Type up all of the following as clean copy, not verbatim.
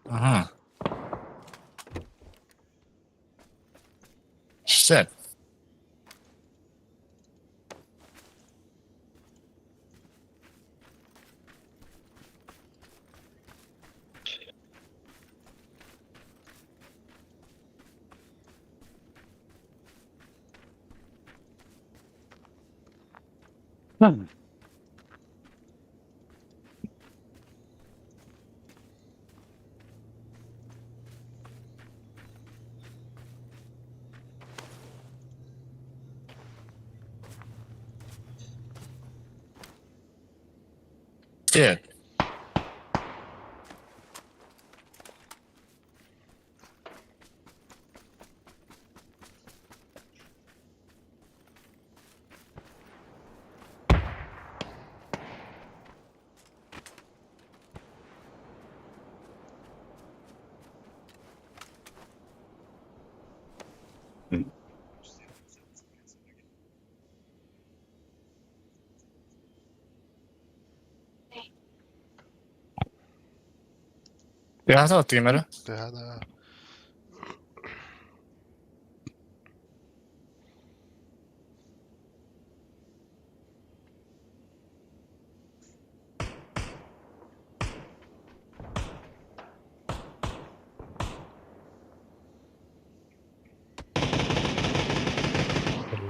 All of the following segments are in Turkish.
Aha. Güzel. Güzel. Biraz atayım öyle. Да.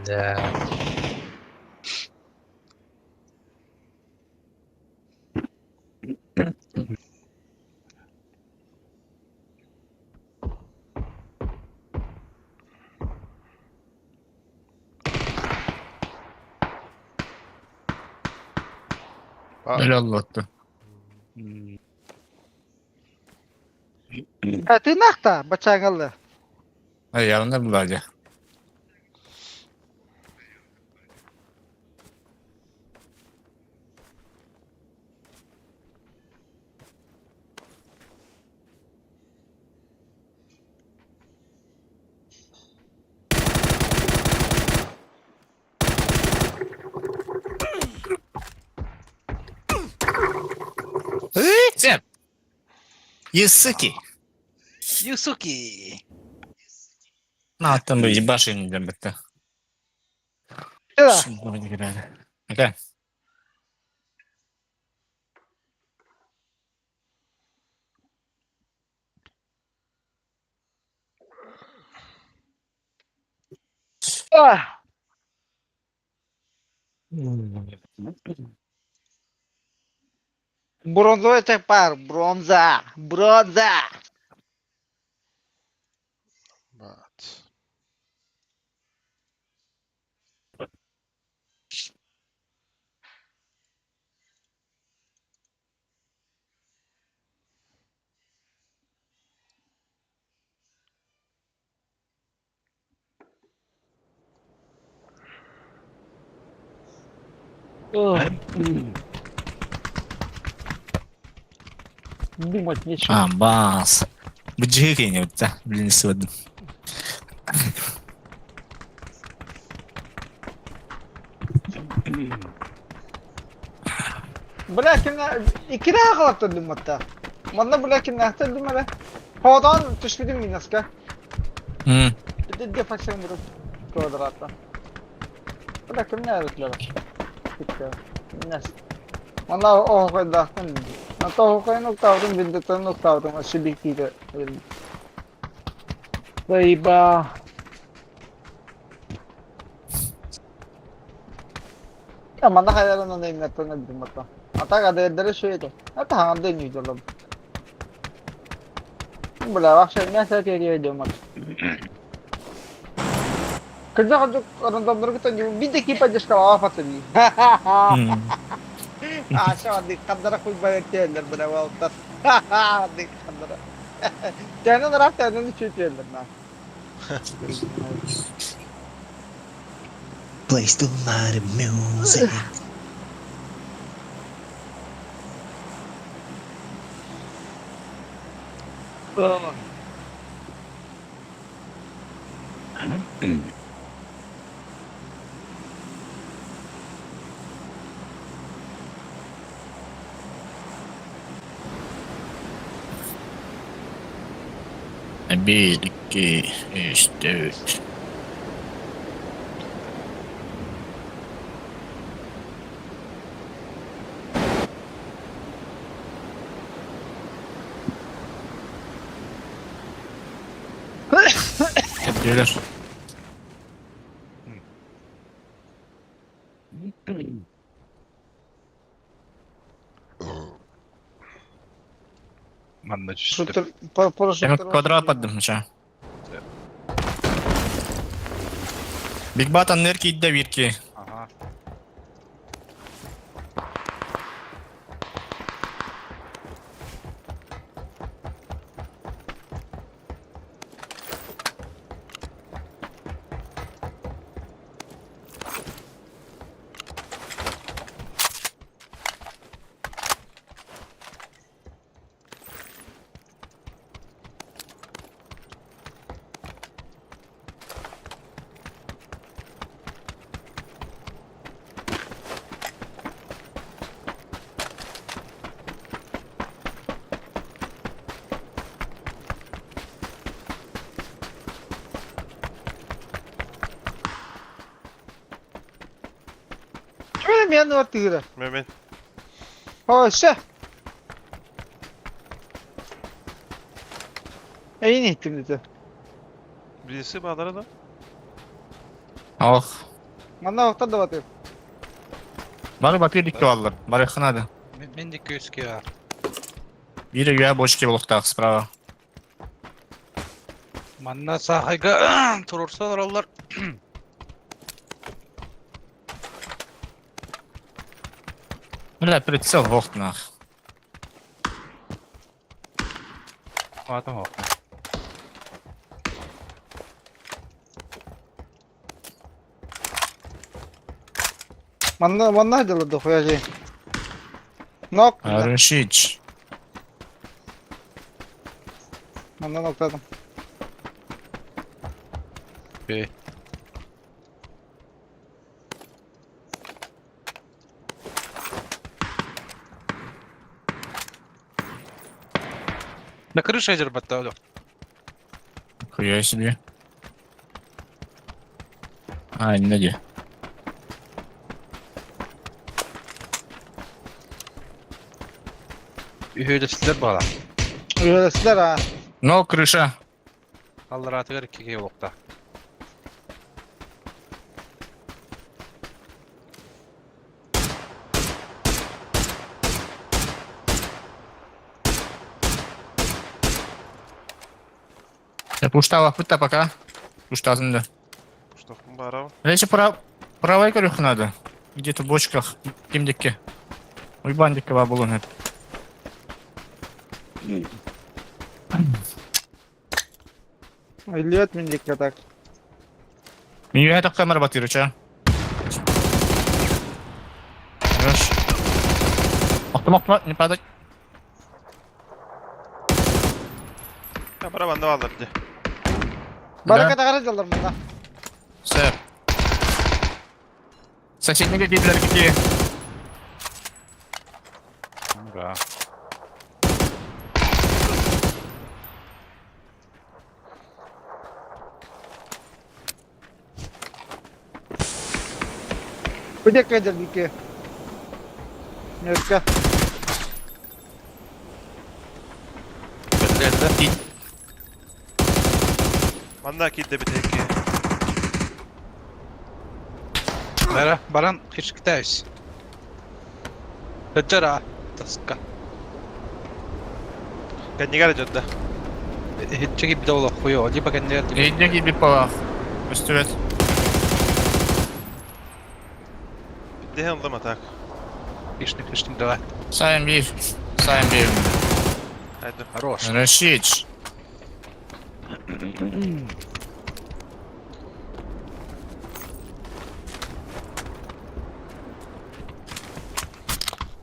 Да. Öyle Allah'tı. Ты нахта, бачагалды. Hadi yarın da bulacak. Güzel. Yasuki. Юсуки. Ne yaptın bu başını demekte. Да. Şimdi bunu girelim. Okey. Бронзовый тепар, бронза, бронза. Бат. Думать нечего. А, бас. Бджиги не вот блин, сегодня. Бляки на... İki daha kalattırdım hatta. Bana bляки nahtırdım hele. Havadan düşmedim minaska. Hı. Dedi façam vurup kvadratta. Bляки ne yaptılar? Bitti. Nas. Bana o kadar Nato ko kayo nagtawrin, bindutan nagtawrin, at sibikita. Sa iba, mana kaya lang na name na to nagdumata. Ata ka, dere siya ito. Ata hangan din yung dolog. Wala, actually, nasa kaya dumat. Kaya karang damdar kita, hindi kipa just ka makafat sa niya. Hı. Siya, di kandara ko ba yung tender, ba na waltat. Di kandara. Tender na rin, tender na siya tender na. Place the mighty music. 1, 2, 3, 4. Tedbirler. Manna düştü. Шутер, Demek парашюттер. kvadrağa paddım ça. Big Batan nerki idde virki. Ага. Benim yanıma tigre. Mehmet. Hoşça. İyi niyettim dedi. Birisi bağlara da. Oh. Bana vakta da batıyor. Bari bakıyor dikti alır. Bari hınadı. Мен де көзге бар. Biri güya boş gibi olukta sprava. Манна сахайга турурсалар алар. Бля, прицел в окнах. Adam o. Manna hadi da koyacağım. Nok. Решить. Manna nokladım. Okey. На крыше ядер баттаулу. Хуя себе. А, не найди. Үйөйлөсүлөр бала. Öylesiler ha. Но крыша. Алар атыгар кеге болукта. Я пуштала пыта пока. Пуштазында. Что бара? Лечи правой корюх надо. Где-то в бочках. Кимдикке. Ой, бандикка var bulun hep. Milliyet mindik yatak. Меня так камера батирует, а? Хорош. Окно, не падать. Ya para bende varlar diye. Barakat ağrı çalır bunda. Все. Соседние гитлер какие? Да. Bıcak kaçır dike. Nörka. Беллерде. Bende kilde bir tek. Бара, баран кичиктайбыз. Өтөр таска. Kendi gelecek de. Хитчеги бидоло хуё, либо кендер. И где гиби палах? Пустят. Bir de hındım atak. Кишник давай. Саем бир. Саем бир. Haydi. Хорош. Решить.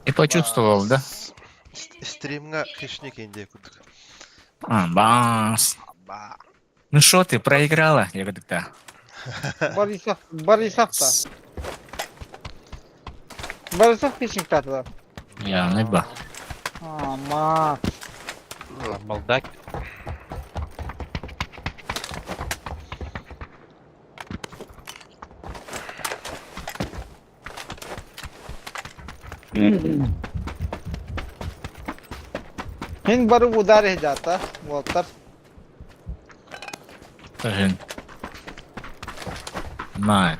И почувствовал, да? Стримга хищник Индии кудuk. А, бас. Ну шо ты, проиграла? Я говорю, да. Борисов da. Борисов fishing tatlı. Я не ба. Aman. Балдак. हिंद बरू उधर ही जाता वो उत्तर Tahin. Mine.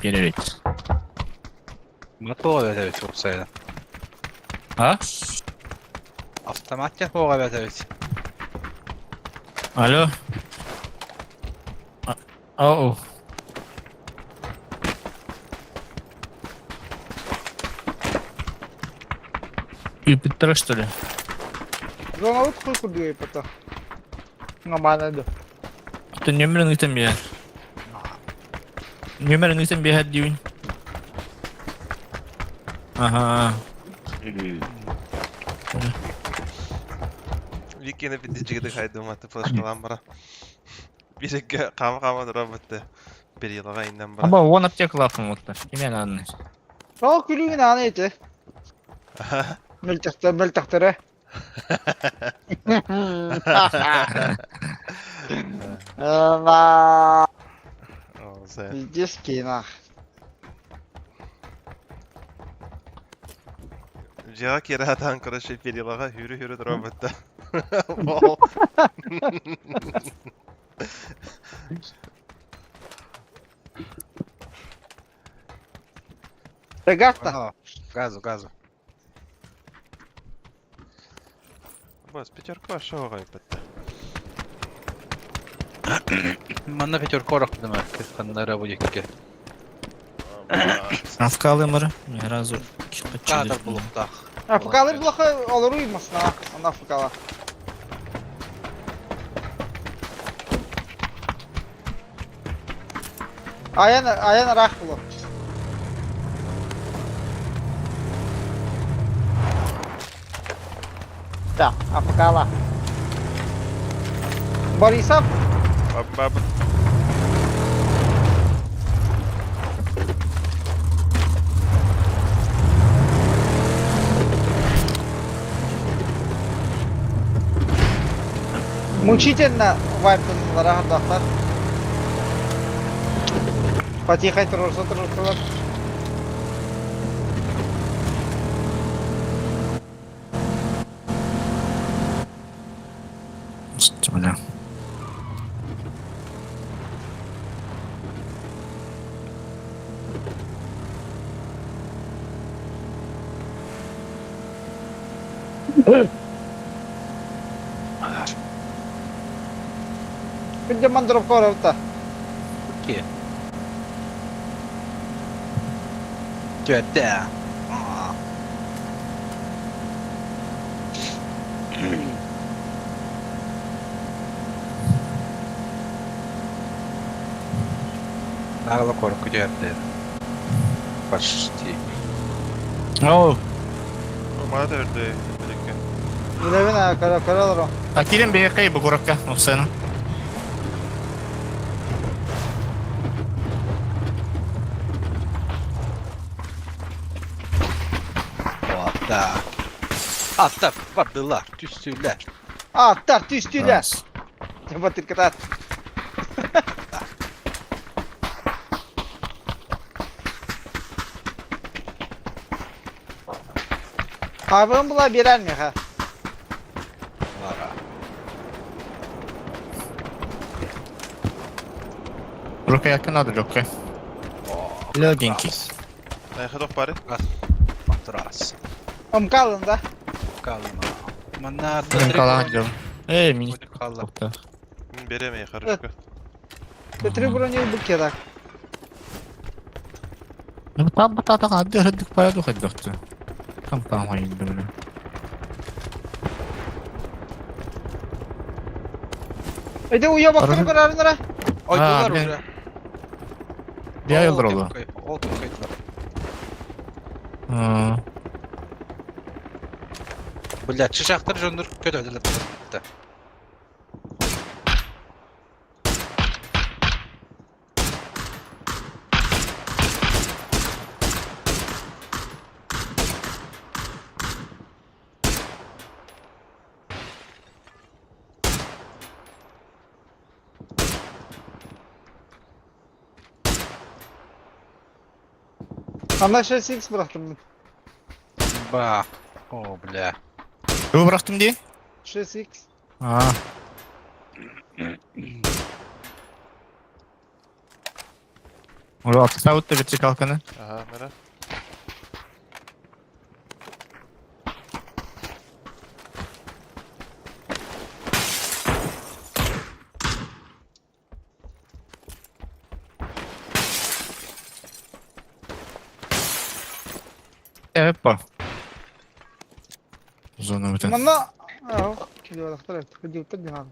Get it. Motor vetävyt usein. Ha? Автомат ja huoga vetävyt. Alo? Oh. Юпитера, что ли? зона вот хуй куда пата нgamana do Это нөмірін үйтім бе. Нөмірін үйтім бе дейін. Ага. Викені бітті хайдым аты флешкалан бара. Бирекке кама дробатты. Bir yılağa inden bırak. Ama он аптека лапым отты. Кемен анны. о күлүгүн аны эти мөлтөктөрө ла О, sen. иди скина Jağa kere atan kırışı bir yılağa hürü dробатты. Wow. регата О, газу. Bas pятерка aşağı kaybetti. Manna пятерку орохтым, кырканнара будекке. Авкалы мыры. Ни разу Кадр булуктах. афкалар блоха олору имасына ана афкала аян рах було да афкала Борисов Bab. мучительно вайптанлар ардактар потихай турурсулар Бля. Pinjaman drop ko rauta. Ки. Työttää. Nagla korku työttää. Почти. Оу. Bana da ördü. Birlikte. Ilevina karalaro. Акилин бейқай бугуракка. Офсена. Atlar vardılar, düştüler. Atlar düştüler. Раз. Coba dikkat. Abim bula birer mi ha? Vara. Рука якын ады Рокка. Легенький. Ayakı dok bari. Matras. Kalın da. Kalma. Manna Benim kalan diyorum. Mini Kalma. kokta. Береме karışık. Götürü bronyu bu kere. Ну там батата хадды хаддык паяду хаддыкты. Там хайылды бля. Öde uya baktırı Arada- kararınlara. Oydular ben- oraya. Bir ayıldır oldu. Oldu kayıtlar. Блядь, шишақтар жөндір көтөділіп тұрды. Anda 6x bıraktım ben. Ба. О, бля. Kıvı bıraktım diye. 6x. Ha. Orada atı savut da geçecek halkanı. Aha, mene. Evet bak. Zonu bütün. Manda. Aho. Gidiyor doktor. Gidiyor gidiyor.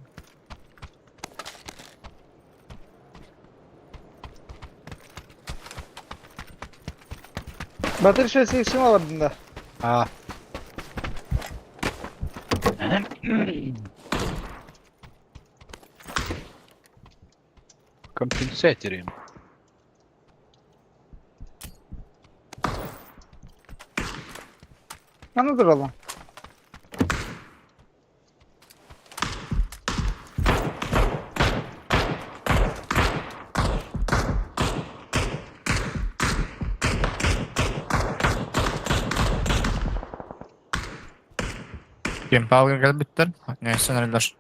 Batır 6x'im vardı da. А. Компенсаторим. Anıdır oğlum. Kempal gelip bitler. Neyse nereler.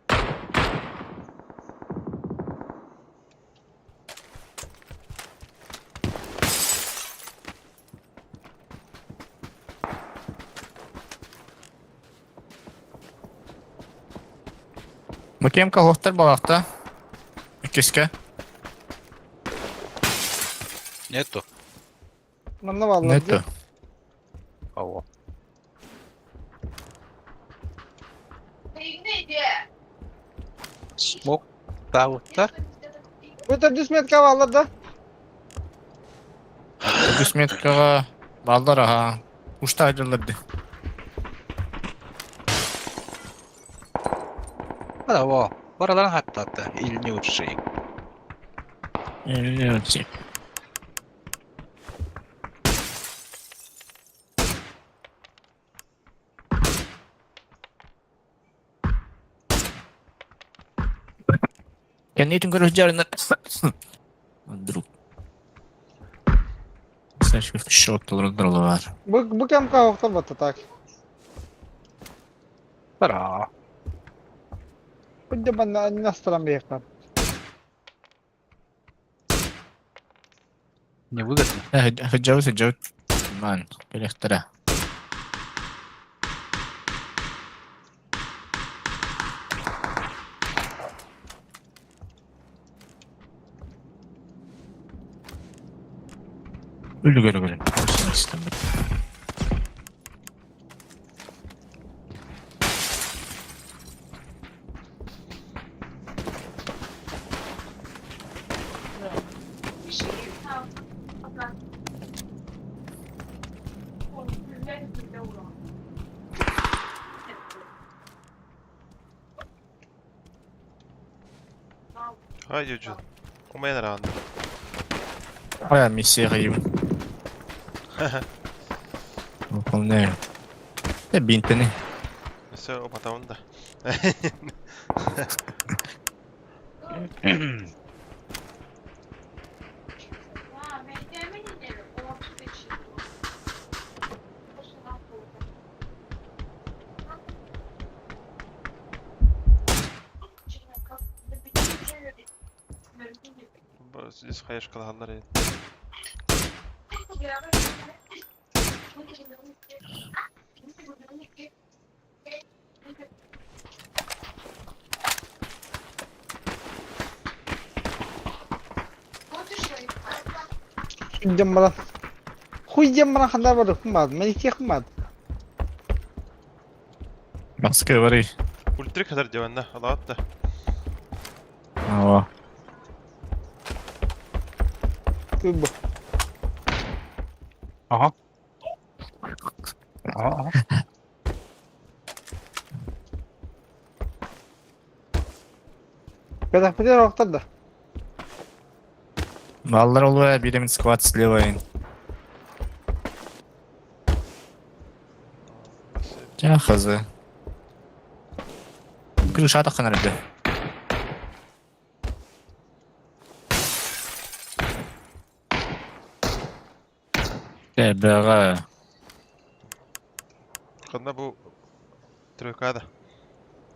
Bakayım kahvaltı balakta. İkiske. Нету. Manda vallahi. Netto. Кого? Смог. Да, вот так. Bu da düz metka vallahi da. 100 metreye ballar ha. Uçta ayrılırdı. Да, во. Барадан хаттатты. Или не лучше. Evet. Kendi için görüş carınlar. Друг. Значит, счет доллар. Bu kem kahvaltı batı tak. Пора. Bu da bana nasıl bir yakar. Невыгодно. Хджаут. Ман, перехтара. Ölü. İstemiyorum. Haydi ucun. Umayın around. Aya миссия гайым. Выполняю. Да бинтаны. Все, o patavın da. Siz hayır kalahanlar edin. Jam bana. Huy jam bana kadar var hükmad. Melike hükmad. Маска говори. Ultrik kadar diyorsun Allah attı. Ава. Bu. Ага. Ага. Pedak pedak ortada da. Балдар oluyor. Birimин сквад сливаин. Жахазы. Крыша атакан әрді. Beğe. Kanda bu trökada.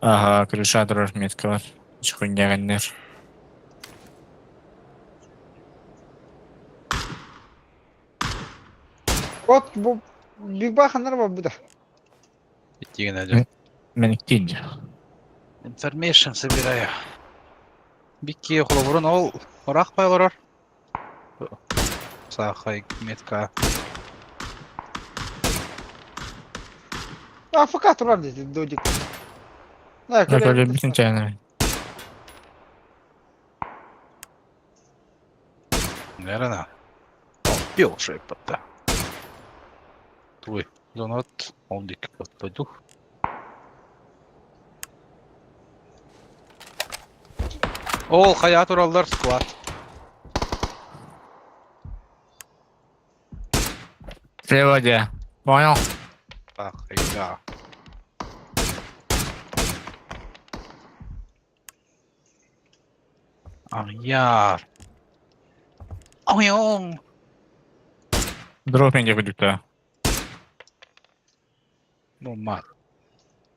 Aha, krışa durur metka var. Çıkın gelenler. Bot bu bir bakınlar var bu da. Bittiğin hadi. Ben ikinci. Information собираю. Бикки холовурун ол орақ байларар. Сахай метка. AFK durar dedi dojik. Ne Bak öyle bütün çayını. Нерана. Бил шейпата. Твой. Донат. Олдик. Пойду. Ол хаят уралдар сквад. Приводе. Понял? Ах, да. Аяр. Аян. Дроп менде güdükte. Normal.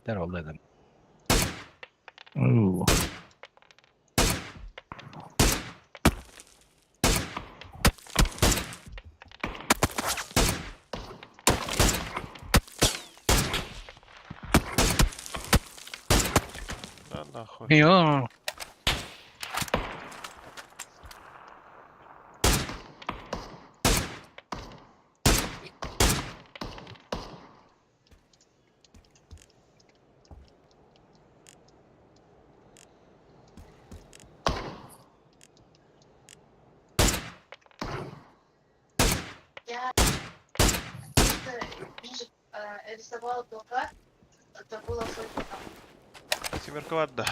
Derhal dedim. Uuu. Lan nahoj. Аян. Я вижу, рисовал плакат, это было сотня там. Семерка var da.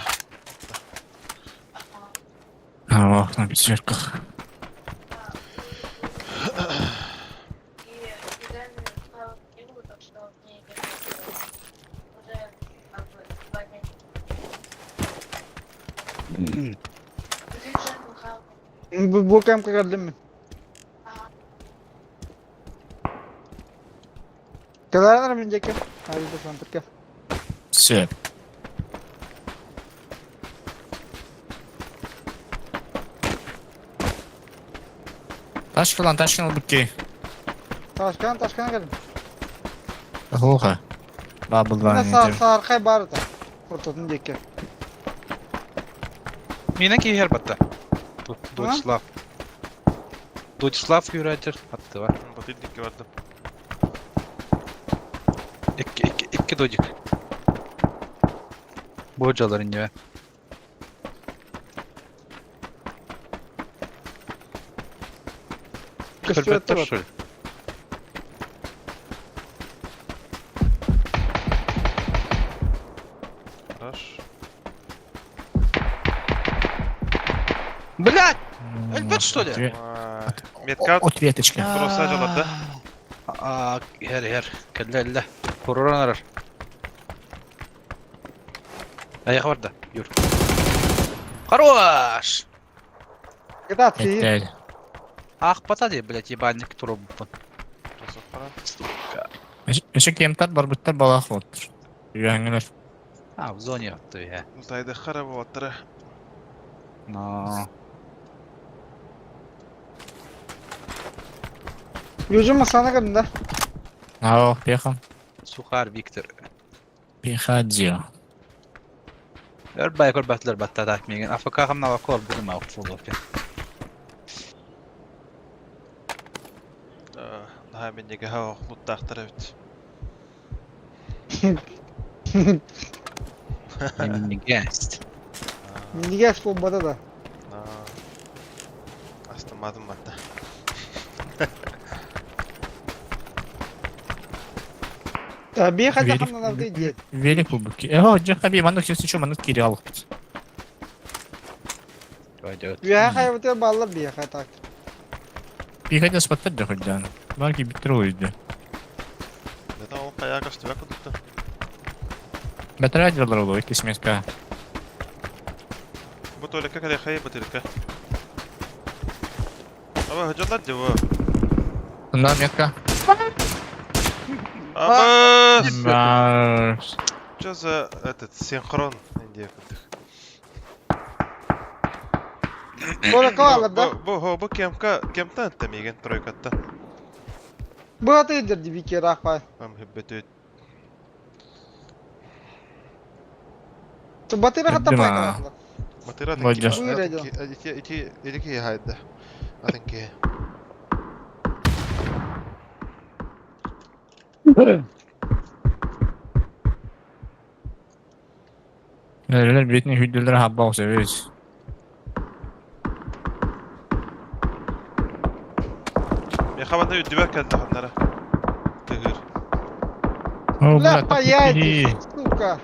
Ох, на пятерках. И дизайнер сказал книгу, так что мне уже как бы 2 дня. Дизайн Михайлов. Bu kem geldim mi? Ага. Kadarlar mı önceki? Hadi de son Türkiye. Все. Taşkın bükki. Taşkan'a geldim. Hoha. Yine Babıldan sağ yeter. arkaya bağırdı. Kurtuldun diyeke. Mineki herbatta. Dutslav. Dutslav yürütür. Hattı var. Batildikki vardı. İki dojik. Bocaların ya. Kısfiyette var. Şöyle. Хорош. Блядь! Эльбет, что ли? Vay. Metka От веточки. Burası acaladı. Aa, her. Kelle. Koruran arar. Ayak var da. Yürü. Хорош! Git at şeyi. Ettel. Ах, потади, блядь, ебальник трубу. Burası falan. Eşek kemtar бар бүттер балақ отыр. Үйәңілер. А, в зоне ты я. Ultayda xarab oltira. Но... Yüzüm sana geldim de. Ау, пехам. Сухар Виктор. Пехадзио. Örbay korbatlar batta takmegen. Afaka hamna vakor bunu mağful oldu. Daha mendeki hava muttaqtara bit. Emin gest. Niye bombada da. Astırmadım hatta. Tabii hadi Велик- hamlalar değil. Велик бұл бүкке. Эго, жахаби, мандық сесі чо, мандық кири алып. Пойдет. Bir hayvete bağlar bir hayat tak. Пехадя спаттар да ходян. Банки биттір ойды. Neden o kayağa kaçtı bak tuttu. Бәтір адилар олу, екес метка. Bu tuvalete kadar hayır batırka. Ama hocalar cevap. Тында метка. Абас! Бар. Что за этот синхрон? Индия. Böyle kalalım da. Bu kemten temigen troikatta. Bu atıydır bir kere akbay. Am hibbetüt. Batıyla hatta Eddim pay ha. kalatlar. Matirat Roger. Buyur Ece. iki hayda. Atinki. Neler bitni hüddüleri habba o severiz. Ya kabanda yüdüber keldi hanlara. Tıgır. O La bula payaydı. tapıtı. Suka.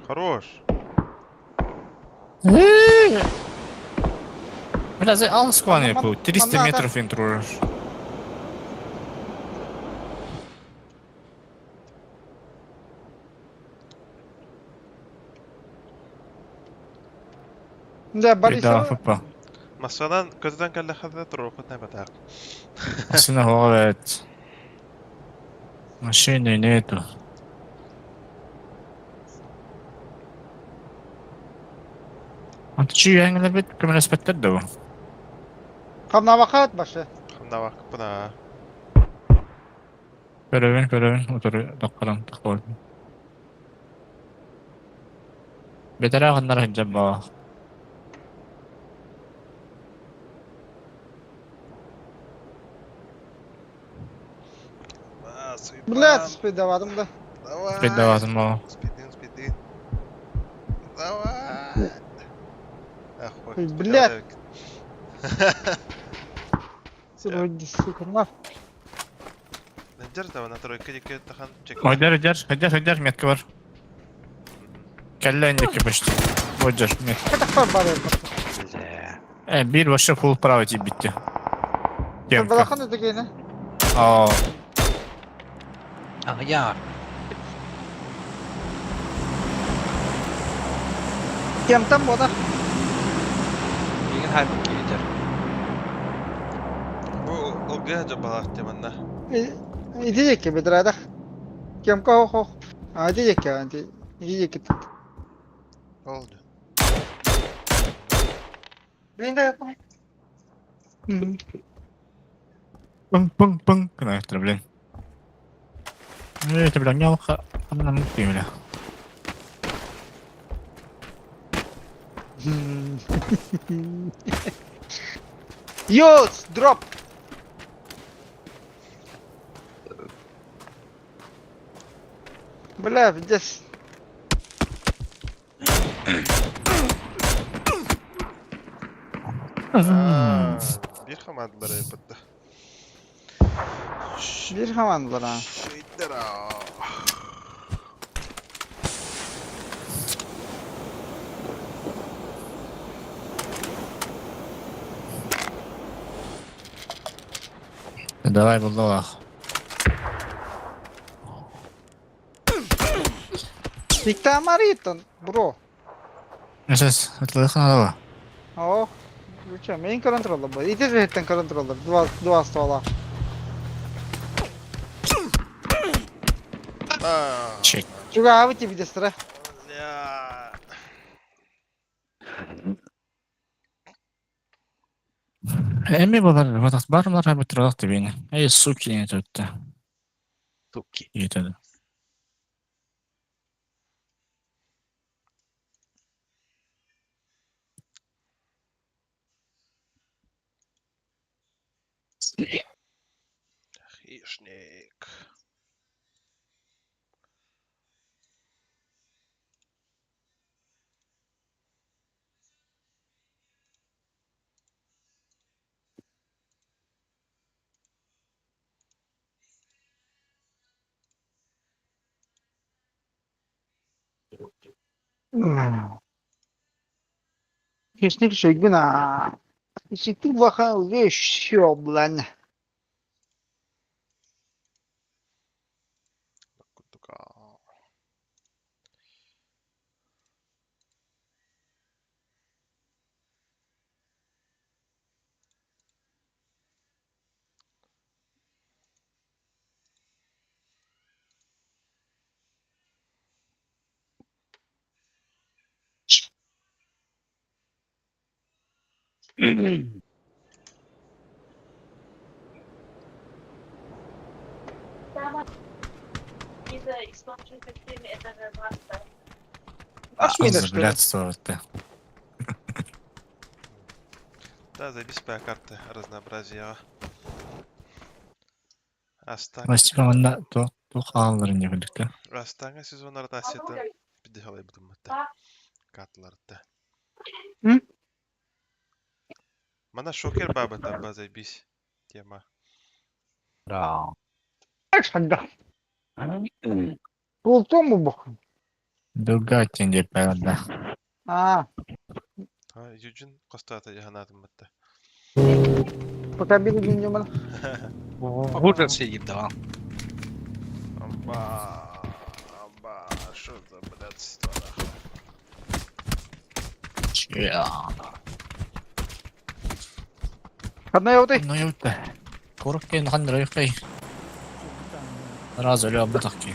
Хорош. Biraz al skvan yapıyor. 300 Manna- metrов интрур. Да, Bir Barış daha ama. fıppa. Masadan kötüden keldi hadi troikut ne batak. Aslında evet. Машины нету. А ты че, я не бит كمان اسبتت ده. Kamna vakat başı. Hamda bak buna. Görevin otur dokkalan takol. Beter ağınlar hicab bak. Блядь, спидавадым да. Давай. Bir de lazım bak. Спидин. Давай. Ахуй. Блядь. Сырой сука. Ненджер да на тройка дике тахан чек. Haydar metka var. Kelle indeki başta. Roger met. Katak var bari. Bir başta full private bitti. Gemka. Bırakın ötekini. Aa, Ah ya. Kemten bu da. Egen hayır gelir. Bu o gece bağırttı bana. İdecek ki bedrada. Kemka ho. İdecek ya. İdecek ki. Oldu. Ben de yapamam. pung. Kena extra blin. Itu bilangnya aku kan mesti lah. Yos, drop. Бля, здесь. Bir hamadılar yapıttı. Bir hamandılar ha. Şeydir ha. Давай булдала. Dikta Mariton, bro. Esas, atladık adama. Oh. Лучше, main controller bu. İtiz ve hitten controller. Два ствола. Çek. Чуга, а вы тебе дестра. Ya. Emmi balar, vatat barımlar ha bitirdik beni. Ey suki ne tuttu. Tuki. Yetedi. Хищник. Хищник шигна. Хищник ваха еще, блин. Kutuka. Из-за исполнительной системы это же маста. Ашмида, что ли? Блядство это. Да, заебись по карты разнообразия. Астан. Мастер анда то халларын жебиликте. Астанга сезонlarda сетен биде халай бутум мата. Картларда. М? Мана шокер бабата заебись тема. Да. Шагда. Пултон mu bu? Дугатин деп байлада. Юджин костата яханатым мата. Пока били günce bana. Хуже сидит, да. Амба, что за блядство? Чия. Одна я вот и. Ну юта. Коротке нахандра юкай. Раз ölü abla takki.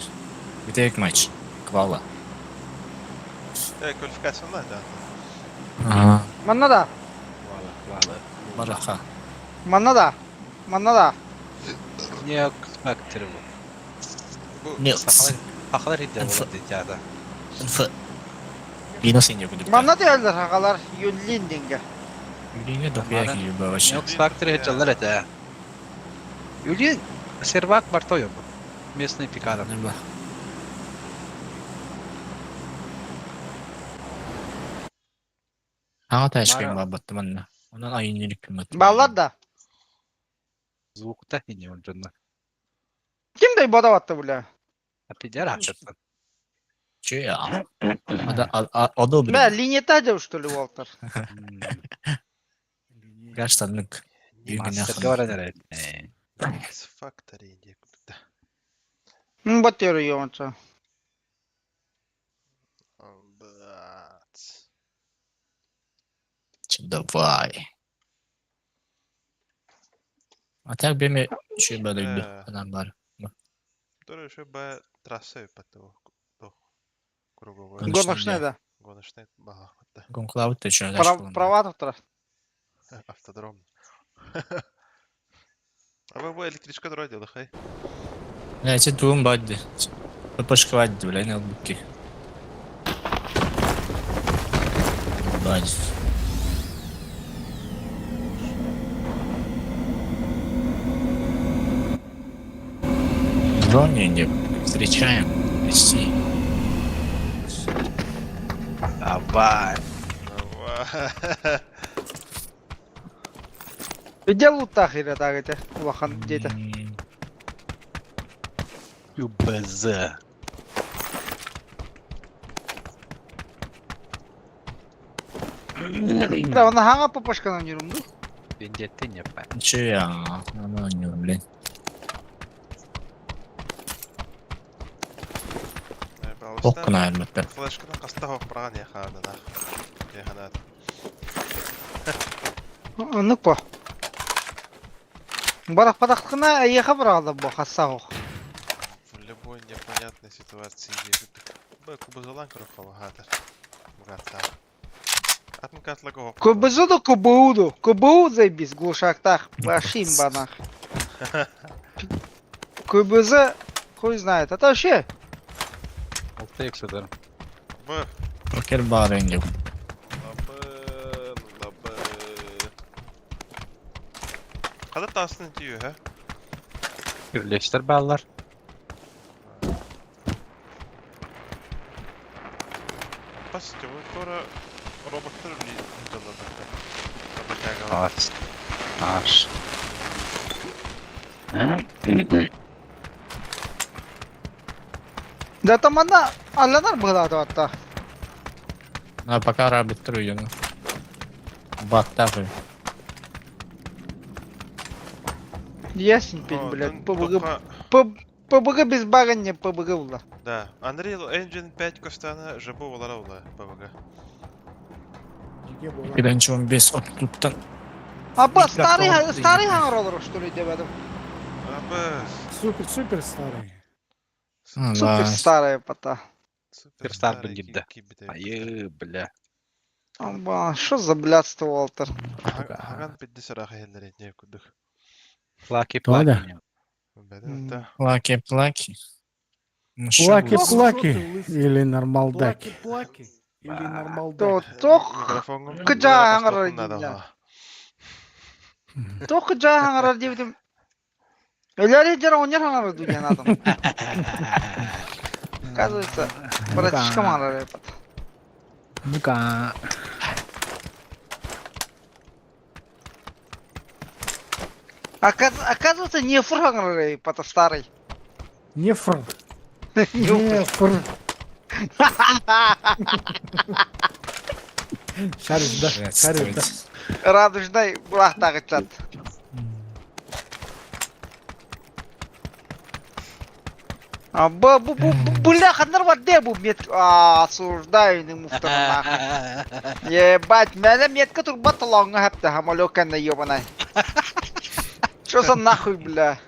Bir tek maç. Kvala. Квалификация надо. Ага. Manna da. Valla. Baraka. Manna da. Manna da. Не спектр bu. Ne? Haklar iddia olur dedi. Fı. Bir nasıl iniyor bu dipte? Manna değerler hakalar. Yönlüğün denge. Yüreğine dokuya Bana- gibi babaşı. Не спектр hedge'lar ete. Юлин сервак Бартоев. Местный пикадор. Ne bu? Ага тәшкен бабаттı bana. Ondan ayın yelik kıymetli. Ballar da. Звук-то и не он жена. Kim de ibada battı bile. Пидер açırsın. Çия. Adı o bile. Ben linyete acaba что ли, Walter? Gerçekten Мастер говорит. Factory diye kutupta. Batıyor yonca. Давай. А так би ми şey böyle He. adam var. Тоже еще бы трассы по того круговой. Конечно, Гоночная, да. Гоночный багахта. Gonklav da şöyle aşkım. Права тут. Автодром. А вы электричка дроде, хай. Ne çe tuğum baddi. Papışkı baddi bile ne oldu ki? Baddi. Ронни встречаем. Почти. Давай. Где лут-то ахире так эти? Вахан где-то. ЮБЗ. Да, ona hangi papашкадан жүрүмдү? Вендетты не пай. Че ya? Onu oynuyorum lan. Okuna elbette. Флешкадан каста хок праган яханада. Яханат. Анык по. Барак падакына аяха барада бу хасаго. В любой непонятной ситуации егыт. Б кубузалан крохова хатар. Бугатса. Атмкатлага хок. Көбүзүдү көбүүдү. Көбүү заебись глушактах. Башим банах. Көбүзү хуй знает. Это вообще Алты эксидер. Б. Rocker bar rengi. Лабы. Када тасын тию, ha? Birleştir ballar. Басите, вы скоро роботтар жалады. Аш. Аш. да там она алланар быгылады атта. Ha пока работаю я. Баттары. Ясен пень, блядь. ПБГ без багания ПБГ ула. Да, Unreal Engine 5 костана жабу олара ула ПВГ. Birinci 15 otuttun. Абба, Микрофон старый хангар olur что ли дебедим. Абы, Супер старый. Супер старая пота. Суперстар был гибда. Айы, бля. Амба, что за блядство, Уолтер? Хаган бидди сараха хеллер не кудук. Плаки, Толя. плаки. Беден та. Плаки. Ну, шо Плаки, вы? плаки. Или нормалдек. Плаки. Или То нормалдек. тох Микрофон. кыжаңар дейдим. Тох кыжаңар дейдим. Элери жара онер хаңар дуген адам. Оказывается, братишка мара. Ну-ка. Оказывается, не фурхангар, пата старый. Не фр. Не Не фр. Шаришь, да? Блядь, Шаришь, да? стойте. Радужный булақтағы чат. Бляха, бар де бұл мет... Осуждаю, не муфтана нахуй. Ебать, мәлі метка турба талаңға хәпті, хамалёканна ебанай. Что за нахуй, бля?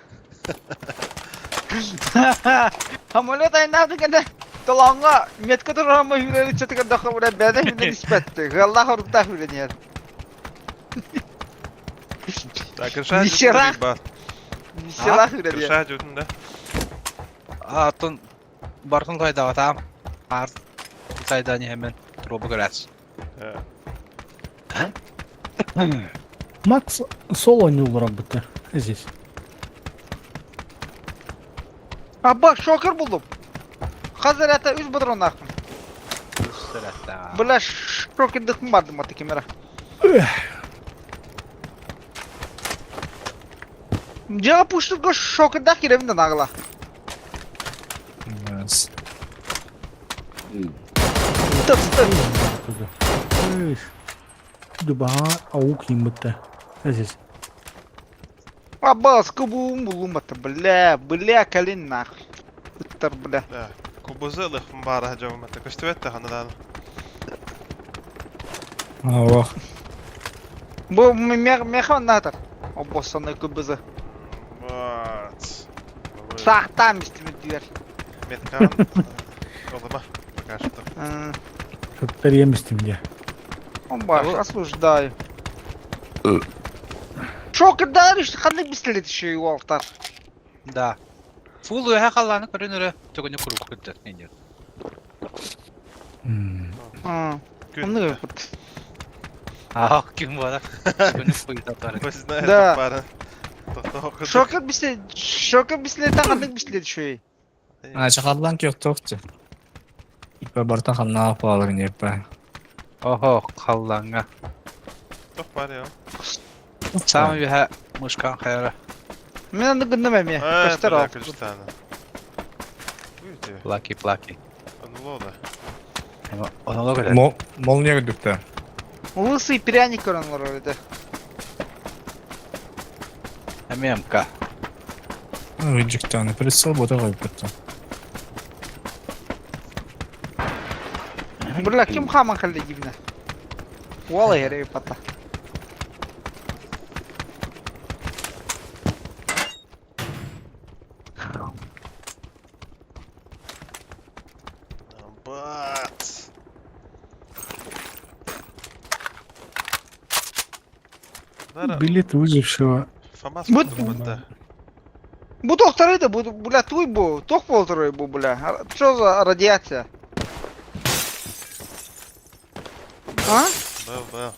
Хамалёт айнады кәнде талаңға метка турба хүрелі чатыға дақы бұра бәді хүрелі іспәтті. Ғаллах ұрықта хүрелі. Так, решай. Нихера. Весела хүрелі. Решай жүтінде. Атын бартын қайда атам. Арт. Сайда не hemen тробы көрәс. Макс соло не работа здесь. Бak şoker buldum. Hazırata 3 budron akım. Сәрәттә. Bula şoker dıkım vardı matı kamera. Jağa puştuk go şoker dak yerinde nagla. Yes. Tıp tıp. Эх. Дуба, аук ебать. Здесь. Абас кубум булум матı bля kalin nahı. Bitter bля. Kubuzu lıkfın bari hacavım ete. Kıştı vette hanıdan. Oh. Bu mehan natar. Abasana kubuzu. What? Sahtan istimi diyor. Metkan. Olama. Bakашты. Как-то реместим где. Баш, осуждаю. Şoker dar işte kanlı bisledi şey Walter. Да. Фул өһә қалланы көрінірі. Түгіні күріп күтті. Нендер. Onu yapıt. Ақ, кім бада. Түгіні қойды атары. Вы знаете, Да. пара. Şoker bisledi kanlı bisledi şey. Чахалдан кек тоқты. Ипа барта хамна апалыр не ипа. Охо, қаллаңа. Toch var ya. Самы бәһә мұшқан қайыры. Ben onu gündemem ya. Kaçtar al. Kaç tane. Видите? Плаки. Анло да. Оны ола көрі. Мол не gördükte. Лысый пряник көрін var öyle. Әмемка. Выджикте, аны прицел бота koyup bitti. Bırla kim haman kaldı gibine. Vallahi herif pata. Бат. Билет выжившего. Фамас Bu- burada. Bu doktoruydu bu bula tuy bu. Tok bolduruyor bu bula. Что за радиация? А? Был.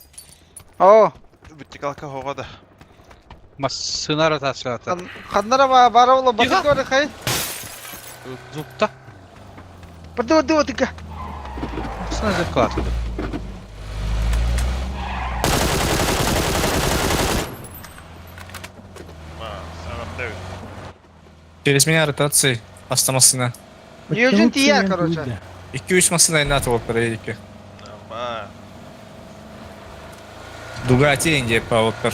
О, Bitti kalka havada. Масына ротация ата. Ханнара бара ола батыр көрі қай. Зубта. Барды отыка. Сына зеркал атыды. Через меня ротации. Автомасына. Южин тияр, короче. 2-3 масына инаты болып проедики. Ama. Дуга атейін деп па болып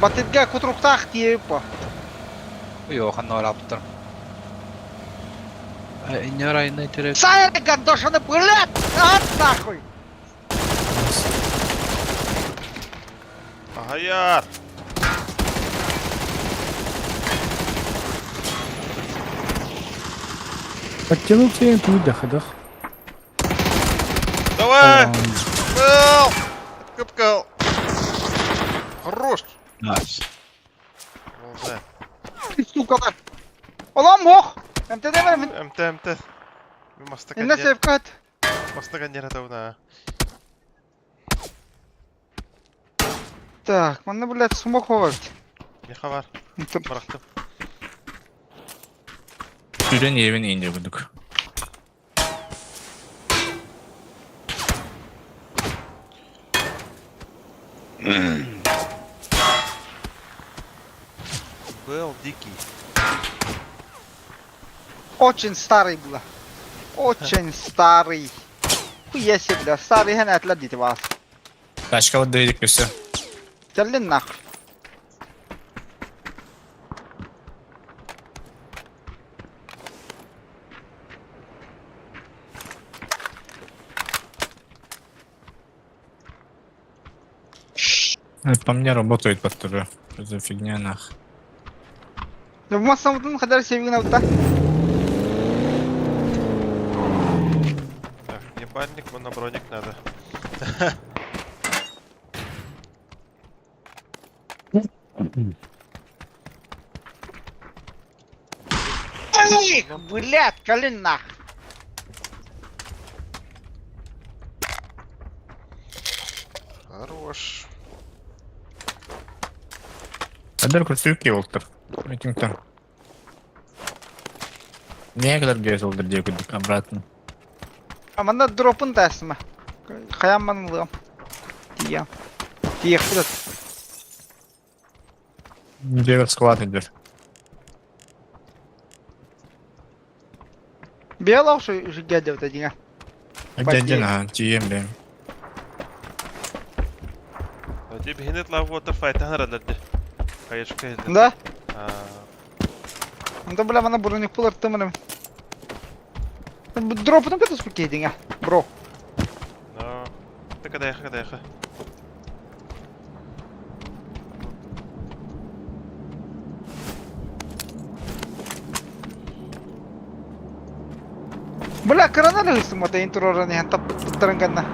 Батырга кутруктақ тиіп па. Йо, ханна оралыптыр. Не райны терек. Сайыр гандошаны блядь! Ат нахуй! Hayır. Подтянуться и тут доходах. Кыл! Кып-кыл! Хорош! Найс. Oldu. Sukalar. Ulan bok. Emte demedim. МТ. İnne sevkat. Мастаган яратауна. Так, мене, блядь, смок ховать. Не хабар. Бырактым. Süren evine indi bulduk. Был дикий. Очень старый было. Очень старый. Хуя себе, бля, старый хенетler dedi var. Başka vodda yedik göster. Geldin nak. Это по мне работает под тобой. Что за фигня нах. Yapmazsam bunun kadar sevgin avda. Так, ебальник, моноброник надо. Ай, блядь, gelin nak. Хорош. Kadir kursuyuk ya oldur. Этим-то. Ne kadar göz oldur diye gittik обратно. Amanda drop'un dersime. Kayanmanlığım. Diyem. Diyek biraz. Девер склад идет. Bir al şu geldi öte dine. Дядя на тием блин. Деб хинет лав вотер файтан радлади. Кайышка елди. Da. Onda bile bana burun yapılır tımırım. Bu drop'unu kadar spik yedin ya. Bro. Но. Ты когда ехай. Bula kırana da hırsın mata intro oranı yan taptırın kanna.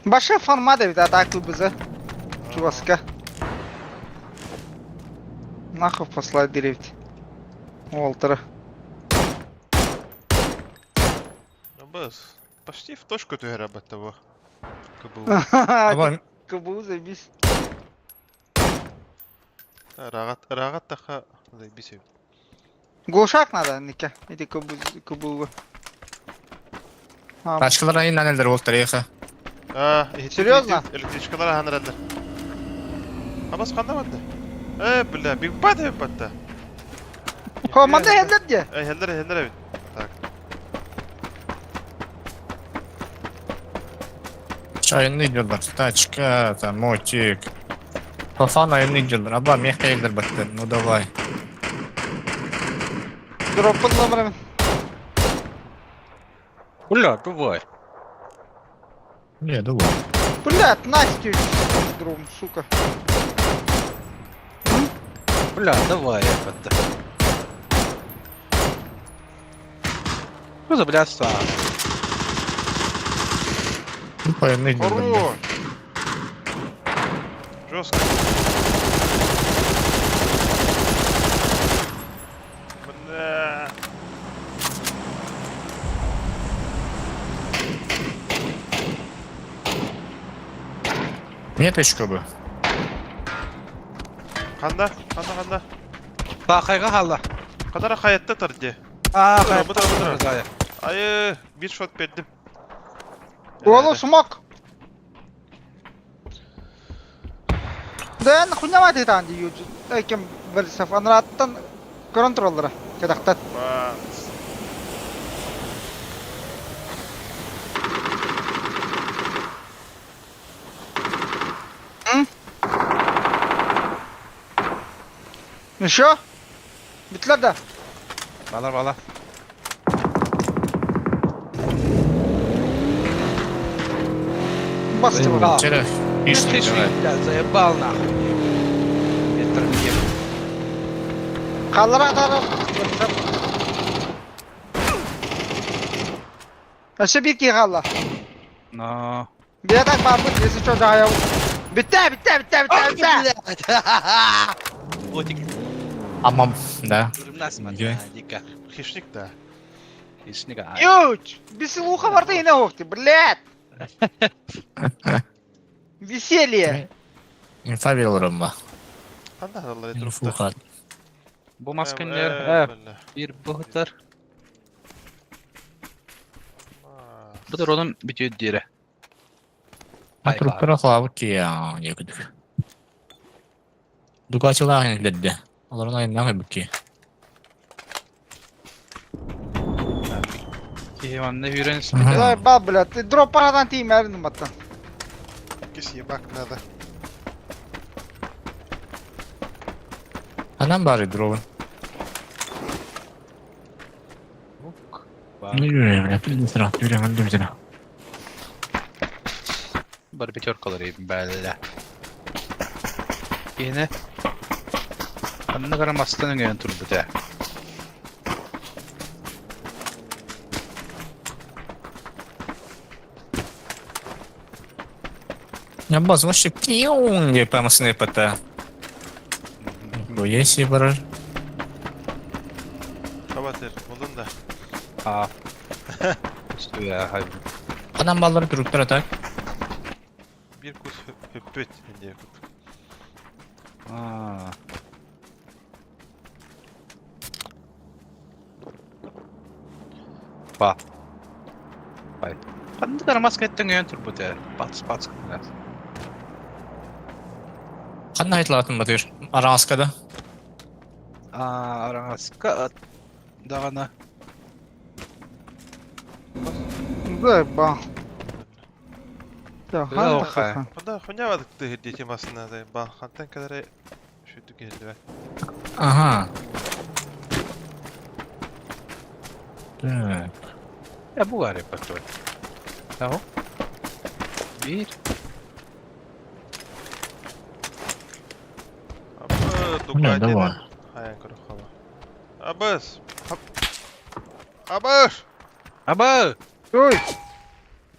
Başka forma da bir daha takıl bize. Чуваска. Нахуй послать деревья. Уолтера. Ну, босс. Почти в точку ты игра от того. КБУ. Ama КБУ заебись. Рагат таха заебись. Глушак надо, Нике. Иди КБУ. başkaları ayın neler oldu ya. Серьезно? Электричкалар ханыралар. Абас кандамады. Бля, биг батта. Команда хендер де. Хендер бит. Так. Çayını gidiyorlar. Тачка, там, мотик. Фафан ayını gidiyorlar. Abla mehka evler baktı. Ну давай. Дроп'un номерами. Бля, давай. Не, давай. Блядь, Настю. Дром, сука. Бля, давай, это. Что за блядство? Ну, по ayını gidiyorlar. Хорош. Жестко. Бля. Niye teşkil bu? Канда. Бақайға қалды. Кадара хаятта тұрды. Бұдыр. Айы, bir shot бердім. Уолу смок. Да, нахуй не мать там дию. Кем версия фанраттан контроллера. Кадақтат. Бас. Еще? Bitler de. Бала. Bastı bak. Да. Şeref. Ты İşte ж, давай. блядь, заебал нахуй. Ветер мне. Kallara kadar. Aşağı bir ki kalla. No. Bir atak var bu birisi çocuğa yav. Bitti. Ботик. Tamam da. Durumda смотри. Где? Дика. Хищник, да. Ишника. Юч! Bir слуха var da yine oktu. Блядь! Веселье! İnfa veriyorum bak. Anda Allah yeter. Fukat. Bu maskenler hep bir buhtar. Bu da rolun bitiyor diye. Ha trupplara kılavuk ki ya. Yakıdık. Dukaçılar aynı dedi. Onların ayından koyduk ki. Kihvan'da yürüyen Aha. spikler. Дай бал, блядь, ты дроп парадан тиим әрін ұматтан. Кис ебак надо. Adam bari drone. Ne yürüyorum ya? Bir sıra yürüyorum öldüm seni. Bari pятеркалар belli. Yine. Anına karamastığın öngön turdu da. Я базу вообще пиум, не прямо снэпа-то. Ну, есть и бараж. Kabater. Buldun da. Aa. Üstü ya hayır. Adam balları trupplara tak. Bir kus höppöt diye kut. Aa. Bak. Hayır. Anına karamastığın öngön turdu da. Bats. Kanna hitlatın batıyor. Araskada. Aa, Араска. Дағана. Дай бал. Ya, Güzel hangi o kay. takılsan? Bunda oynamadık da hediye temasında da. Bak hantan kadar şu geldi ben. Aha. Evet. Ya bu var ya patron. Tamam. Bir. Abi Ne de Ducati var? da. Hayan kırık hava. Abız. Abız. Aba! Ой,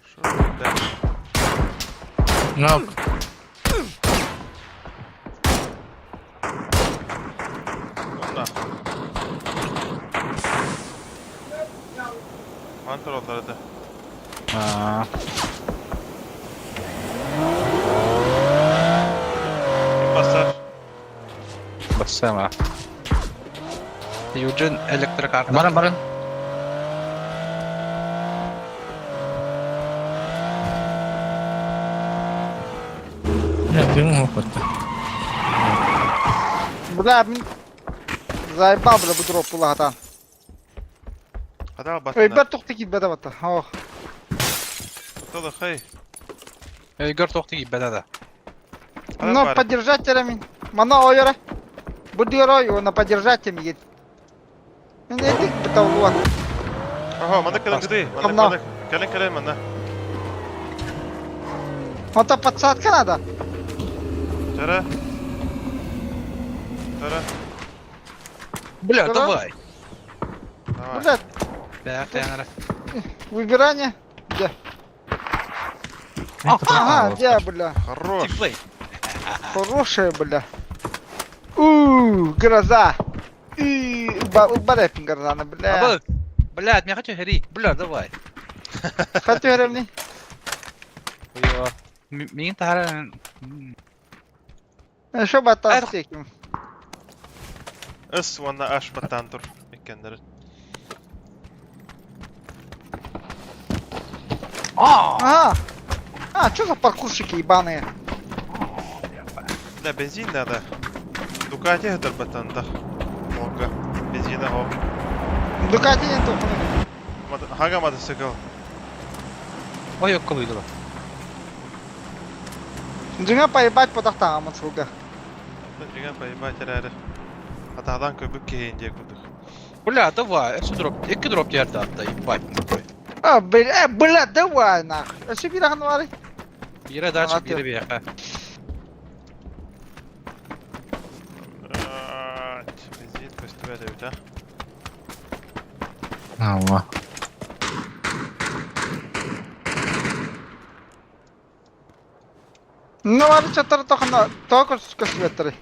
Şurada. Nok. Bunda. Pantolonları da. Aa. Bir basar. Bassama. Юджин электрокарта. Barın. Ya benim hopattı. бля, мен заебал, бля, bu drop бұлағатан. Hadi al Ой, batına. бір тұқты кит бәді бата. Ох, Batada hay. Гөр тоқты gibi bedada. Hadi но bari. поддержателя мен. Мана ойыра. Бұл дүйер оны поддержателя ет. Мен едік бұта ұлуан. Aha, mana kalın gidi. Tamam. Mana kalın mana. Онта подсадка надо. Tara. Tara. Бля, Что? давай. Давай. Блядь, Бля, тянара. выбирание. Где? Ага, где, бля. Хорош. Тикплей. Хорошая, бля. Гроза. Барепин грозана, бля. Aba. Блядь, я хочу гори. Бля, давай. Хочу ремни. Ой, Min tahara. Şu battan çekim. Is vana aş batan dur. İkendir. Ага. Что за паркурщики ебаные? Da benzin nerede? Ducati hıdır batanda. Olga. Benzine o. Дукати не тухну. Hangi motosikl? Ой, yok kalıydı lan. Dünya поебать по тахтам отсюда. Dünya поебать herhalde. Hatadan köpük keyin diye kurduk. Бля, давай. Şu drop. İki drop yerde hatta. Ебать. Бля, давай нахуй. А что пирах навари? Yere daha çok Anlatıyor. yere bir yaka. Benzin köstü. Төбе, а? Алла. Ну, вары чатары тохана, токос көсветтере.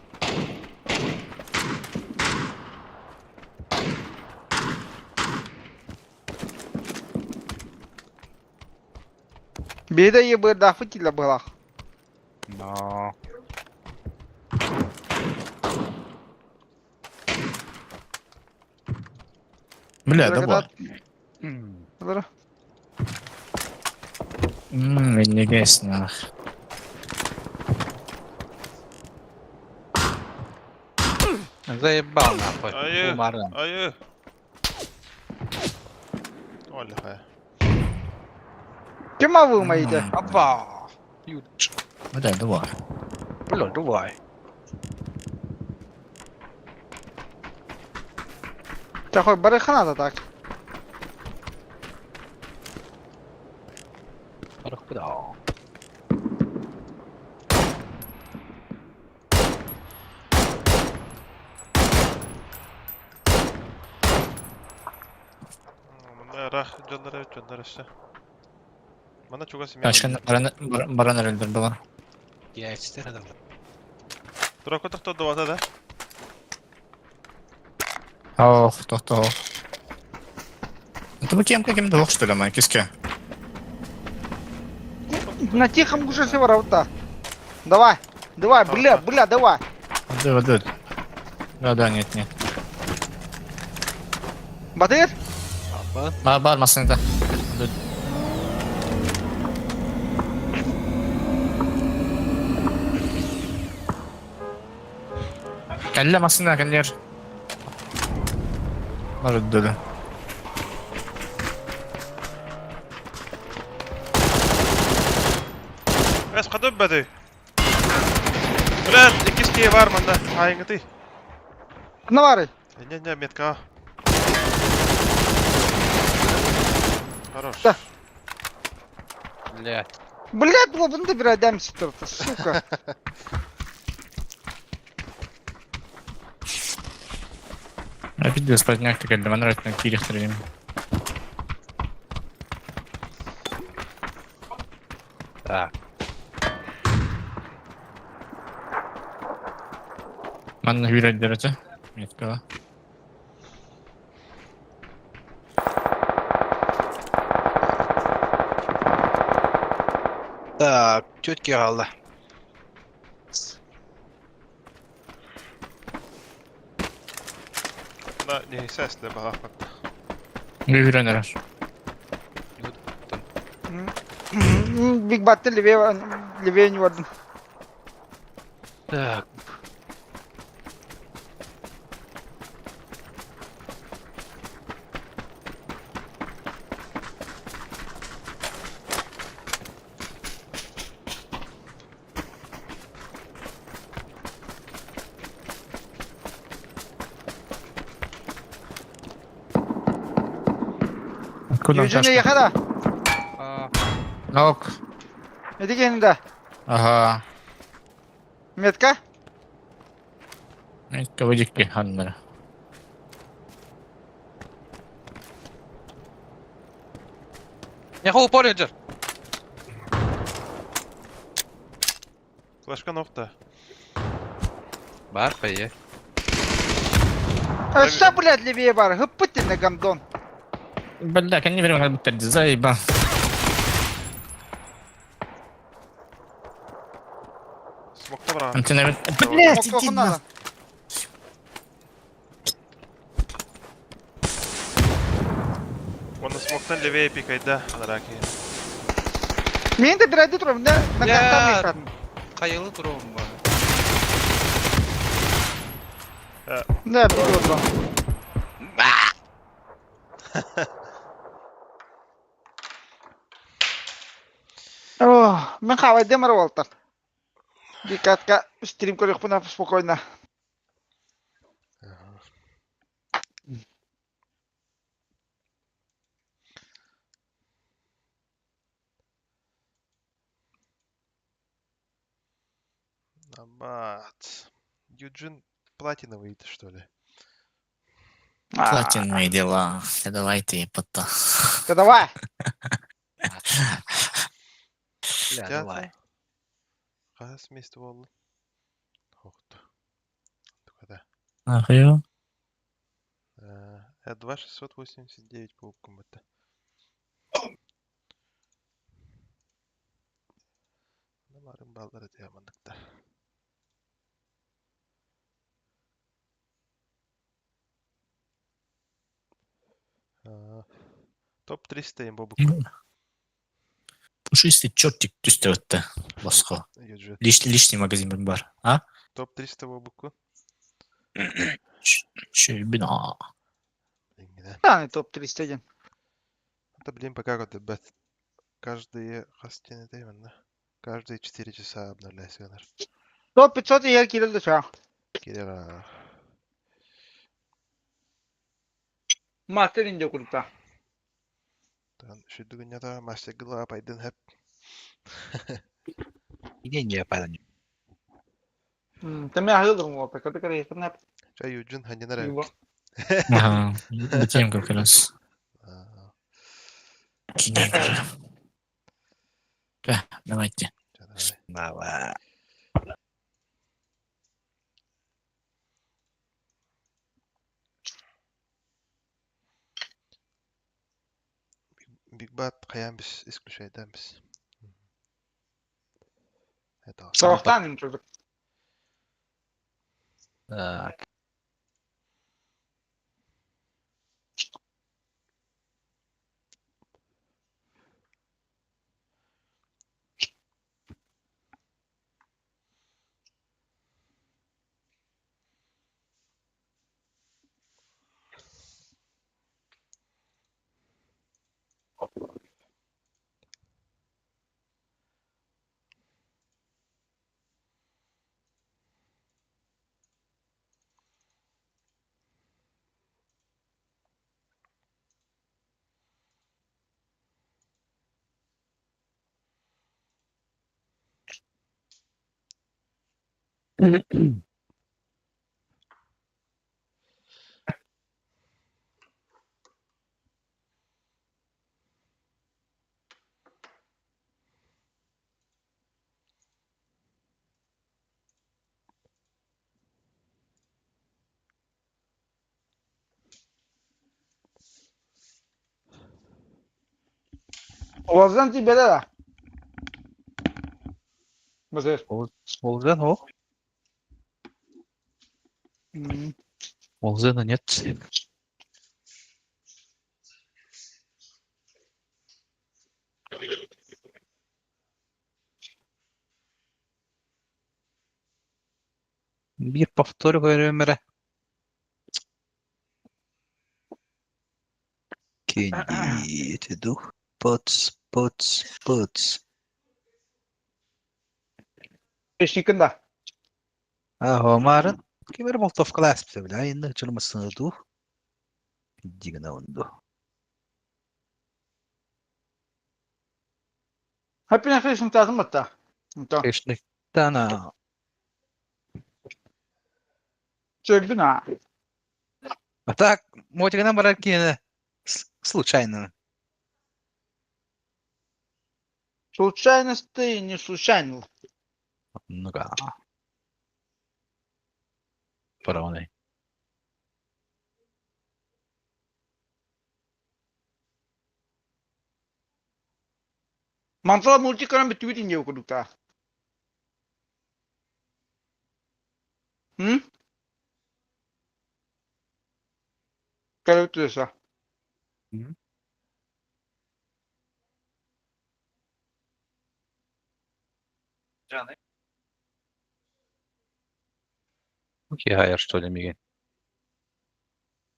Беда ебы дафтила была. No. Бля, давай. Dobra. Не гейс, нах. Заебал нахуй. Ayı. Умарен. Ayı. Оля, хай. Кема вы умеете? Опа. Юч. Бля, давай. Бля, давай. Такой барыхана так. Куда? Мында рах жолдар işte. Мана чуга семья. Başkan Baran öldürdü var. Я экстер adam. Тура котакта довата да. Ох, то. Это вы кем двух, что ли, мои киски? На тихом гуше ворота. Давай. Давай, бля, давай. Воды. Да, нет. Батыр? Apa? Bağırmasın da. Kellemesin da keller. Var öldürdü. Bes kadöbbedi. Ulan ikis kiye var manda. Hayıngıtı. Ne var? Не, метка. Хорош. Да. Блядь. Блядь, bunu da bir adam sıktırdı, сука. Я видел спазняк, так для нравится на кирих стрелим. Так. Манна вирать дерется. Метка. Так, тетки Алла. Да, не сесle bak. Bir virenler. Big Bat'te Live'ye vardım. Так. Откуда он Yüzünü ташка? yıka da. Ок. Edik elinde. Ага. Metka. Метка выдикли, Ханнера. Яху Полинджер. Флешка нокта. Бар, пойе. Что, блядь, Live'ye var? Hıppıt dinle gandon. Бля, они время будто заеба. Смокта бра. Антенна. Блядь, иди надо. Оны смоктан левее пикайда. Адараки. Мен de bir ayda duruyorum. Ne kadar Ya. yıkadın? Kayılı durum var. Ne biliyorum. Oh, ben хавай демар волтар. Дикатка стрим корих пuna спокойно. Абат. Юджин платиновый ты что ли? Платиновые дела. Давайте, пота. Да давай. Бля, Театр. давай. Қас месті болды. Оқты. Tukada. Ахью. 2689 болып күмбітті. Нұмарын балдары диамандықтар. Топ 300 ем бұл бүкіл. Пушистый чертик түстеватты. Басқа. Лишний магазин бар. А? Топ 300 бұл бүкіл. Бина. Да, топ-31. Это, блин, пока вот бет. Каждые хостины да? Каждые 4 часа обновляйся. Топ-500 yer kirildi şu an. Кирилла. Master ince grupta. Şu dünyada maçta gıla paydın hep. Не пойду. Ты меня гылдың ғой, пекаты карайсың hep. Çay ucun hani nereye? Yuva. Ага. Бітем как раз. Кинем. Давайте. Давай. Big Bad kayan biz исключаем biz. Это Sabahtan çocuk. Так. Oğuzdan Tibet'e de. Mısır. Олзен, о? Олзена нет. Bir повтор görüyorum. Kendi duh. Pots. Beşikinde. Марын. Кемер молтов класс бля, енді жұмысыны ду. Дигіна онду. Hepine feşin lazım hatta. Tamam. Кешник тана. Çöktün ha. А так, мотигана баракина. Случайно. Случайность ты не случайно. Ну-ка. Пароны. Mantığa multikaran bir tweet ince okuduk da. Hı? Kare tutuyorsa. Хихая, что ли, Миги?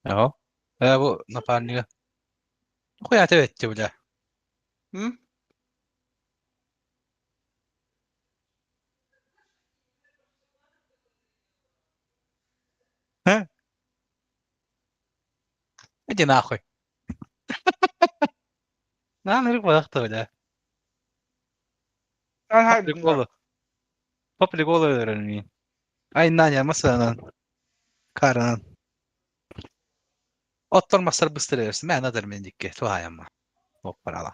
Ага. Bu напарника. Хуя ответьте, бля. Hı? Иди нахуй. Нахуй бахта, бля. Ben hayır. Приколы. По приколу öğrenmeyin. Ay Naня, masanın. Karının. Otlar masar bıstırırsın. Ben adarım ben dikke. Tuhayamma. Hop paralan.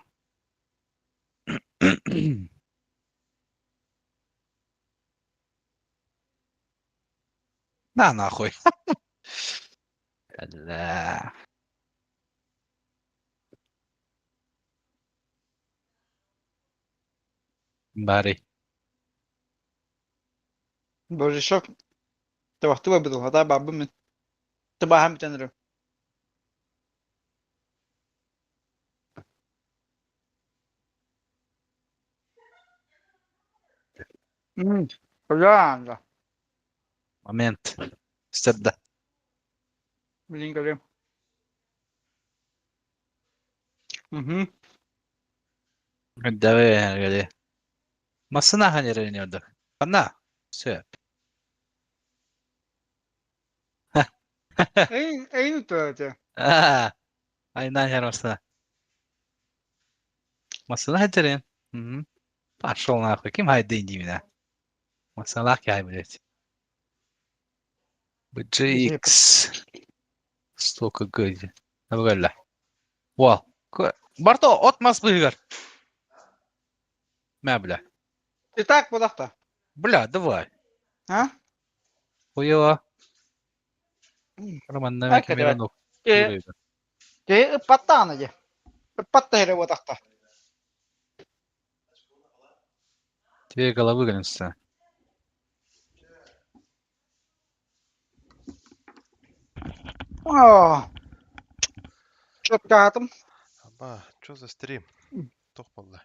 Na koy. Allah. Bari. Боже, шок. Ты выбрал, да, бабы мы. Ты бахам тенрю. Пожалуйста. Момент. Stedde. Блин, говорю. Угу. Det var det. Masına hani reniyordu. Bana. Söp. Эй, ну то это. Aynen her masına. Masına hedirin. Hı. Пошел нахуй. Kim haydi indi yine. Masana kay блядь. BGX. Столько годи. Вгала. Во. Барто отмас быгар. Мя, бля. Итак, куда-то. Бля, давай. А? Хуево. Роман, на Окей, камеру давай. ну. Ты паттана же. Паттера вот так-то. Тебе головы гонятся. О, четко атом. Aba, çöz за стрим? Тоқ болды.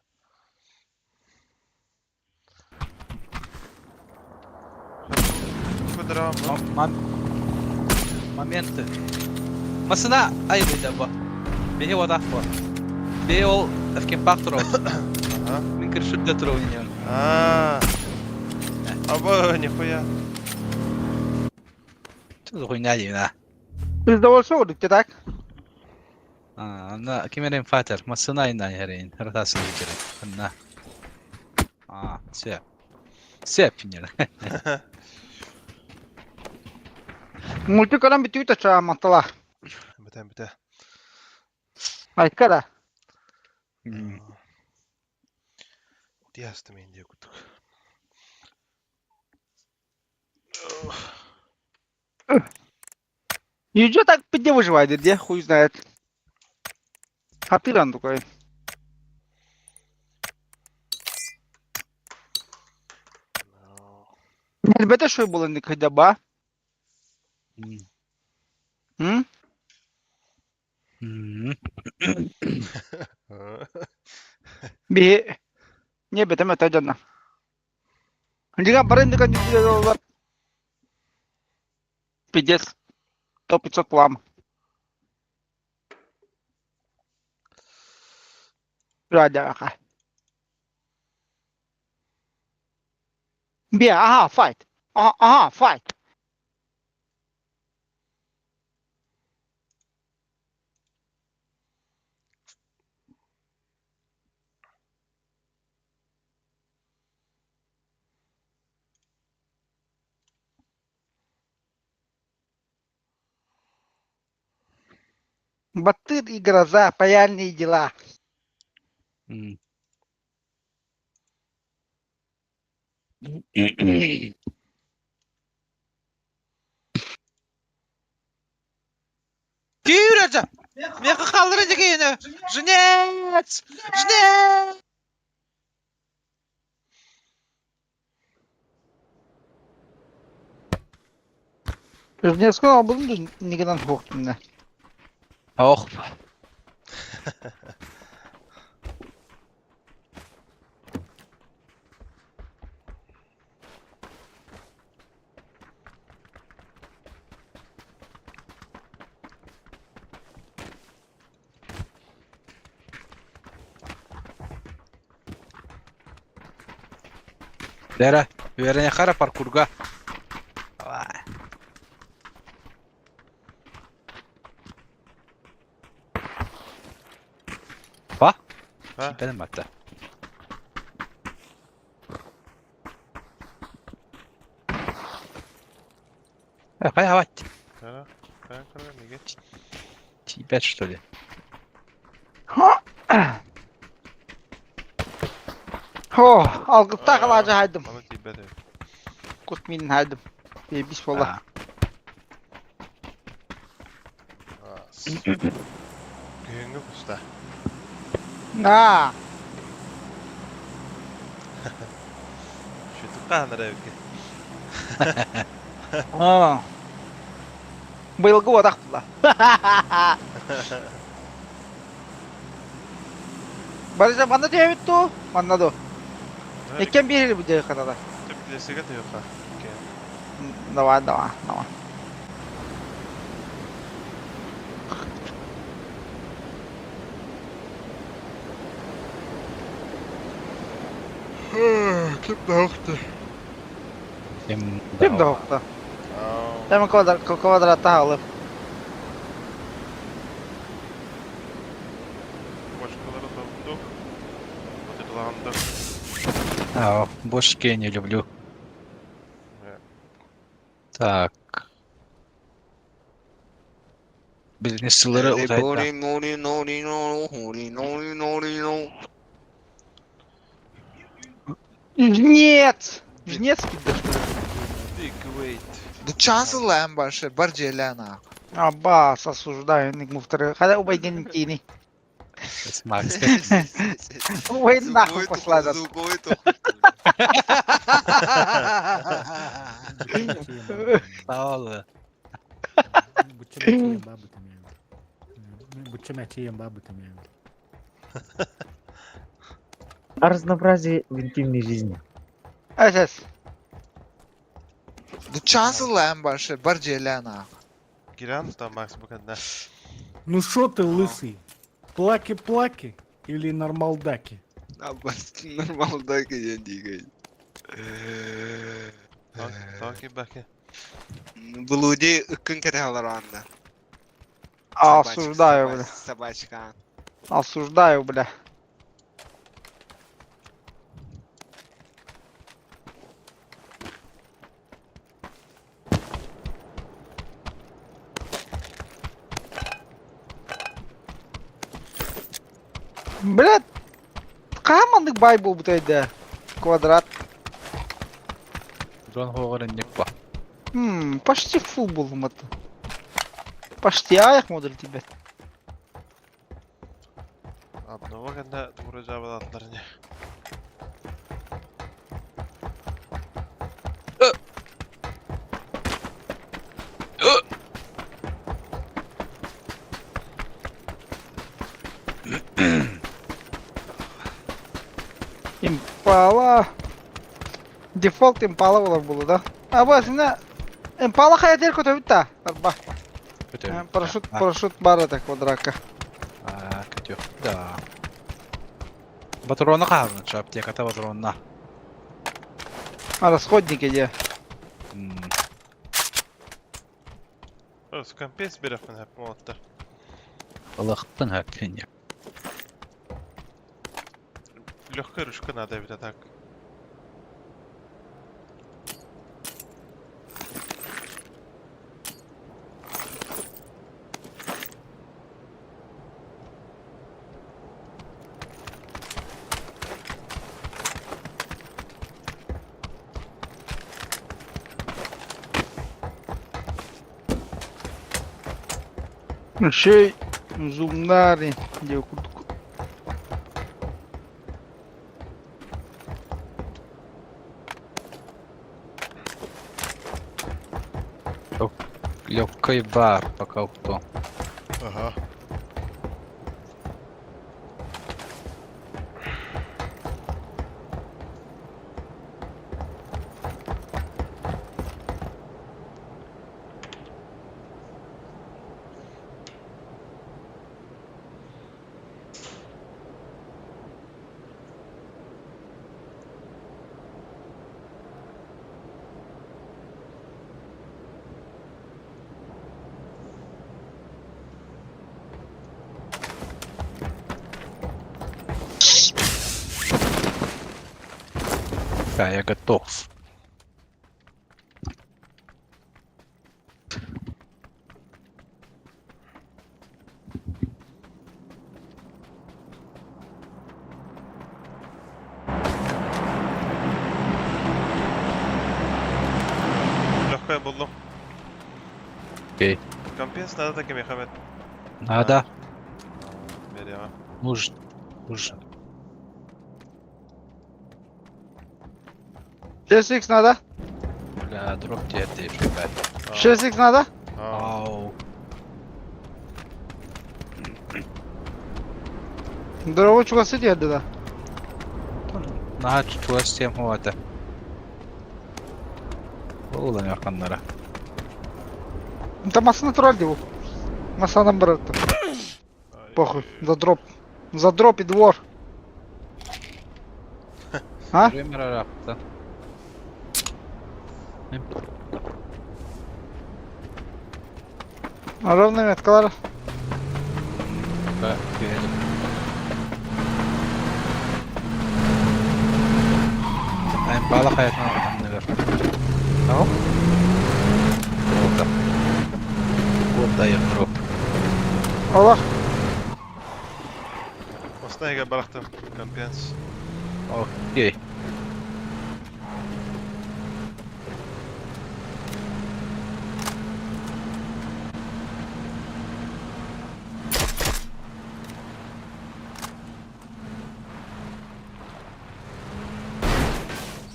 Көдірам. Моменты. Масына айбыйда bu. Behi odak bu. Behi ol efken bak turu. Ага. Min kırşıkta turu oynuyor. Aba, нихуя. Tuzu oynadı yine. Biz de olsa olduk dedik. Ana kimerin fater. Masına ayından yereyin. Haratasını geçirin. Ana. Söp. Söp yine. Multikalan bitiyor da çağa mantala. Біте. Ay kara. Диясты мен де күттік. Юджа так где выживает, где хуй знает. Хатыран такой. Elbette şu bulanık hadi ba. Hı? Bir ne betem atacağına. Liga barın dikkat ediyorlar. Пиздец. 100-500 плам. Радяха. Aha, fight. Aha, fight. Батыр и гроза, паяльные дела. Кюрəcəm. Mexe kaldıracak yine. Жнец! Жнец! Не сказал, буду никогда не хохтун. Oh. Lera, verene kara parkurga. Vay. Va? Ha? Benim hatta. Kaya hava. Kara, neге? T5, что ли? Ho, algıtta kalaca haydım. Bana tibe de. Kut minin haydım. Bis bolla. А, Güngü usta. Ha. Şutu kanır evki. Ha. Быйылгы одақ бұла. Барыжа манда дебет ту? Манда ду. Екен бері бұде қанада. Тüplesiga de yok ha. Давай. Kim dağıttı? Kim Kim de okta. Hemen kvadratta halı. Başkaları dağıttı. Hatırlandı. А, бошки я не люблю. Evet. Так. Бизнесçileri uzayda. Жнец! Жнец піде. Big wait. Да часу лем баше, барджи лена. Аббас, осуждаю, ник муфтары. Хада убайден нитини. С Макс. Убай нахуй посладат. Sağ Бучемечи бабу там. О разнообразии в интимной жизни. Əsəs. Да часу лем баше, барджи лена. Giren usta Max bu kadar. Ну шо ты, лысый? Плаки-плаки или нормалдаки? Нормалдаки я дигай. Takip bakı. Блуди ыккын кетелер анда. Осуждаю, бля. Собачка. Осуждаю, бля. Блядь, қамандық бай бұл бұтайды. Квадрат. Дрон говоренник ба. Почти фул бұл ұмыты. Почти аяқ модуль тебе. Abnova kadar vuracağı balatlarını. Импала. Дефолт импала олар болу да. А bu aslında импала hayatır kötü bitti. Arba. Kötü. Парашют бар это квадрака. А, kötü. Да. Патроны қалған, şu аптеката патронна. А расходники где? Öz kampes bir hafta hep modda. Ылықтың әккенде. Легкая ручка надо ведь так. Şey, zoomları diye kurduk. Легкий бар пока кто. Aha. Да, я готов. buldum. Okey. Компенс надо таким Мехамед. Надо. Берем. Нужен. Нужен. 6x надо? Бля, дроп тебе ты, блядь. 6x надо? Ау. Дорогу чугасы geldi da. Naha çuva sistem havada. Oğlan yakanlara. Это масса натуральный был. Масса наоборот. Похуй. За дроп. За дроп и двор. А? Ремер арapta. Ровно меткалар. Bak, görelim. Ben balık hayatına bakalım neler. Tamam. Orada. Buradayım drop. Allah. Osnayga bıraktım. Компенс. Okey.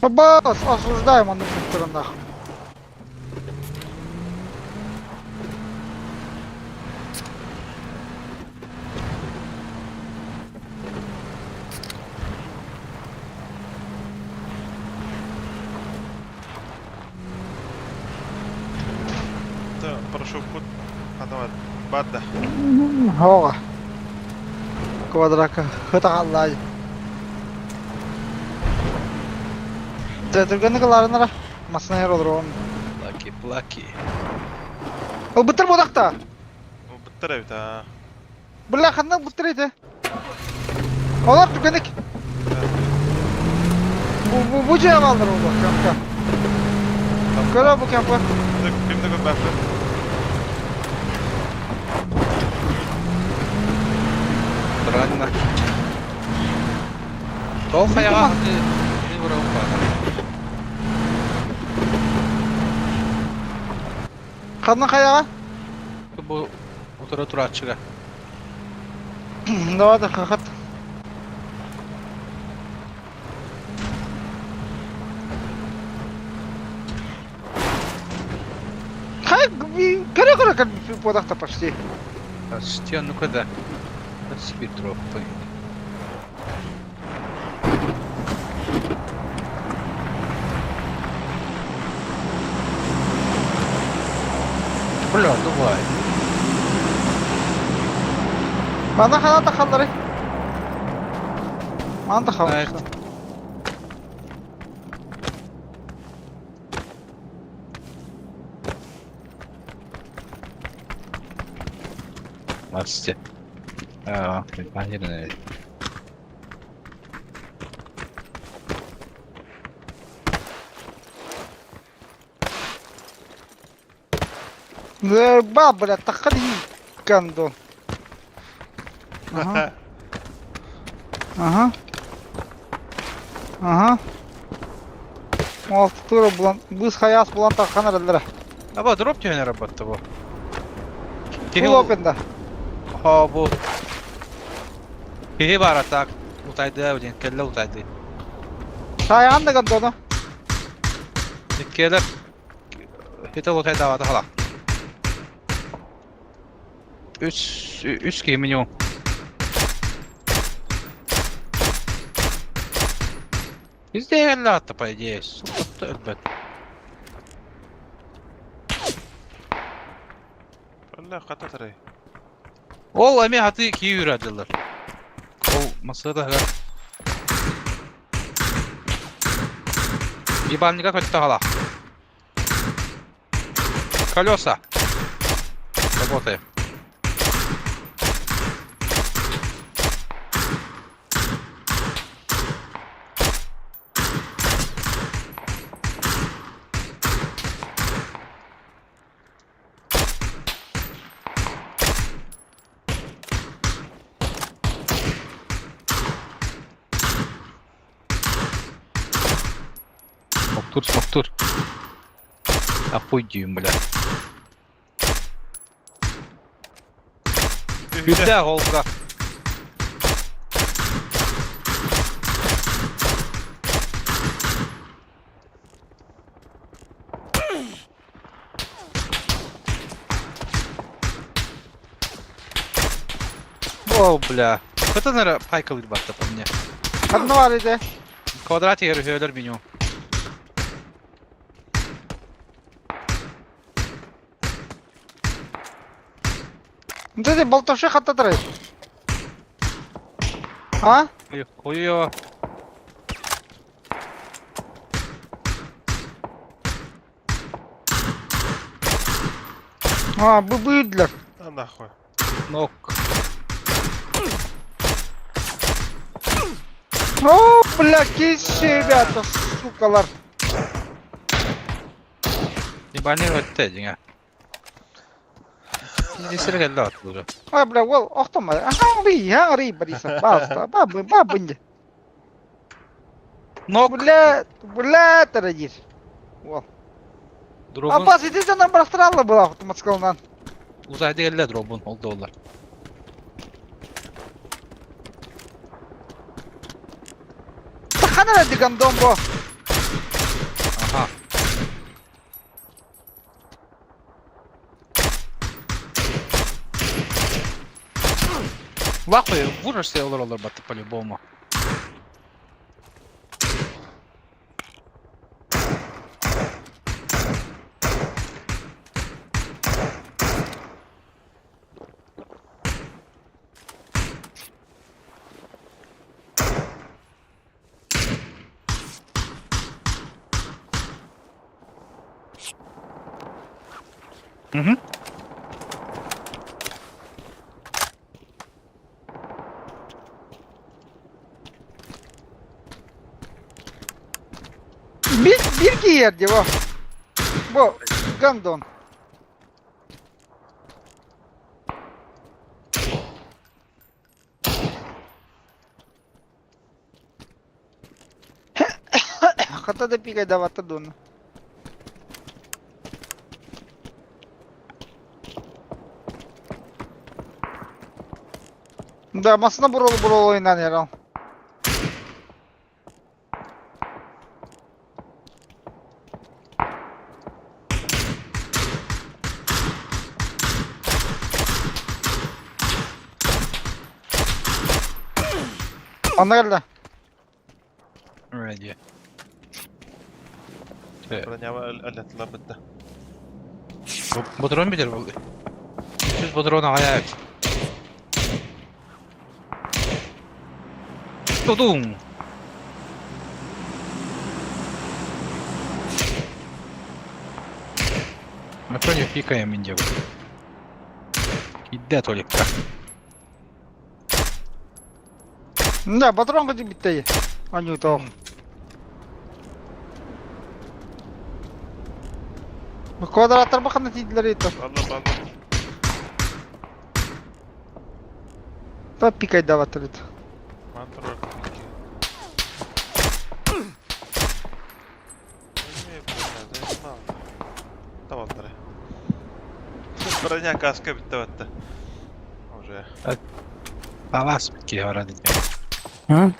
Бабас, осуждаем он на всех сторонах. Да, прошу путь. Адамат. Бадда. Ого. Квадрака. Хытагаллай. Зәтүргәнне кыларынара. Масына ер olur oğlum. Lucky. Ул бітір бодақта. Bitti bit ha. Бля, қандай бітір еді. Олар түгенік. Bu cevap aldır o bak kampka. Göre bu kampka. Kimde gök baklı? Правильно. Толка яга. Не вырвал Қадын қаяға? Bu otura çıkar. Давай да қақат. Қай, көре kan бодақта почти. Почти, ну-ка да. Спид дроп. Бля, давай. Бана қана тақалдары. Мана тақалдары. Мастер. Понятно. Ба, бля, тақали гандон. Ага. Ага. Ага. Алты тура булан, біз хаяс булан таққан аралдары. Аба, дроп тебе не работает, бо. Бұл опенда. Ha bu. Kehi var atak. Utaydı evden, kelle utaydı. Sayağın da gandonu. Keller. Hita utaydı havada hala. Üç ki minimum. Biz de elle attı по идее. Tuttu elbet. Valla kata taray. Ol emi hatı ikiye yürüdüler. Ol masada hala. Ебальника хоть hala. Колеса. Работаем. Смоктур. Охуй дүйüm, бля. Күлді қолға. О, бля. Кто-то, наверное, пайка выбраться по мне. Kadını var idi. Kvadrat herif ölür beni o. Dedi boltavşı hatta duruyor. Ha? Koyuyor. Ha bu büyüdüler. А нахуй. Нок. О, бля, киси, ребята, сукалар. Ебани ötte dinge. İngilizlere geldi atılıyor. Ha bля, ol, oxtama. Ha ri, barisa. Basta, babınca. Нок. Бля, тарагир. Ol. Drop'un Abbas edilden bıraktırarlar bu otomatikalanan. uzayda geldi drop'un oldu onlar. Bakana digan dombo. Aha. Лахуй, вырежься olur battı по-любому. Угу. Bir giyerdi bu. Bu gandon. Hatta da pika давати дону. Да, masına buralı oynan yaran. Ana geldi. Ready. Бронява өлетілер бітті. Bu drone bilir bu. Siz bu drone'a hayal. Tudum. На проне пикаем индию. Иди только. Да, патрон хоть bitti. Anyu to. Bu kvadratlar bakın neticeleri ito. Ладно. Da pikay давати ito. Мантр. Tamam. Броня каска bitti bitti. Уже. Палас пики ради. Ha?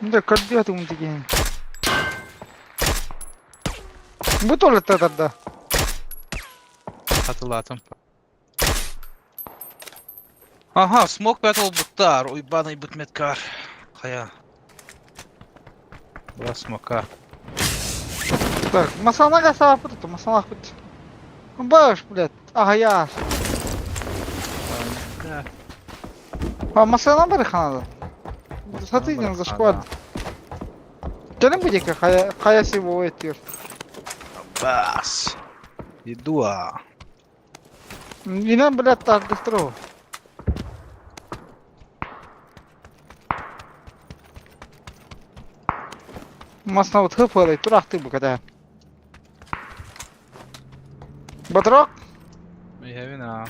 Да, kaddi atı bunu tiki. Bu tuvalette da. Hatırladım. Aha, smoke battle butlar. Uybanay butmetkar. Kaya. Burası smoke'a. Так, масана гаса апыт, масана апыт. Баш, блядь, ага я. А масана бары ханада. Satıyordun за шквад. Gelin bu dike kaya sivo etiyor. Бас. Иду, а. Yine блядь так дыстро. Масна вот хыпалай, турахты bu kadar. Batrok. We have now.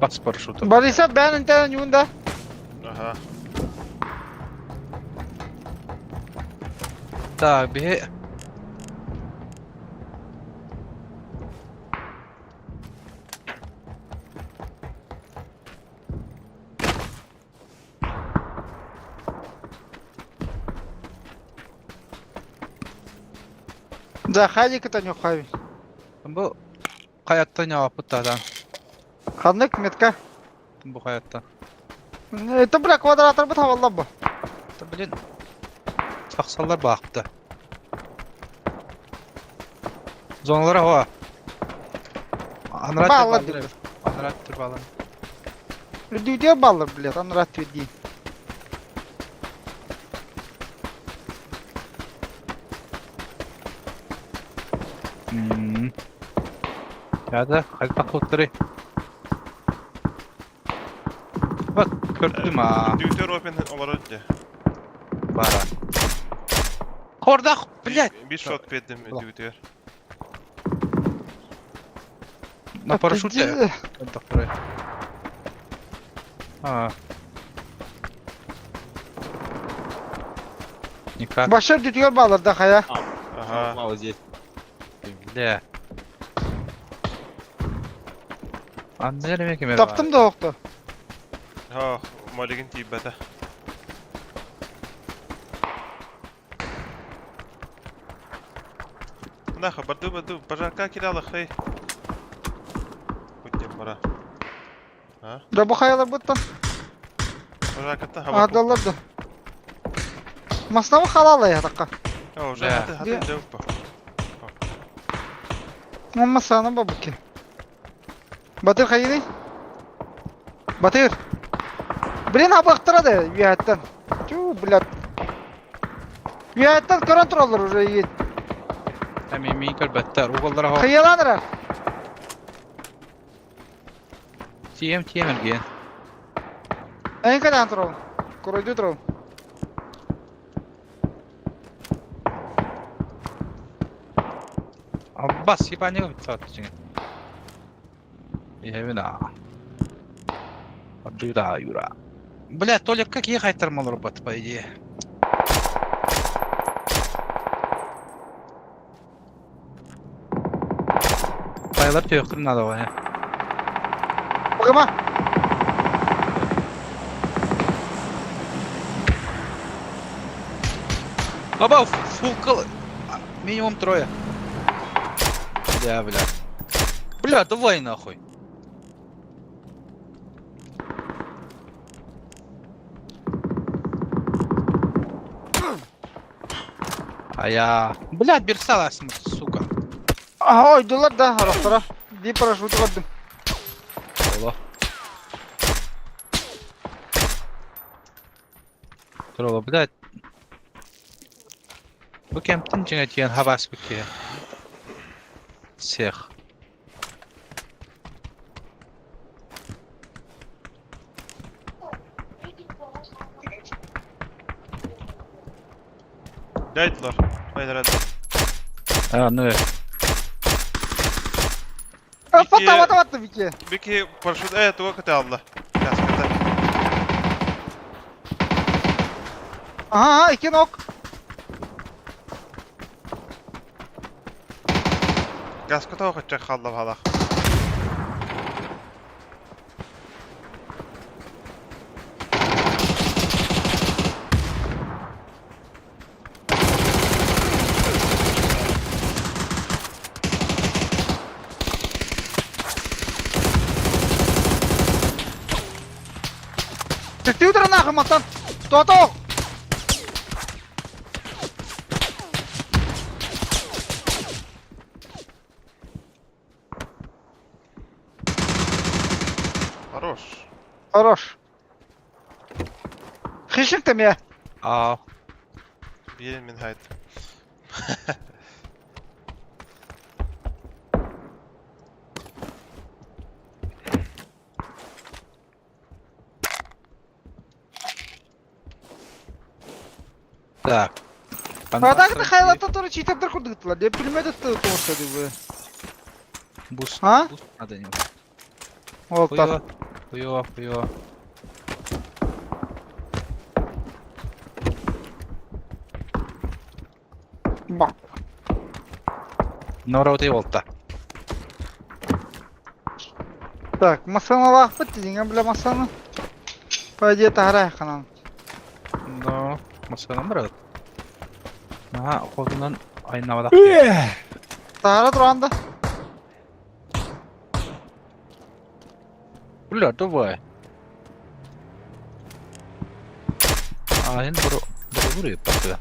Bas paraşutu. Barisa ben internet yunda. Aha. Так, беги. Заходи к Таню Хави. Bu hayatta ne yapıp da adam? Ханнык метка. Bu hayatta. Это бля квадратор бит хаваллап бу. Bilin. Saksallar baktı. Zonalara hava. Anrat Bağla bağlı. Anrat bağlı. Düdüye баллар, блядь, он рад веди. Ya hadi bak otları. Bak gördüm ha. Düğütör open olarak önce. Bara. Orada блядь. Bir shot verdim düğütör. На парашюте. Это второй. А. Никак. Башы düdüye баллар да хая. Aha. Бля. Anlayalım ki merhaba. Таптым да оқты. Ha, Malik'in tibete. Наха, баду, пожарка кидала, хей. Будем бара. А? Да бу хаялар бутта. Пожарка-то хава. Адалар да. Маснавы халала я такка. О, уже Да. хаты дөп па. Мамма саны бабуки. Батыр хайыны? Батыр. Блин, абақтырады вияттан. Чу, блядь. Вияттан көрөн туралар уже ет. Hem yemeği better. Oğullara hava. Хыяланырар. Tiyem ergen. Эйн кадан турал. Көрөйдү турал. Abbas ебаный saat için. Evina. Юра. Бля, Толик, как ехать нормально работать, по идее? Baylar töktüm надо var ya. Быгыма. Баба, фулкал. Минимум трое. Бля. Бля, давай нахуй. А я... Блядь, берсала, сука. Ага, ойдулар да, арақтара. Ди парашют қаддым. Ола. Тролла, блядь. Bu kemptin içine diyen havas büküyor. Siyah. Дайтлар. Baylar hadi. Ha, ne? Фата, Вики. Peki paraşüt evet o kate aldı. Kaskada. Ага, iki nok. Kaskada o kaçacak halda halak. Çıktı yutura nahı maktan. Toto. Хорош. Хорош. Хищник ты меня. Aa. Birin min hayt. Так. Адагы хайлата туры читептер курдуктула. Деп пулемет тоорсоду бу. Bus. Ha? Bus надо не. Олтар. Хуёво. Бак. Нора ты волта. Так, масаны лақпыт деген бля масаны. По идее тағырай қанан. Но, масана брат. Ага, қолынан айнавадақ. Тағыра тұрғанда. Бля, давай. Енді бұры еппақта.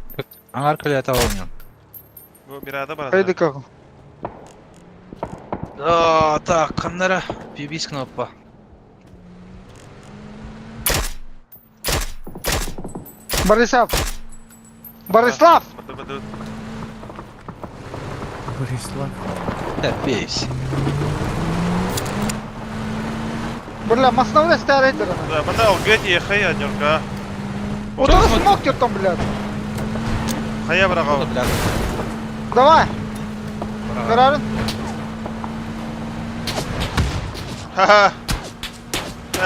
Аңар көлі ата олмен. Bu birada barada. Қайды қағыл. Так, қандара. Бибис кнопка. Борислав. Борислав! Быды. Борислав. Да, бейс. Бля, масына бля стәрі етір. Да, бында ол гети хая нюрка. Отыры смок тертом, блядь. Хая браға. Давай. Карарын. Ха-ха.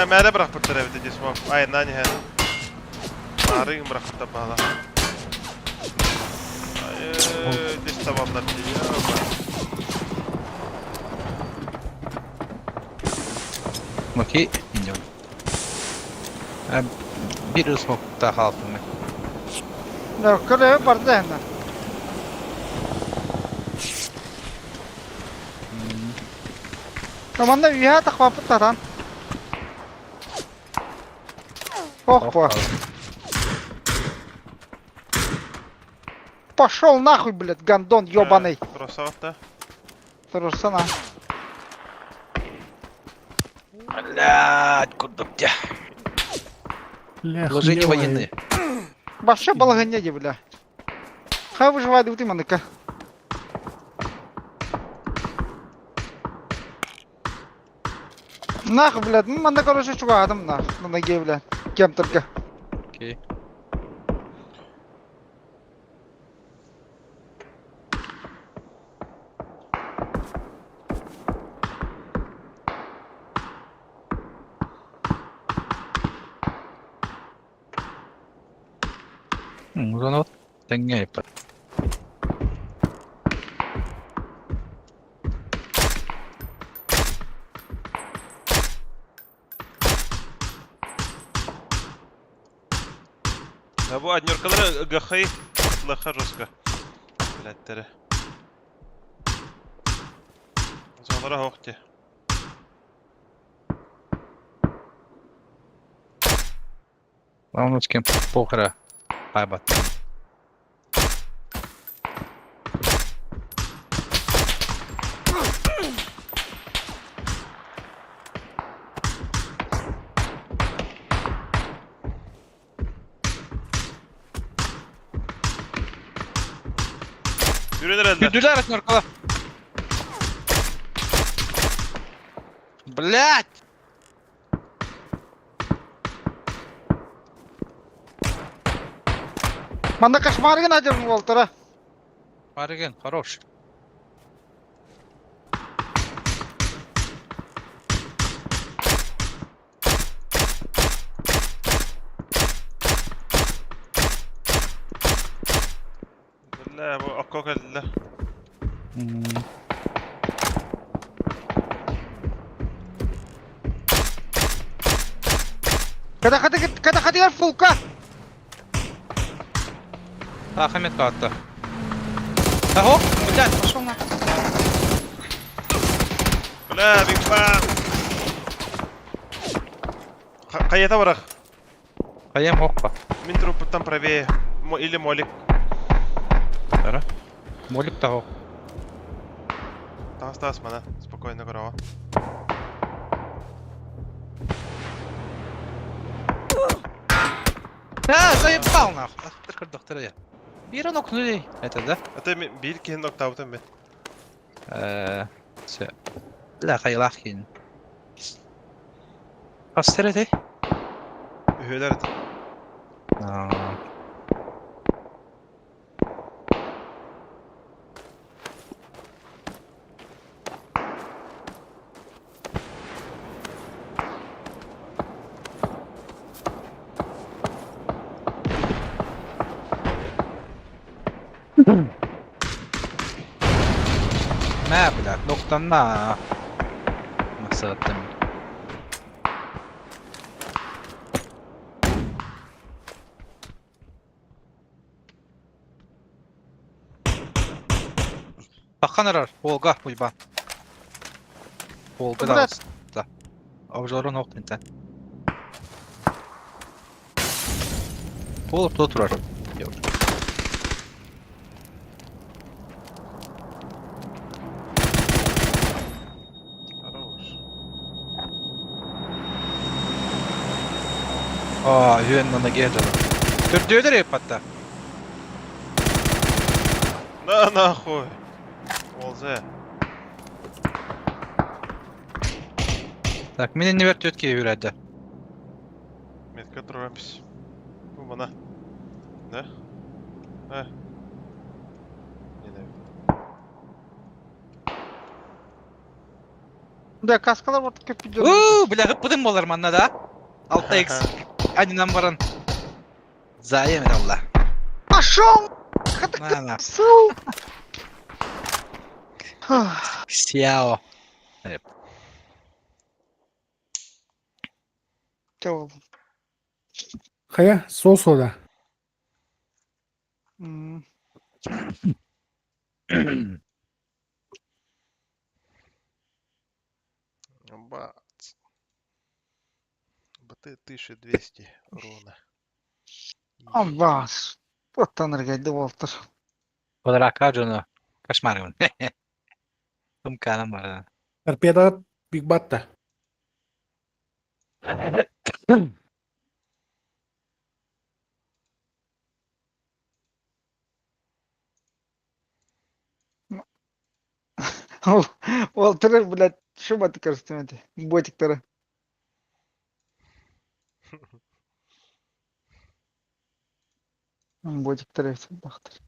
Мәлі бірақ бір тәрәбіті десмам. Айна не хәді. Нарың бірақ та баға. Дес табамдар дейді. Окей, идем. Bir smokta kaldım ben. Да, көрі барды әнді. Команда үйе тақпапы татан. Ох, Пошел нахуй, блядь, гандон ёбаный. Кросовта. Тұрырсана. Блядь, куда тебя? Вложения военные. Башы балғын неде, бля. Хай выживайды өтей маныка. Нах, блядь, манда короче чугадым, нах, на ноге, блядь. Кемтерге. Окей. Узанот теңге еппат. Bu adnyorkaları gahayı laha жестко. Блядтері. Зоналара хоқти. Лаунуц кем похера. Айбат. Yürüdür elde. Güldüler atmıyor Блять! Манда кошмарген адем волтыра. Париген, хорош. Бля, bu akkok elde. Когда хотел фулка. Ахмед катты. Ого, блядь, пошел на. Бля, Big Bang. Қайета барақ. Хаем хоппа. Мен труппыттан правее. Или молик. Дара. Молик того. Тағыз мана. Спокойно қарауа. Заебал нахуй. Ах, доктора я. Бира нокнули. Это да? Это bir кейін ноктаутын ben. Все. Бля, хайлах кейін. Қастыр ете? Ühüler еді. Mää bilä, noktan naa. Maksattım. Bakkan arar, Volga, Ulban. Volga da da. Avcıların noktan. Olur, oturar. Yok. Хорош. Hyönnänä kielellä. Tördüydür hep hatta. На нахуй. Олзе. Так, meni nivertötke yürüdü. Метка дурамыз. Bu bana. Ne? He. Yine. Да, каскалар вот как идет. Бля, gıppıdım bolar manna da. 6x. Aynen varın. Zaya mi Allah? Пошел! Na. Су! Xiao. Чего? Хая, сосода. Бац. БТ 1200 урона. Аббас. Вот tanrıgaydı Walter. Olarak harcını. Kaçmarım. Tum kanım var. Торпеда Биг Батта. Walter, блядь, что бы ты кажется, ботик-то? Ботик-то, бахтер.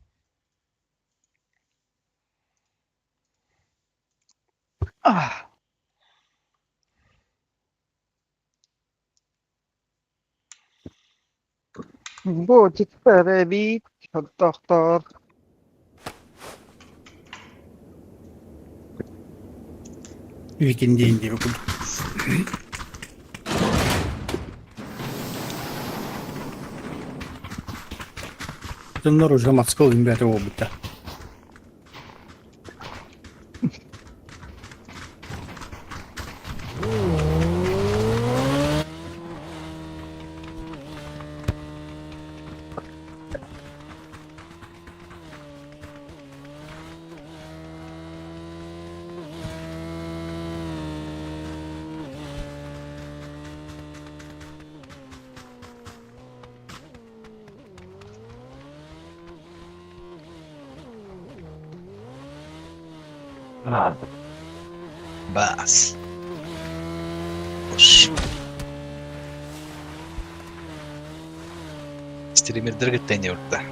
Ботик-то, бит, доктор. Викинг деньги выкуп. Bunlar hocam askı olayım bir o bitti. Bas. Hoş. Streamer dırgıt deniyor da.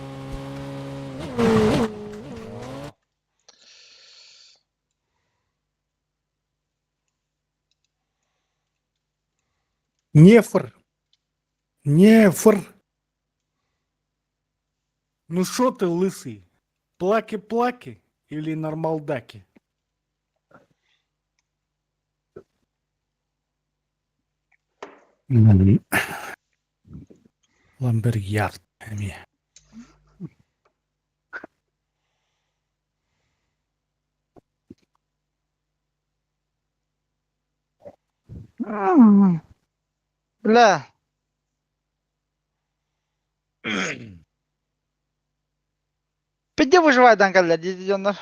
Нефр. Нефр. Ну шо ты, лысый? Плаки-плаки или нормалдаки? Ламберярд. Бля. Где выживает Дангаля, дивизионер?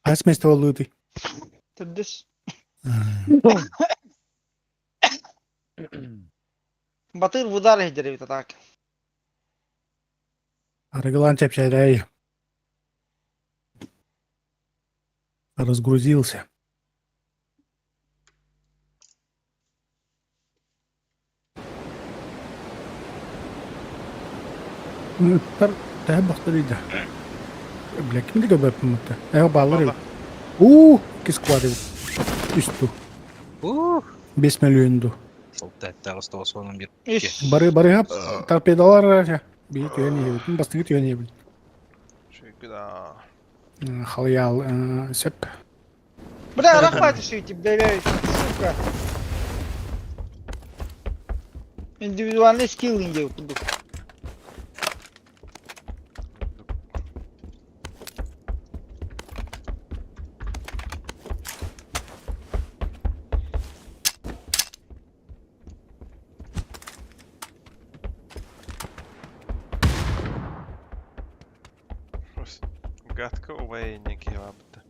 Kaç mesle oluyordu? Тудыс. Батыр в удар идет так. Арыгылан чепчайдай. Разгрузился. Тәһә бақтырыйды. Бля, кімді көбәп мұтты? Балыр еді. Кис квадры. Үсту. 5 миллионду. Сол тәттәгы сонун бир. İş. Бары хап, торпедалар же. Bir tüyen yiyebildim, bastığı tüyen yiyebildim. Çünkü da. Халыял, сөп. Бля, рахматишь эти, блядь, сука. Индивидуальный скилл инде кудук. Гадко увайненький вам-то.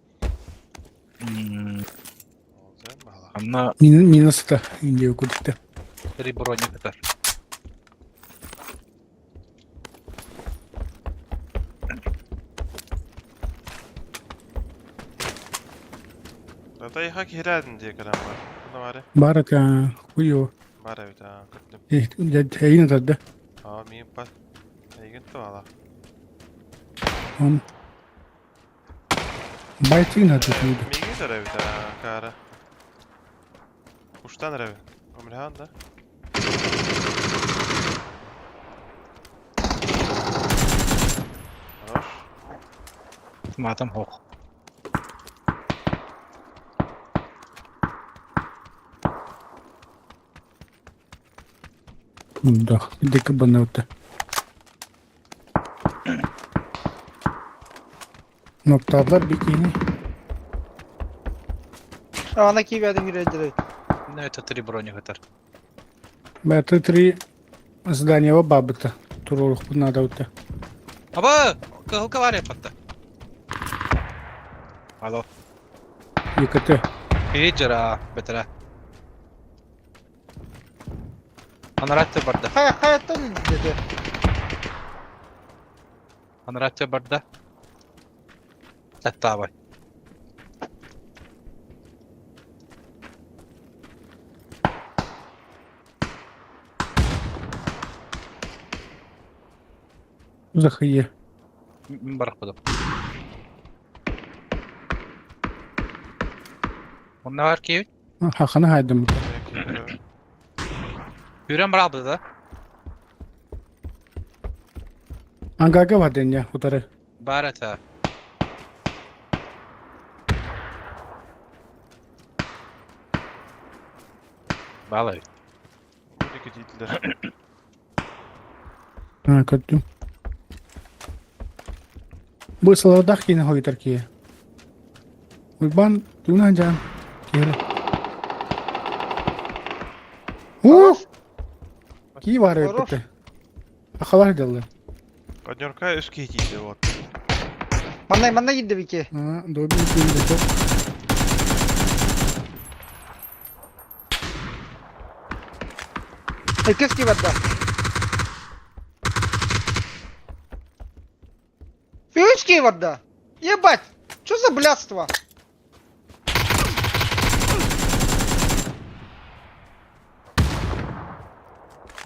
Olacak mı hala? Анна Минус это, Индию куда-то. 3 броня катар. Da yıka kiradın diye kadar var. Bunda var ya. Барак, хуё. Var evet ha. Kıttım. Эйн тадда. Aa miyim bak. İlginç de valla. Он. Байтин надо тут. Miyim de evet ha. Kara. Kuştan revi. Ömürhan da. Hoş. Матам хох. Да, дико банаута. Noktalar bikini. Ana ki verdim gireceğiz. Ну это 3 броня катар. Это 3 здания в бабыта. Турулух надо вот. Аба! Кылка бар япатта. Алло. ЕКТ. Пейджера бетера. Анратте барда. Hayatta mı dedi? Анратте барда. Таттабай. Захае. Мен барак будым. Онда бар кебит. Хахана хайдым. Бюрен барабыз да. Ангага ваден я утары. Бар это. Балай. Böyle gidildiler. Kötü. Bu sıradak yine hoytar ki. Uyban tunan can. Kere. Ki var Хорош. öpte. Akalar dalı. Kadyorka üskü gidildi o. Manna gitti bir ki. Ha, dobi bir de. Herkes ki verdi. Фишки верда. Ебать. Что за блядство?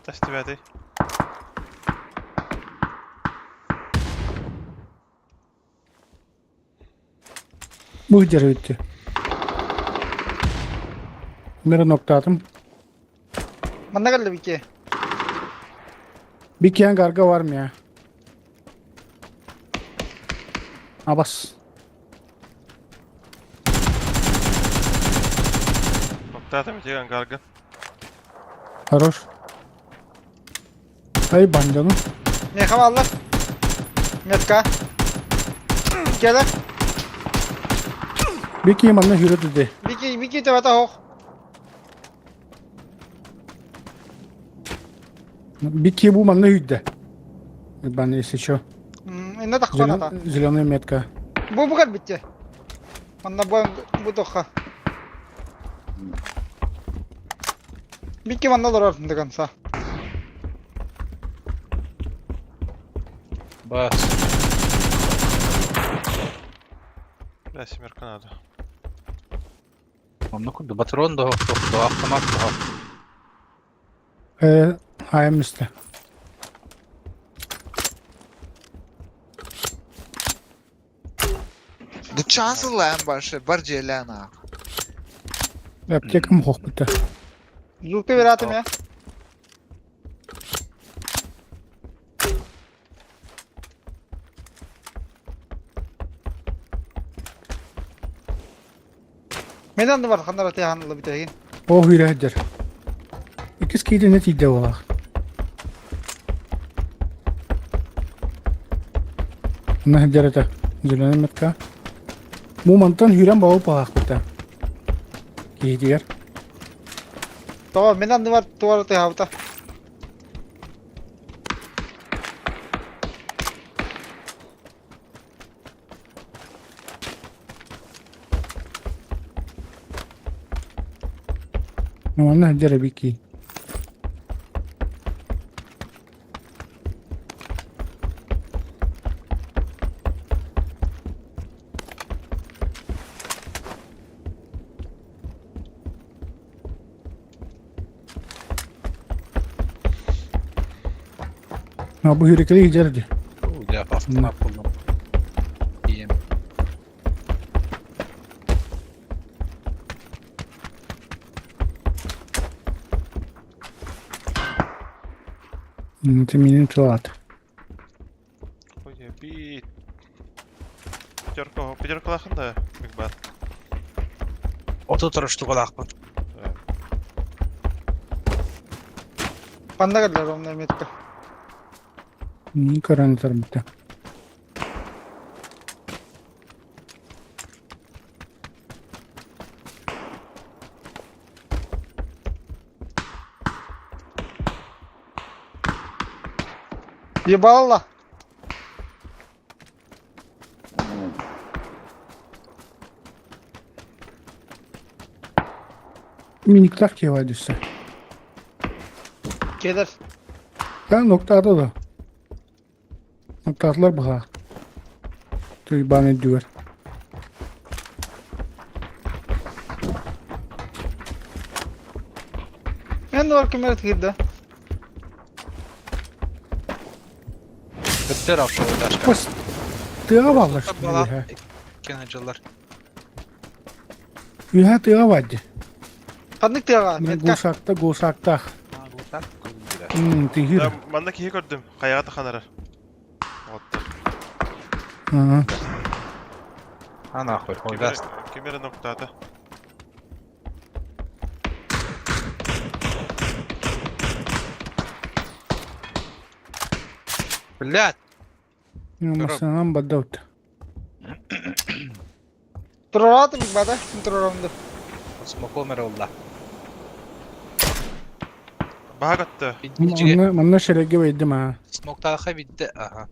Testi verdi. Bu öttü. Bir nokta atım. Manna geldi bir ki. Bir kiyan garga var mı ya? Abbas. Nokta da bitiyor gargın. Хорош. Ay bancanı. Ne havalı? Metka. Gel. Bir kiyan bana yürüdü de. Bir ki tevata hoş. Bir kiyan bu bana yürüdü. Ben neyse şu. Ne takpan ata. Zеленая метка. Bu kadar bitti. Manna bu toka. Bir ki manna dolar altında kansa. Бас. Resim Kanada. Он куда патрон до автомат. Hayım üstte. Дучанsı lan başı barcelana. Аптекам хохпыта. Zulka bir atım ya. Meydan da var, kanlar ataya hanılı bir tekin. O hüyre hıdır. İkiz kiydi ne tiyde ola. Nah hıdır ata. Zülene metka. Bu mantan hüyren bağı pahak bita. Kiydi yer. Tamam, meydan da var, tuvar ataya havta. Nah hıdır biki. Ha bu hürekeli hıcırdı. Ya hafta buldum. İyiyim. Teminin tuat. Oye, bir... Пятерка лахында, Микбат. Oto turuştu kulakman. Panda kadar onun emniyette. Ni karan tarmita. Ебалла. Minik tak var düşse. Gelir. Ben noktada da. Noktalar baha. Tüy ediyor. Ben de var kemer tıkırdı. Bitter hafta oydaşlar. Bas. Tığa bağlar. Bala. Kenacılar. Ühe tığa vardı. Kandık tığa. Buna Metka. gusakta. Tihir. Ya, manda kiyi gördüm. Kayağa tıkanır. Ottır. Ha. Ana koy. Oydaş. Kemeri noktada. Блядь. Masanam badavt. Turara atım ilk bada. Kim turara onda? Смоко меролла. Baha gattı. Bitinci. Manna şerege verdim ha. Smokta da bitti. Aha.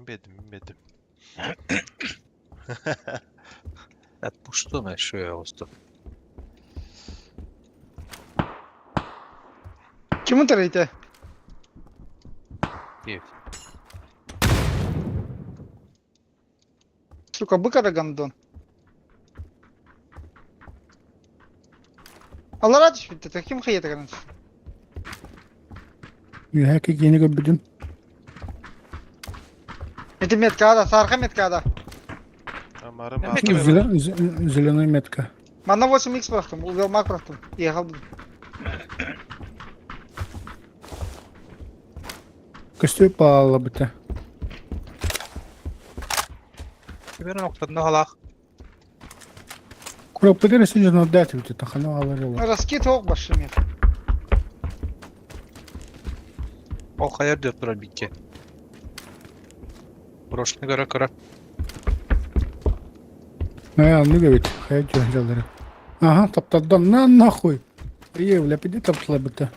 Bedim. Отпушту şu ya usta. Kimin tarayıtı? İyi. Сука, быка гандон. Allah радиш bitti. Kim хıyete kanın? Ühe ki yeni göbüdüm. Metin metkada, sarka metkada. Amarım Peki, Zelený metka. Bana 8x bıraktım. Увел мак bıraktım. Ехал. Kıstı pahalı bite. Bir noktada halak. Kurap kadar sence ne dert bite. Tahanı alır olur. Раскид ок başım ya. O kayar diyor durar bitki. Broşuna göre kırar. Ne anlı göbüt. Hayat cöhcaları. Aha taptadan na nahuy. İyi öyle pide taptla bite.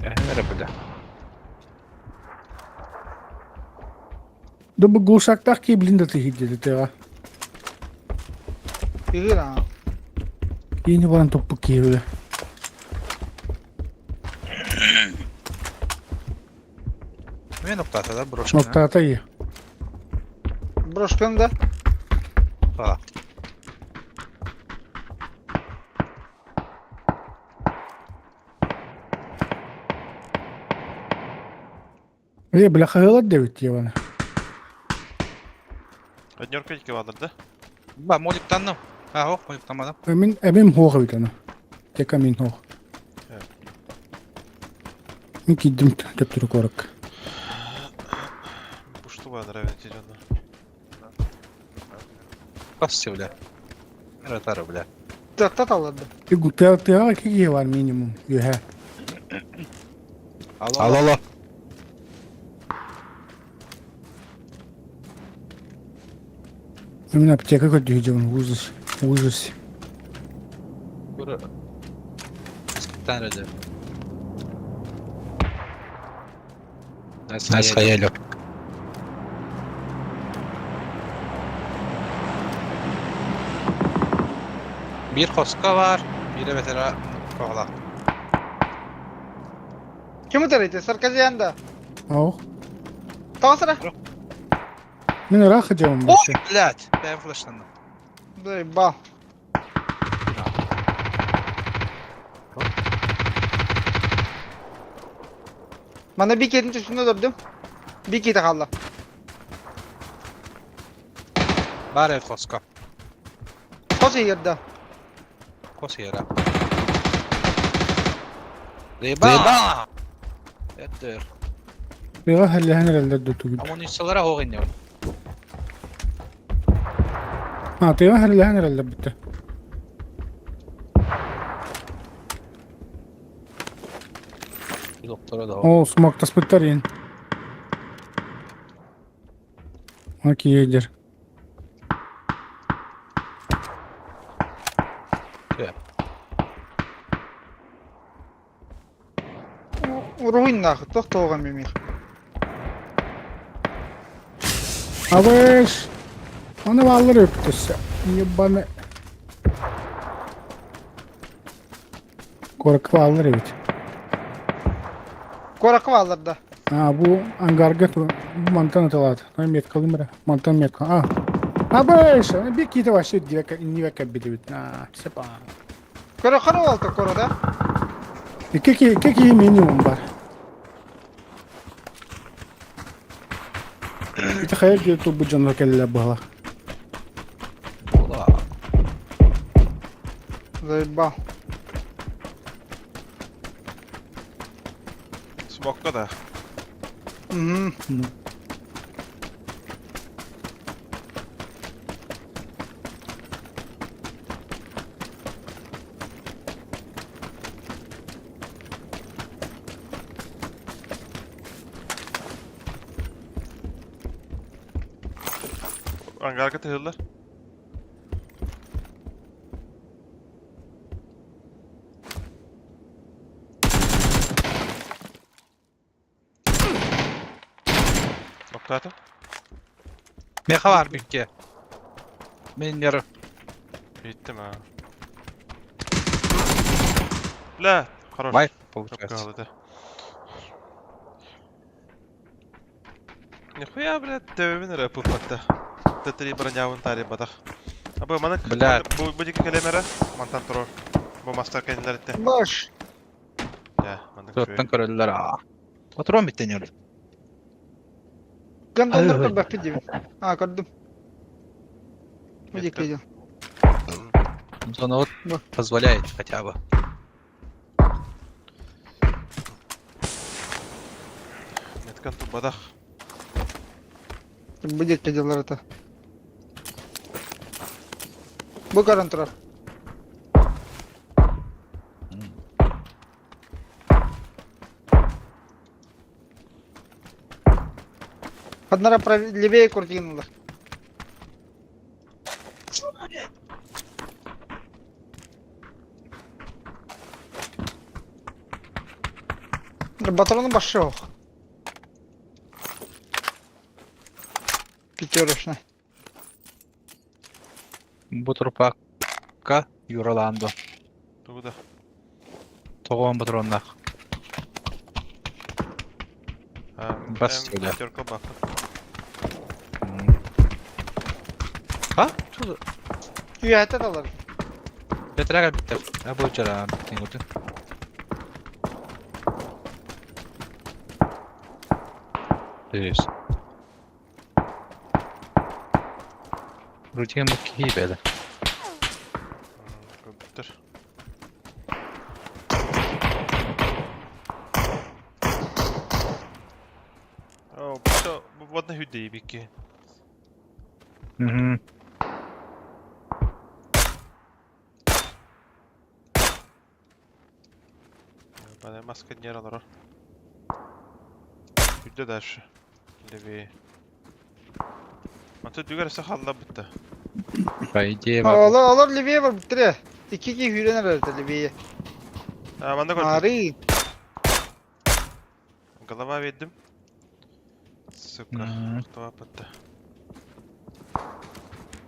Nere böyle? Da bu gusakta ki blinde tihid dedi tega. Bilir ha. Yeni bana topu ki öyle. Ne noktada da broşuna? Nokta atayı. Брошкам да. Falan. Bile kahılar devit diye bana. Однёрка iki vardı. Ba, moliptandım. Ha, hok, moliptanmadım. Emin hoğ bir tane. Tek emin hoğ. Evet. Min gittim töptürük olarak. Puştu vardır evet canım. Bas sevle. Evet, ara bile. Dörtte alırdı. Bir gutluya iki kişi var minimum. Yuhe. Al. Emin apteka kötüyeceğim. Ужас. Bura. Sıkıntı nerede? Nice hayal. Bir koska var. Bir de vetera kovala. Kim utarıydı? Sarkacı yanında. Ау. Tamam sıra. Min rахacağım Oy, başı. блядь. Ben flashlandım. Заебал. Bana bir kedin üstünde durdum. Bir kedi kaldı. Var ev koska. Kosa yerde. Kosa yere. Zeyba! Ettir. Bir halle herhalde dötü gibi. Amunisyonlara hoğ iniyor. Ha teyva herhalde bitti. Doktora da hoğ. O smoke taspıttar yin. Aki yedir. Ruhin nahı. Tohta oğan mimik. Avış. Onu bağlar öptüsü. Yabana. Korku bağlar evet. Korakı alırdı. Ha bu angarga bu mantan atalat. Ben met kalayım bırak. Mantan met kal. Ah. Avış. Bir kiti başlıyor diye inni ve kabidi bit. Ha, sepa. Korakı ne oldu korada? İki minimum var. Bir de hayal diye bu canlı kelle bağla. Ola. Заебал. Smoke'da da. Mhm. Hangarga tahıllar. Nokta. Meha var büyük. Benim yarı. Bittim ha. La, хорош. Vay. Çok Получается. kaldı. Нихуя, блядь, төвбин рэпу факта. Т3 бронявын тари бадах. Абы манык. Блядь. Bu diki kelemere mantan turor. Bu master kendiler etti. Boş. Ya, maныk Dörtten köreliler ha. Patron bitteniyor. Gandallar kır bak pidi. Ha kırdım. Müzik video. Зона вот Да. позволяет хотя бы. Меткан ту бадах. Müzik videolar это. Bu garantılar. Одна левее куртинула. Батаронun başı yok. Пятерочный. Bu трупака Юроландо. Тугуда. Тоғон патроннақ. Бас söyle. Пятерка бакы. Ha? Şurada. Üyete dalar. Betraga bitti. Ha bu uçara. Ne oldu? Dürüst. Rutigen bu iyi böyle. Көптөр. О, bu одна hüddeyi biki. Hı hı. Bana maska yer alır o. Hüdde därşi. Levi. Anta dügerse halla bitti. Kayıcıya Ha, bak. olur Livy'ye var bitire. 2-2 hüyrener herhalde Livy'ye. Ha, ben de gördüm. Ari. Голова verdim. Сука, Hmm. кто bitti.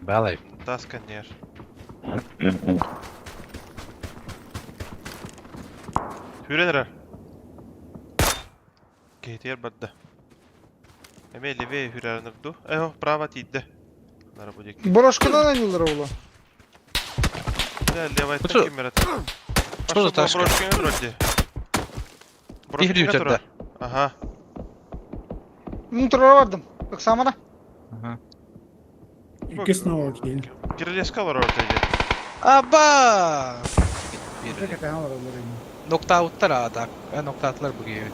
Balay. Taskan yer. Hürener. Кейтер bitti. Эме левее hürenirdu. Eho, право тиде. Нара будет. Борошкадан oynuyorlar oğlum. Да, левая Ну что? таким Что за ташка? вроде. Bir yutarda. Ага. Мунтура vardım. Aksamana. Aha. İkisini o değil. Kirleskalar ortaya. Aba! Bir. Bir tane var onların. Nokta outlar adak. Nokta atlar bu gibi.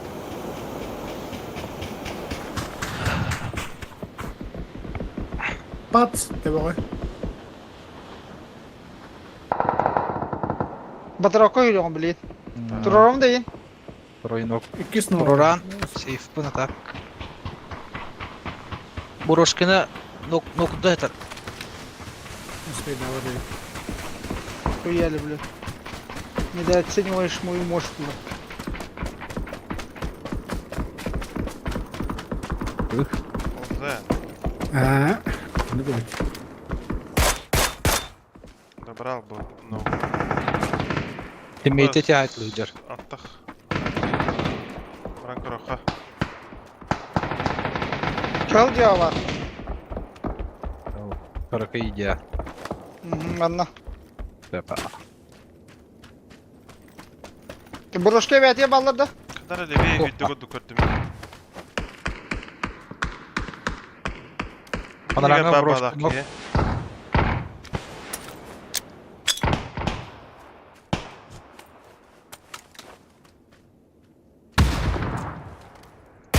Pat. Tabi koy. Bataraka yürüyorum bileyim. Durarım deyin. Proy nok. İkisini o. Proran. Safe buna tak. Бурошкина нокуда это? İstediğine var değil. Хуяли, блядь. Недооцениваешь мою мощь, блядь. Oldu. Ha. Ne demek? Добрал бы. Ну, Тиммейте тягать лидер. аттах. Бранкороха. Çal diyor var. Карака идя. Anla. Пепа. Boрошka verdiği ballarda. Kadar leveye hüdde kodu gördüm. Панорама брошка. Нок.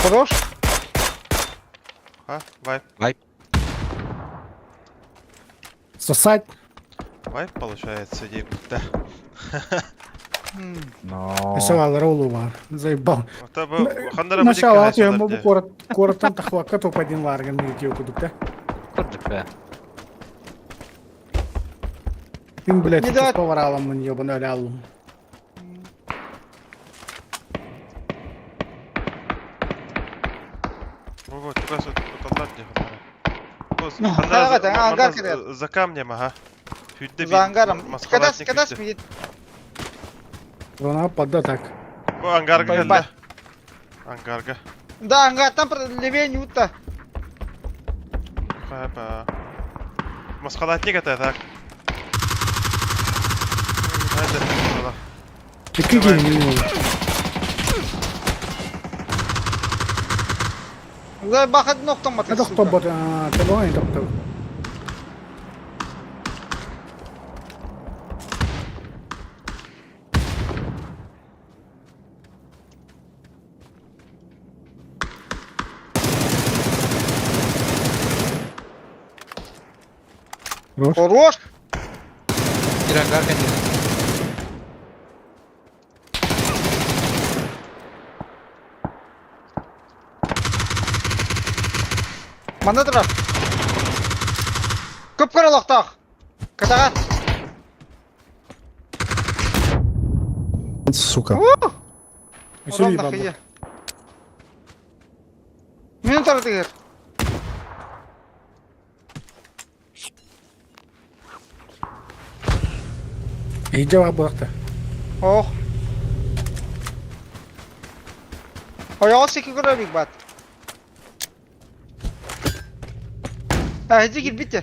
Boroş. Ha, вайп. Сосать. Вайп получается, да. Но. Писала роллу var. Заебал. Это бы хандара будет Начало кайсы atıyor bu дадде. koratan tahvaka topadin largan video kudukta. Курдик бе. Тим, блядь, Не да- с поворалом на нее баналял. Вот, тугас оталар где хандара. Ну, hakikaten, hangar kirer. За камнем, ага. Hüdde За ангаром. Скадас, маскалатник скадас hüdde. видит. Вона подда так. Bu angarga Bay geldi. bay. Angarga. Да, ангар, там левее Ньюта. Хайпа. Маскалатник это так. Hadi. Valla. İki Давай. gün Да, бахат нокта матер. Это кто бот? Телой, тобто. Хорош. Ирангар конечно. Манда тұрар. Көп қаралақтақ. Катаға. Сука. Еще Одан не да бабу. хия. Мен тұрады кер. İyice var bıraktı. Ох. Аяғы секі көрі бик бат. Hadi gir bitti.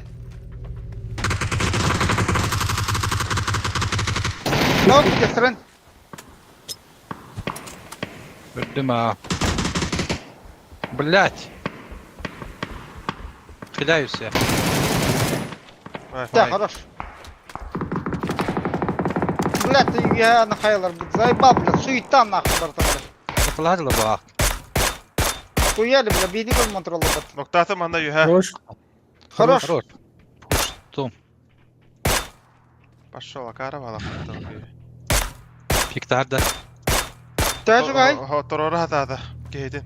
Ne oldu getirin? Gördüm ha. Блять. Хиляюсь я. Да, хорош. Блядь, ты я на хайлер, блядь, заебал, блядь, суета нахуй, братан, блядь. Yapılarla bak. Хуяли, блядь, бейди был монтрол, блядь. Noktata manda yuha. Хорош. Хорош. Хорош. Пуштум. Пошел, акара вала. Piktarda. Тяжу гай. Torora hatada. Gehidin.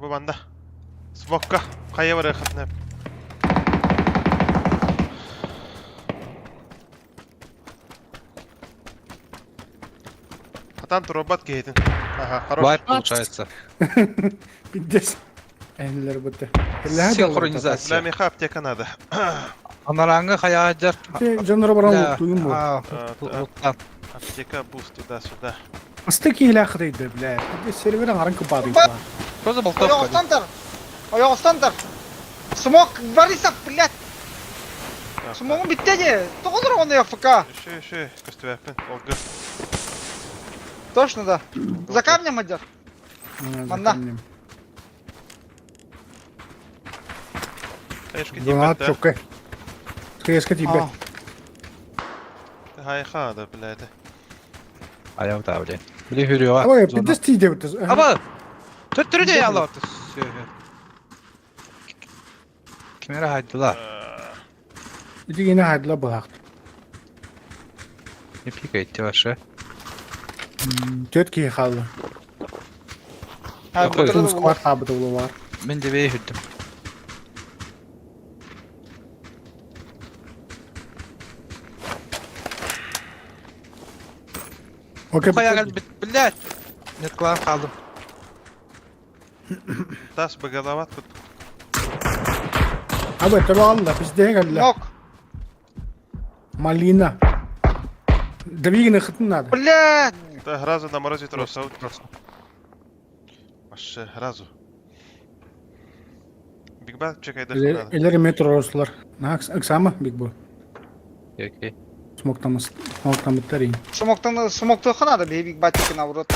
Bu banda. Smokka. Kaya var yakıtını. Hatan robot gehidin. Aha, хорош. Вайп получается. Пиздец. Eller bitti. Eller hadi Синхронизация. Для меха аптека надо. Анараңы хаяджар. Жанра баран туйым бу. Луттан. Аптека буст туда-сюда. Астыки ile akıdıydı bile. Bir serverden arın kıpadı. Что за Ой, болтовка? Стантер. Ой, Стантер. Смок, Борисов, блядь. Смогу bitti de. Тоғызыр оны ФК. Еще, костювяпен. Олгы. Точно, да. За камнем идет. Манда. Эшки Донат типа, çok. Скажи тебе. да? Хайхада, блядь. Ayağı da öyle. Bile hürüyor ha. Ama piddes tiydi bitti. Ama töttürü de yalı atı. Kimere haydılar? Bir de yine haydıla bıraktı. Ne pika etti başı? Dört kişi kaldı. Ha, Yok, burada Tüm da squad tabı dolu var. Ben de beye hürdüm. Okey. Kaya geldi. Блядь. Net klan kaldım. Тас бы голова тут. Abi tabi Allah bizde geldi. Нок. Малина. Двигай хытын надо. Блядь. Да, гразу на морозе трос. Вообще, гразу. Бигбат чекай да надо. Eller metro roslar. Aksama big bu. Окей. Smoktan bitlerin. Смоктан хана бейбик батики на урод.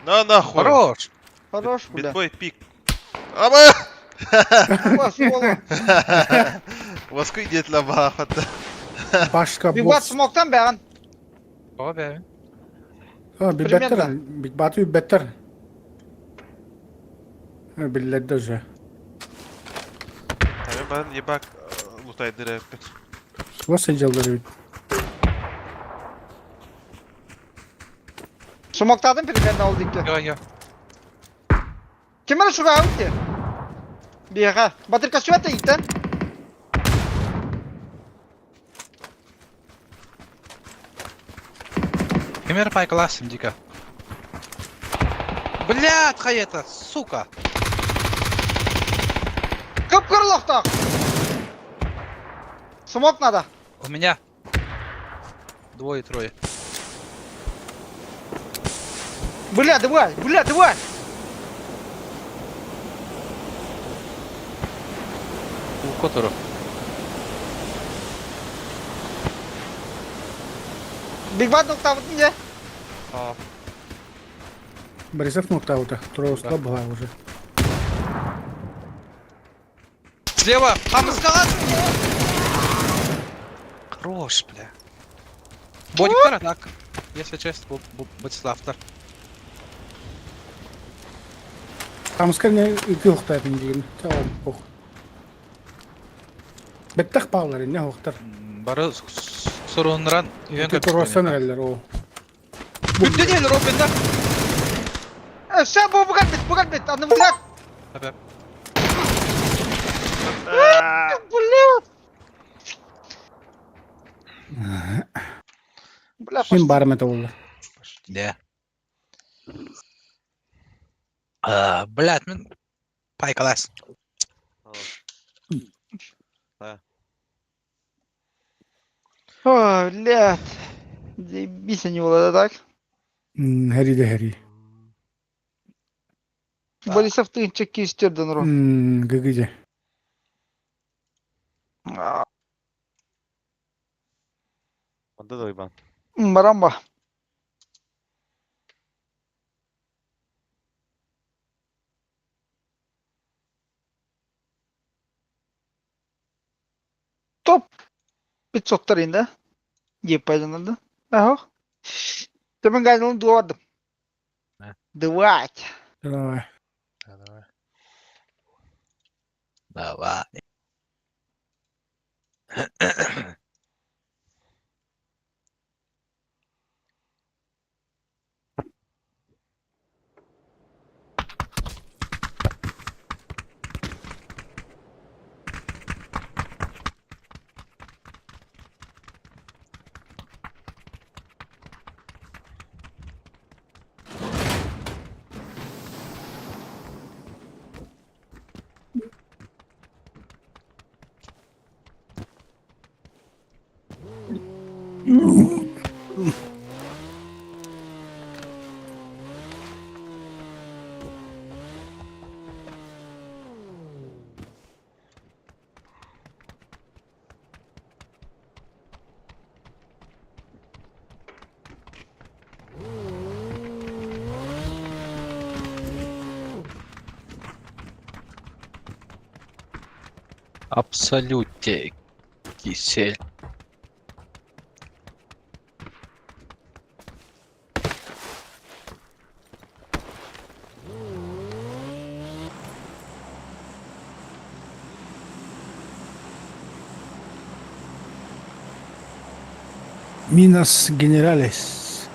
На нахуй. Хорош. Хорош, блядь. Битбой пик. Ама! Своло. Воскуй нет лабафата. Başka Биг бат boss. смоктан бәгін. O be. Ha bir Примерно. better. Big batı bir better. Ha billet уже. Abi ben yebak lutay direkt. Was ecalları. Смоктадың примерно ол дикті. Yo yo. Кемер шуға өтті? Беға. Батырка сөйті иттен. Kimere пайкаласым дика. Блядь, хай-это, сука. Кып кырлықтақ. Смок надо. У меня. Двое-трое. Бля, давай. У которого? Биг бат нокта өттің де. А, Борисов нокта ута. Тросла была уже. слева! Хамыскалат! Хорош, бля. Бодиктар так. Если честно, Бодиславтар. Там скорее и кылхта этим дигин. Tamam bok. Беттах паулар не хохтар. Бары sorunların üyen Kötü Rossan eller o. Bütün değil Robin'den. Sen bu bukan bit. Anladın mı? Tabii. Бля, Şimdi barmet oldu. Да. Блядь, мен пайкалас. Ой, блядь. Заебись они было, да так? Heri de heri. Борисов ты чеки истерден ро. Gıgıcı. Onda da uyban. Барамба. Топ 500'ында. Jep aylanadi. Aho. Temen gaydın duvardım. Ne? Duvar. Давай. Давай. Давай. Абсолютно кисель. Минас генералис.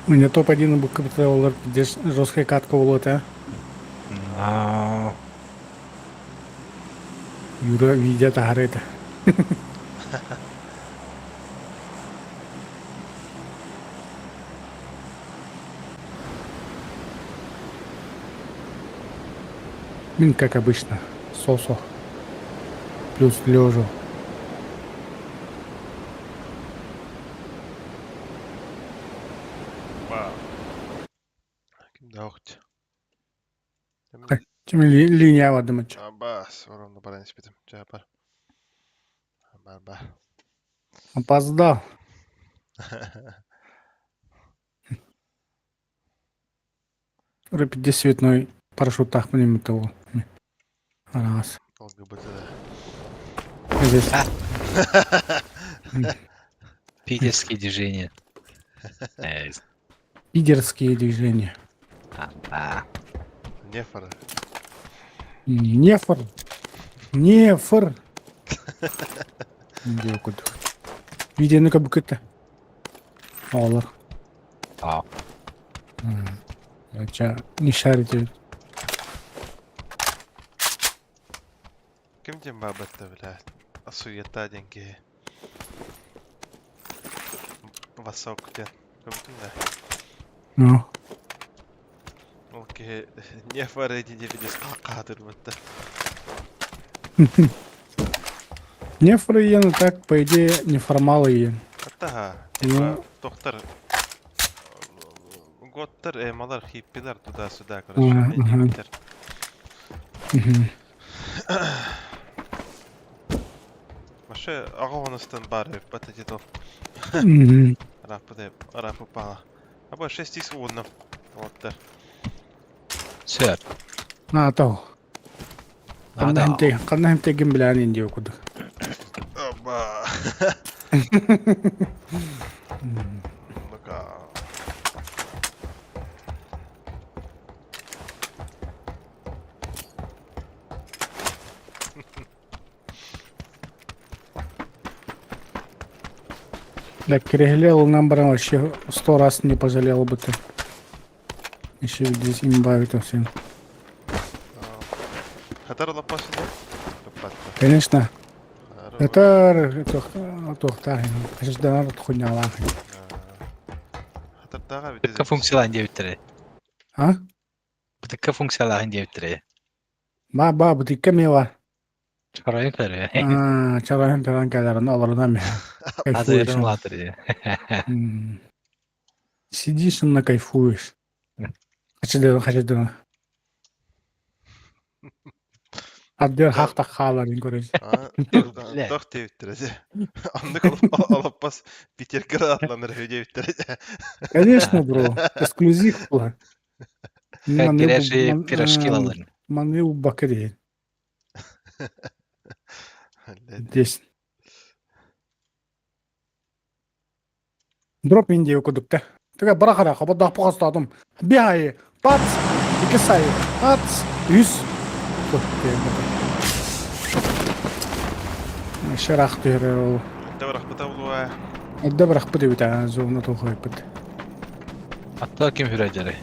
У меня топ-1 был капитал, где жесткая катка была, а? Юра видят агарета. Мин, как обычно, сосо. Плюс лежу. Вау. Kimde yoktu. Чем линия вадымыч. Абас, орамда бар инспитим. Жапар. Бар. Опоздал. Рэпиде цветной парашют так мне того. Раз. ЛГБТ-да. Здесь. Питерские движения. Лидерские движения. Нефор. Нефор. Нефор. Yok oldu. Videonu kabuk etti. Olur. А, Хотя не шарите. Kim diyeyim babette bile? Asuyetta dengi. Vasok diyen. Gömdün de. Ну. Okey. Nefar edince bir de kalkadır mıttı. Нефоры ен, так, по идее, неформалы ен. Hatta Ну. doktor Gottar emalar hippiler tuda suda Aha, karışır. Maşı ağavanıstan bari patati to rapı bana. Ama 6 секунд. Gottar. Söp. А, то. Надо. Когда им тегим блян инди окуду. Aba. Baka. Да, переглядел номер вообще 100 раз не пожалел бы ты. Еще здесь имба это все. Hatar lapasın da. Kapattı. Конечно. Это тохта. Хочу да народ хуйня лахи. Hatar daha bir Tıkka funksiyalar diyebilir. А? Tıkka funksiyalar diyebilir. Ба, bu dikkat mi var? Çıkarayım karı. Çarayın falan kadarını alırdan mı? Hazırım latır ya. Сидишь и кайфуешь. Хочу. Adder haqta xalarin görüş. Тох тевиттереже. Аннык алаппас Питерге атланыр höje bitтереже. Конечно, bro. Эксклюзив bu. Кереши пирожки аларын. Маны у бакыри. Здесь. Дроп инде окудук та. Теге барахара хабада пастадым. Bir ay. Pat. 2 sayı. Pat. 100. Şaraq diyor o. Dabrak butavluğa. Edde bırak bu bir tane zonu toxuyup. Atla kim hürəcəri?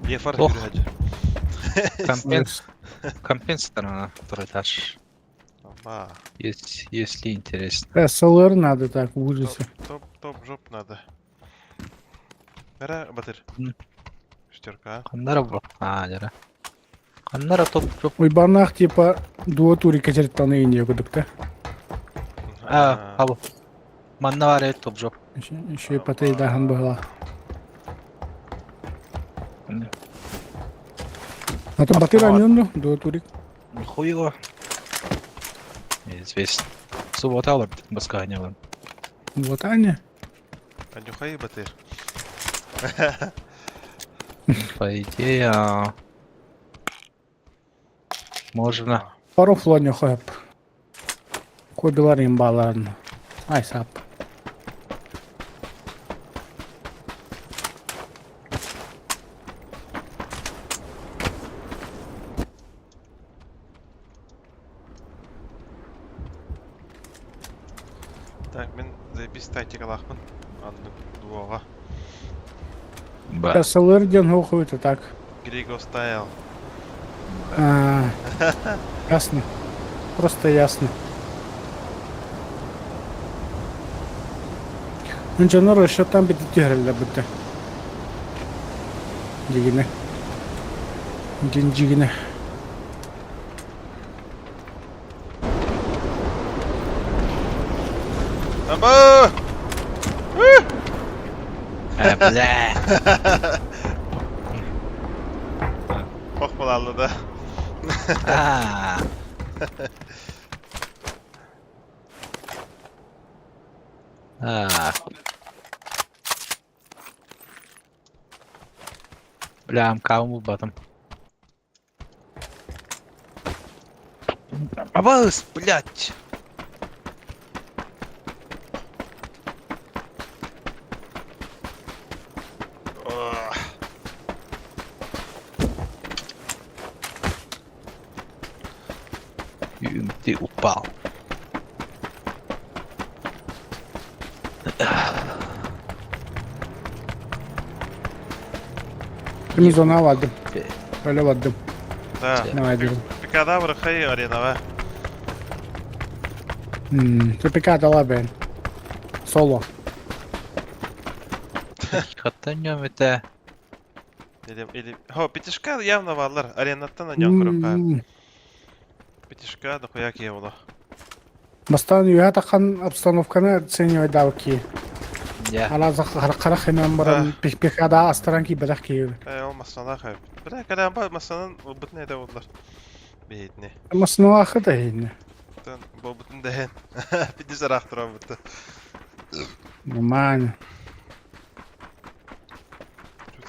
Yefar Oh. höje. Компенсаторно продаж. Ага. Если интересно. СЛР надо так в ужасе. Топ жоп надо. Бара батыр. Штерка. Қандара бұл? Жара. Қандара топ жоқ. Ой барнақ типа дуо тури кечерттаны инде окудук та. Абы. Манна бар еді топ жоқ. Еще патей дахан была. А то батыр анёнду дуо тури. Хуйго. Известно. Суббота алыр, басқа айналар. Вот Аня. Анюхай батыр. По идее, можно. Пару флоню хоп. Кобиларым баларын. Ай сап. Так, мен запись тактикалақпын. Аннык дуоға. Ба. СЛР ден окуйт так. Григо стайл. Ясно. Просто ясно. Önce Roşat'tan bir ditti herhalde bitti. Cigine. Cigine. Amba! Бля. Qoqbalallı da. Блям, кому батом. Абас, блядь. Ты упал. Temiz ona vardım. Öyle vardım. Da. Ne var diyorum. Pikada bırakayım arena va. Тупика дала ben. Solo. Хатанем это. Или... Хо, пятишка явно валар. Аренаттан на нем курапа. Пятишка да хуяк евла. Бастан үйә таққан обстановканы оценивать давки. Я. Алаза қара хинан баран пикада астаран ки бадақ ки. Ол масана хайп. Бля, когда ба масанан бутын эде болдылар. Бейтне. Масына ақы да енді. Тан бо бутын дәһен. Пидис арахтыра бутты. Нормально.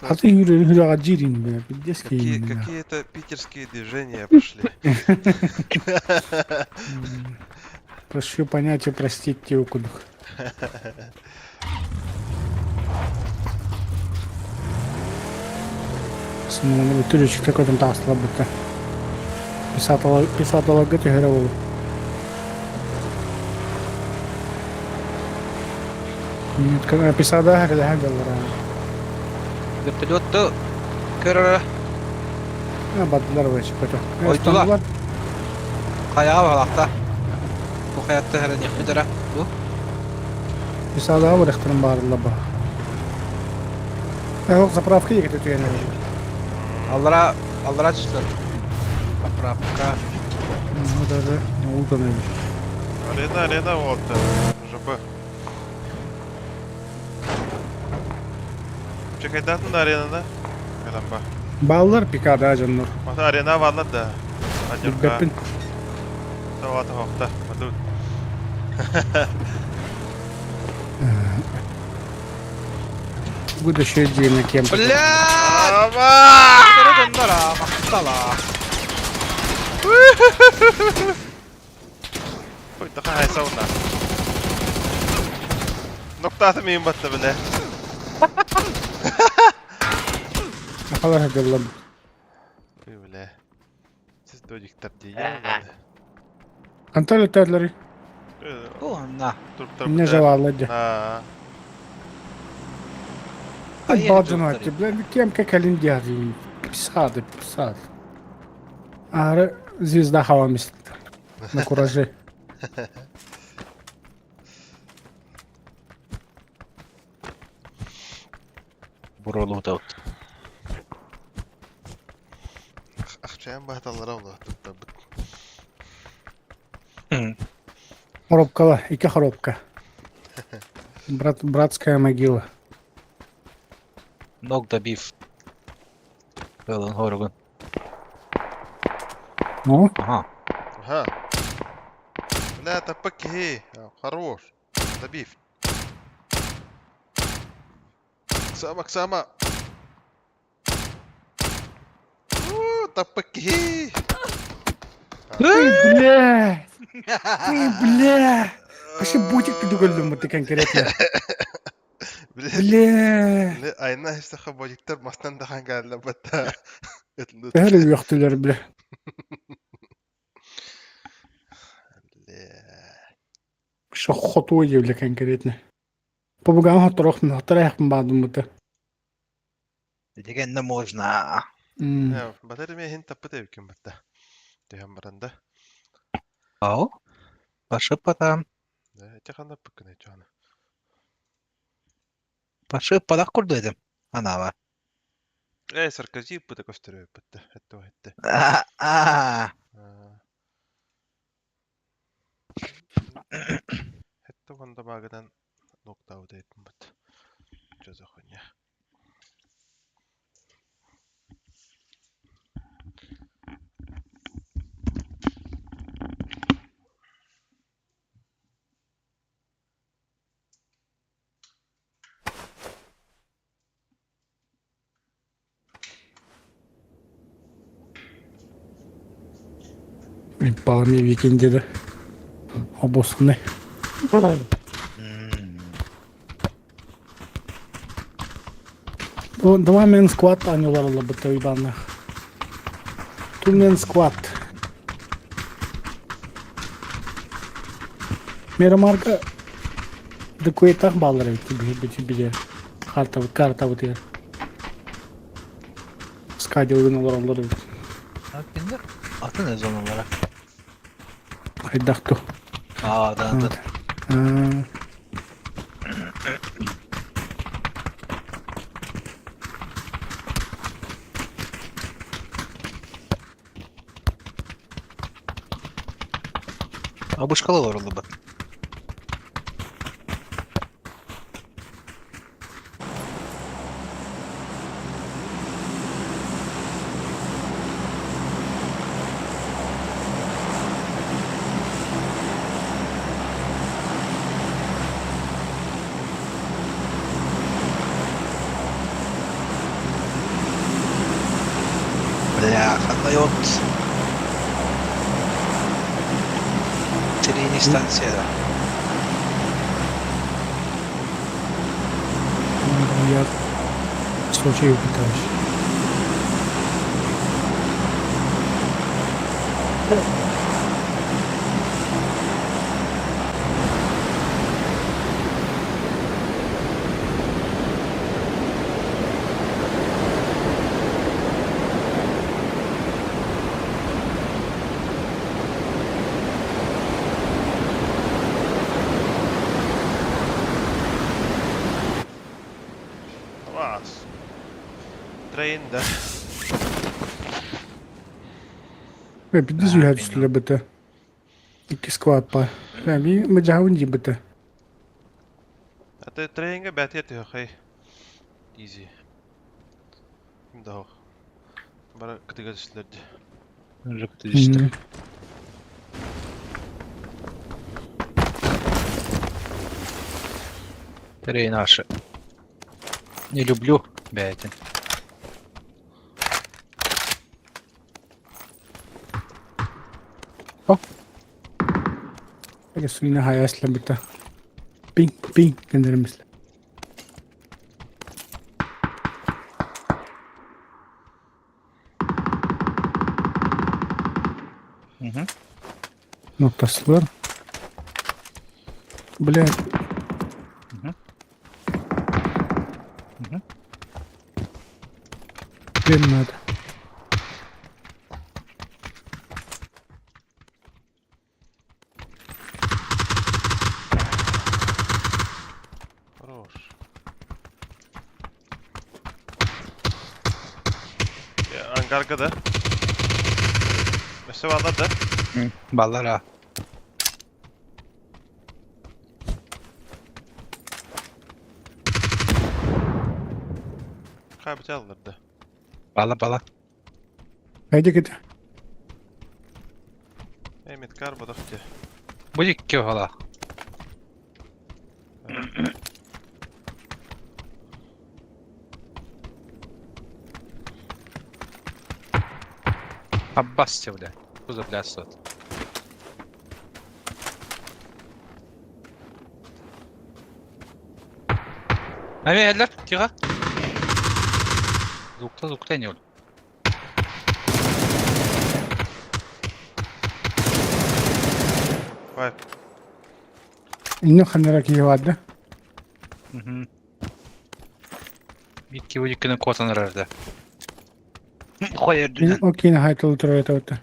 Хаты юрага жирин бе. Бидески. Какие-то питерские движения пошли. Прошу понять и простить те укудух. Смотри, туречек такой там так слабо-то. Писатала гэты геровал. Нет, когда писада гэрэ хагалара. Вертолет-то. Кыры. Бадлар вэч пэто. Ой, туда. Кая балакта. Bu hayatta her ne kadar bu? Писада var ихтирам барлы ба. Yok заправка егет өтөйөн. Аллара чыштыр. Поправка. Ну даже не удобно. Арена вот. ЖБ. Чекайдатын да аренада. Каламба. Баллар пикада жаннор. Мата арена валла да. Ajokka. Bilbepin. Tawata hokta. Matut. Bu da şey diyene kem. Блядь! Ама! Кыргыннара, мактала. Ой, таха хайсауна. Noktası mıyım battı bile? Ne kadar hadi lan. Bile. Siz dojiktar diye yani. Antalya terleri. Куна. Durup Ne zavallıca. Ha. Hayır, Baldın dur, hattı. Ben kem kekalin diyazım. Писады, писады. Ары звезда хава мислит. На кураже. Буролу да. Akçayan bahtalara oldu. Коробка, iki коробка. Братская могила. Ног добив. Велен Хорган. Ну, Ага. Ага. لا تبكي هي خروش دبيف سامك سامع تبكي هي бля! Бля! Вообще ботик ты дугалым ты конкретно. Бля! ayna işte xabojiktar mastan da hangarla batta Her uyaktılar bля. Что хотуе бля конкретно. Побугам хатрох на хатрах бадым это. Дегенне можно. Ya bateri me hin tapıta yüküm batta diyorum baranda Ау. Пашыппата. çakanda pıkkın çana Пашыппадак курду edem. Anava. sarkazi pıta gösteriyor batta hatta hatta hatta vanda bagadan nokta uda ettim batta çözakon ya Палами викинде да. Обосны. Два мен скват анюлар лабыта уйбанных. Ту мен скват. Мирамарка да кое-так баллары тебе карта вот я. Скадил гыналар алар. Киндер. Аты ne zon olarak? Айдахту. Aa, da. Abuşkalı var oldu bak. Бля, отдает. Трени станция. Я случаю пытаюсь. خلاص ترين ده Biz üstüne bıta. İki squat pa. Yani mecavun gibi bıta. حتى ترينجا بعتيتي اخي ايزي ده هو برا كنت قاعد اسلد Уже подожди. Мгм. Скорее наши. Не люблю бятин. Kesin hayasla bita. Ping ping göndermişler. Угу. Noktasılar. Блядь. Мгм. Мгм. Теперь надо. Хорош. Ангарга да. Mesela var da. Баллар а. Kabite alırdı. Бала. Haydi git. Mehmet Karbo da fıtı. Будет кёгала. Аббасте, бля. Что за блясот? Geldiler. Tira. Zukta iniyor. Vay. İnno kanara ki vardı. Угу. Bitki bu dükkanın kotanır herhalde. Hayır düzen. Okey, haydi otur orada.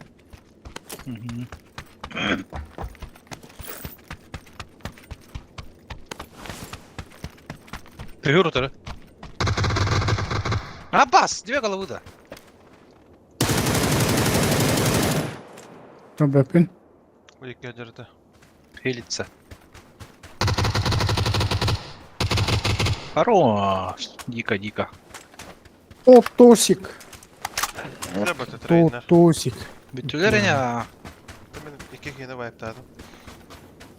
Привет, ротора. Аббас, две головы да. Çok bakın. Bu ilk gelirdi. Пилится. Хорош. Дико. O tosik. Ne batı trainer. Tosik. Bütüler ya. Benim iki kine wipe'ladım.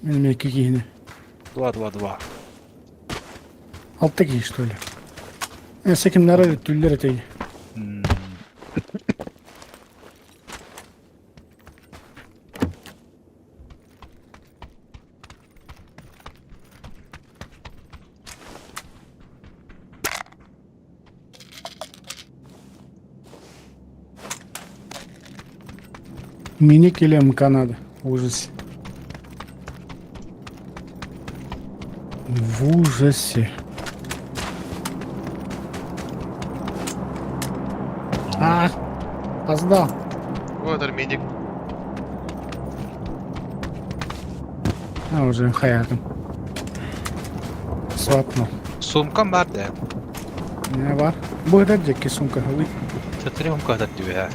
Benim iki yine. 2-2-2. Alttaki işte öyle. Neyse kimlere tüller eteği. Minik ile Канада. В ужасе. В ужасе. А, опоздал. Вот армейник. А, уже хаятом. Swapnул. Сумкам var da. Ne var? Bu kadar cekki sunka halı. Tatırım kadar diyor ya.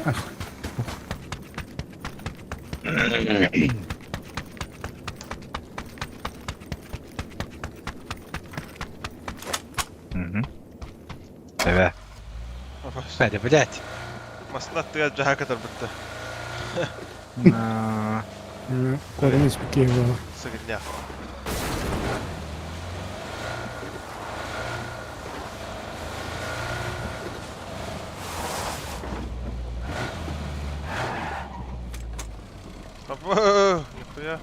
Ah. Evet. Hadi блядь. Masın attığı caha kadar bitti. Kodum ispiti var. Sıkıntı yok. Abo, nihaya.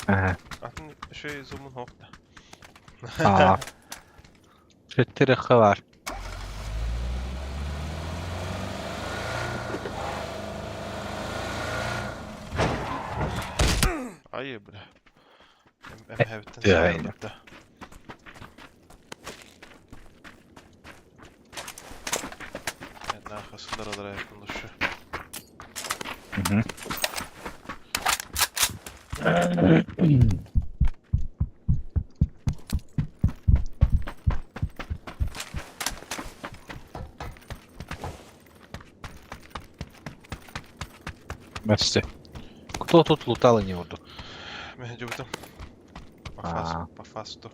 Ага. Atın şey zoom'un hokta. Aa. 4 var. Ayı bre. Em hevitten Ya, sayılır aynen. da. Yani arkasınlar olarak yakınlaşıyor. Бачите. Кто тут лутал и не урду? Mevcudum. Aa. Pafasto.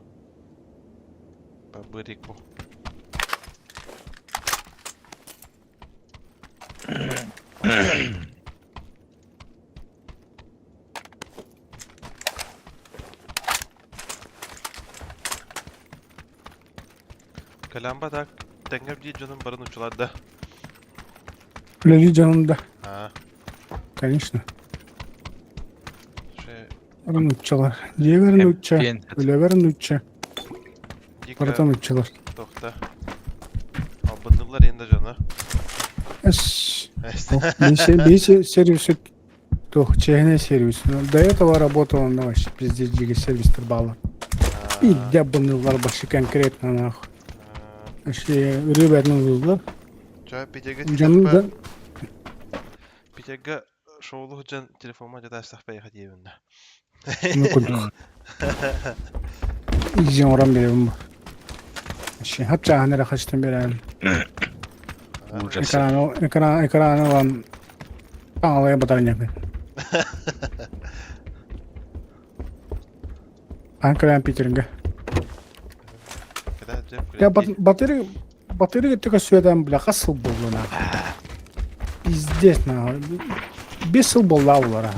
Baberico. Kalamba da dengem diye canım barın uçlarda. Лежи жанында, Ha, конечно. şey, Арын ұтчалар. Жеберін ұтча, Пен- өлеберін ұтча, dika бартан ұтчалар. tokta. Abındılar yine canı. Эс, бейсе сервис тох, чехне сервис. До этого работал он вообще пиздец диги сервис турбалар. И где бандылар başı конкретно нахуй. Ребятны uzlar. Çay pitege Canım da pitege şoğlu can telefonuma da destek bey hadi evinde. мүмкіндік. Изен орам беремін ба. Hep çağınlara kaçtım bir an. Ekranı olan ağlaya batarın yapayım. Ankara'ya Peter'inge. Kadar cep. Ya bateri gittik söyledim bile kasıl buldu na. İzdet na. 5 yıl buldu avlar ha.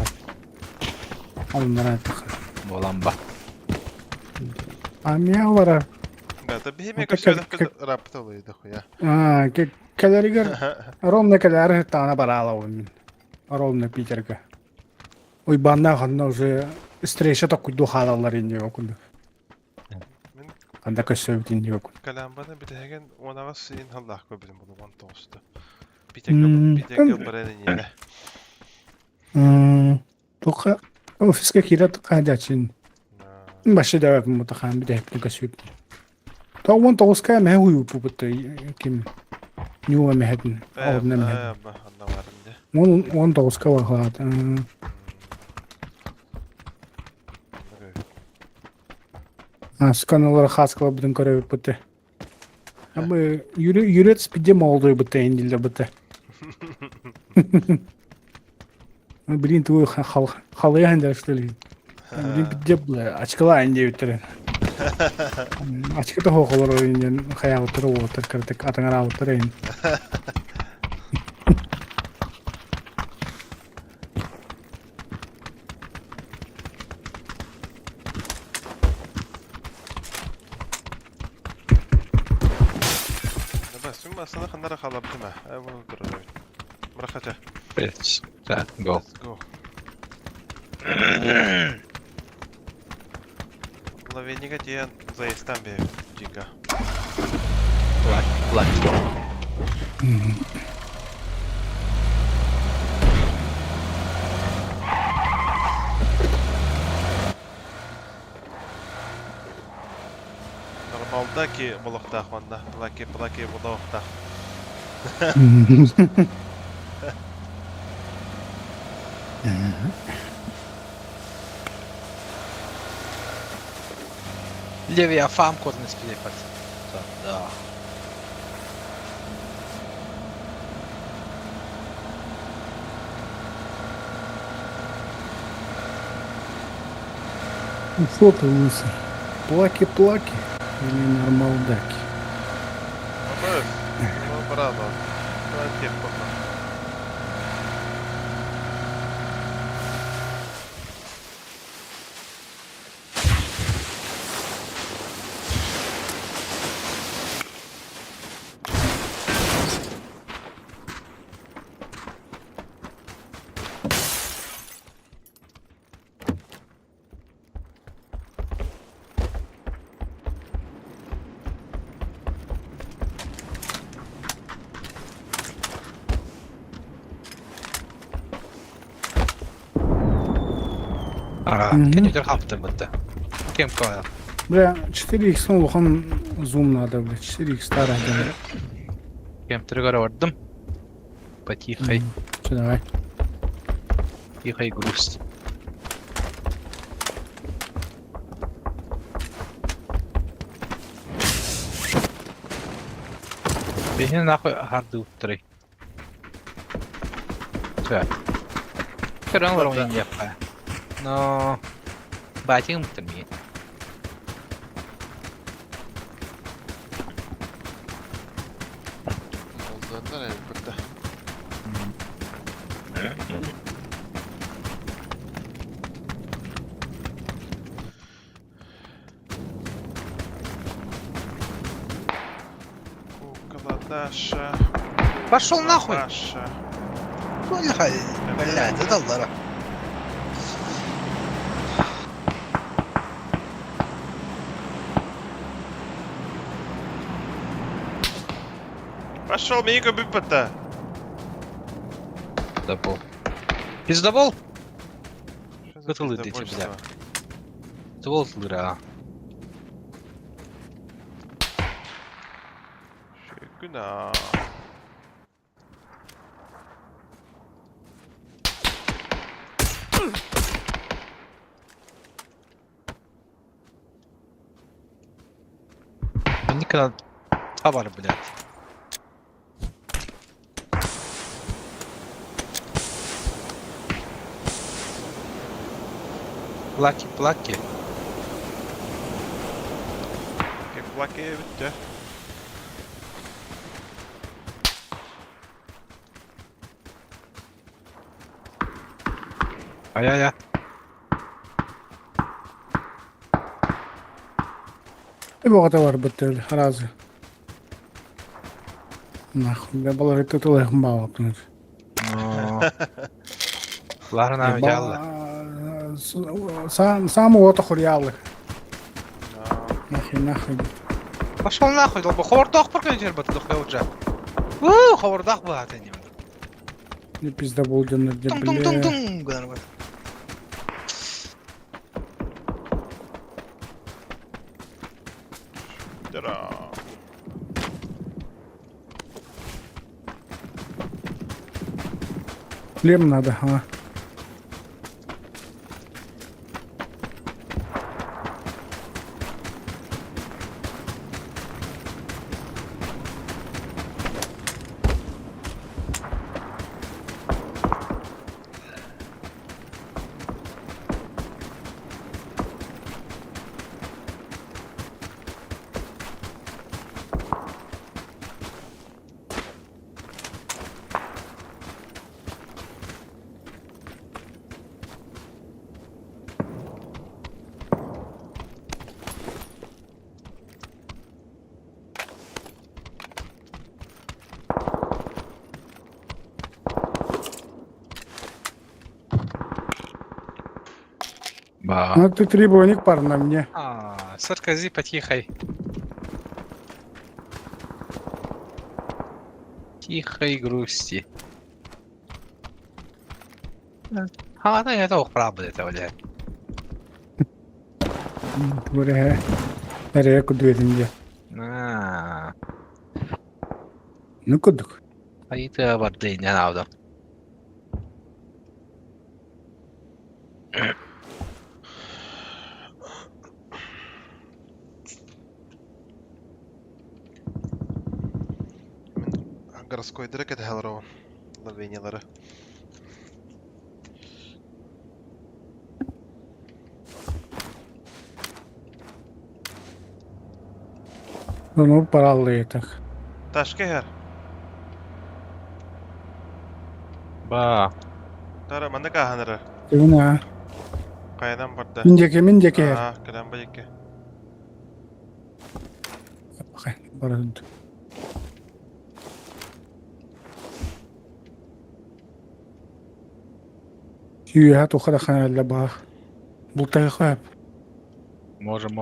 Onlara tık. Болам ба. Amiya var ha. Да, bir Ну, hemen söyledik rapta oluyordu ya. Keleriger ровно келер тана барала он. Ровно Питерге. Ой банна ханна уже встреча такой духалалар инде окунду. Ben Анда көсөбүт инде окун. kalambana bir de hegen ona sin Allah köbülüm bunu van tostu. Hmm, Pitege barın yine. Тока офиске кирет кадачин. Башы да мутахан bir de hep көсөбүт. Та он тоска ме хуй пупут ким. Нюва мехетин. Орна мехет. Allah varınca. Он тоска var хат. Сканалар хаскала бүтүн көрөбүт бутты. Абы юрет спиде молдой бутты эндилде бутты. Блин, твой халыяндер что ли? Блин, биде бла ачкала энде бүтүр. Ачката хоколор ойнен хаял туру отыр кыртык атаңара отыр эн. Bas, şimdi aslında kanlara kalabdım ha. Bunu durur. Bırakaca. Бес. Так, го. Let's go. Лавенига диен заистан бе джига. Лак. Normaldaki bulukta onda. Plaki bulukta. Левия фам козны спилепать. Да. Фото лысый. Плаки. Или нормалдаки. Ну, bravo. Plaki bulukta. Кенедер хаптым бутты. Кем кая? Бля, 4x лохан зум надо, бля. 4x старая. Кем триггер вардым. Потихой. Что, давай. Тихой грусть. Бегни нахуй харды уттрый. Все. Все равно ровно не япа. Но... Батим ты мне. Oldu ne burada? Кукла Даша. Пошел нахуй! Маша. Блядь, задолбала. Пошел, меня бипата. Дабл. Пиздабол? Готовы дети, бля. Ствол лыра. Шикуна. Никогда... Товар, блядь. Плаки. Плаки, bitti. Ай-яй-яй. Много товар бутыль, разы. Нахуй, я положить тут улег мало, блин. Ларна ялла. Сам вот охуял. Нахуй. Пошел нахуй, долбо. Ховардах проконтер бат дохуя уже. Ховардах бат они. Не пизда будет на бля. Тум-тум-тум-тум. Гнарбат. Дыра. Шлем надо, а. Ба. Ну ты требовник пар на мне. Саркази потихой. Тихой грусти. А, да, я тоже прав будет, блядь. Buraya. Nereye kuduyordun diye. Ne kuduk? Ayıta var değil, ne yaptım? Городской дырок это Хелроу. Лавинилары. Ну, параллели так. Ташка her. Ба. Тара манда каханыры. Ты на. Каядан барды. Миндеке. Кадан байке. Bakay, barın. Юя, то харахан для бах. Бултай хаб. Можем.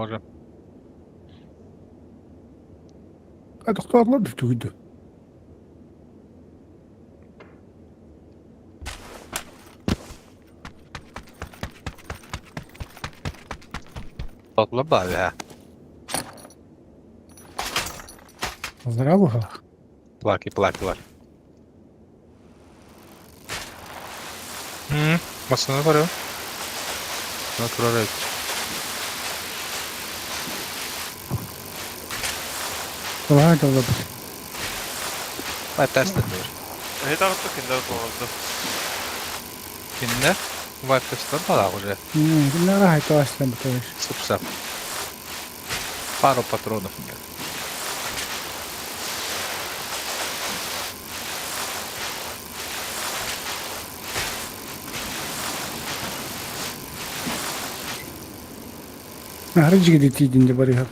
А то кто отладив туйду. Topla abi ha. Здраво. Плаки. Масına var ya. Натураль. Давай, давай. Ай, тест ediyor. Hedi attı kinder oldu. Kimler? Var testten falan уже. Не рай, то астам тоиш. Супсап. Пару патронов нет. Ahri jigidi tidinde bari hal.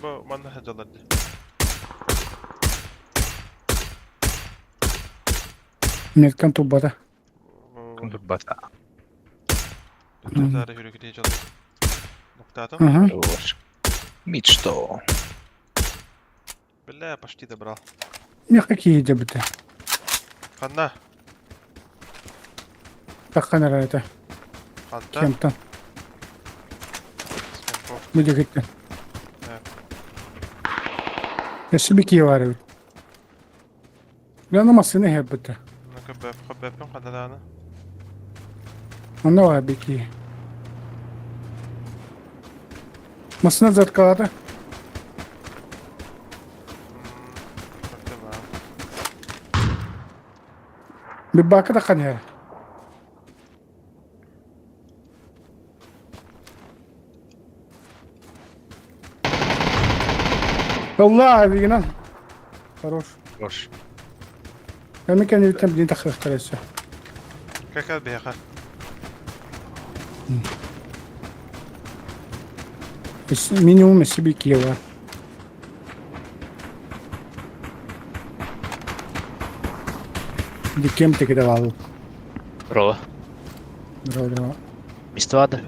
Bu manda hecalardı. Metkan tubada. Kumbata. Tutuzları yürü gidiyor hecalar. Noktadım. Aha. Мечто. Billa почти добрал. Ne какие дебты? Kanna. Takkan arada. Kanta. Kemptan. Skempo. Bu dikitten. Evet. Nasıl bir ki var evet. Yanlamasını hep bitti. Kabebim kanda dağını. Onda var bir ki. Masına zatkada. Baktım ha. Bir bakı da kan her. Allah abi inan. Хорош. Хорош. Я me kendi bitem din takır tarafı. Kakal bir yakar. Minimum bir ki var. Dikem tek de var. Bro. Bro. Mistwada.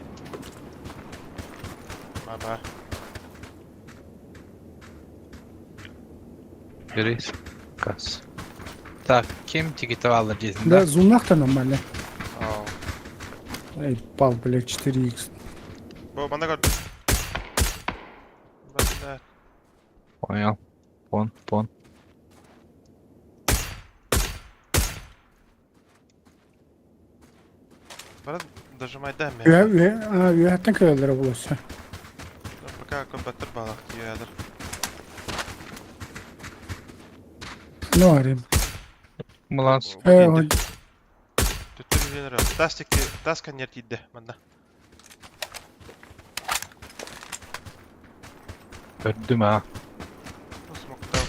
Baba. Görüyoruz. Kas. Так, kim tiketi alır Да, cezinde? зумнах-то нормально. Aa. Эй, пал, блядь, 4х. Bu bana gördü. Ben de. Понял. Пон. Bana dojimay deme. Üye hatten köyleri bulursa. Пока комбаттар балақ тиядыр. Ne var ya? Мланс. Түттүр үйленер. Тас коньер тиді. Мында. Gördüm ha. Смоктау.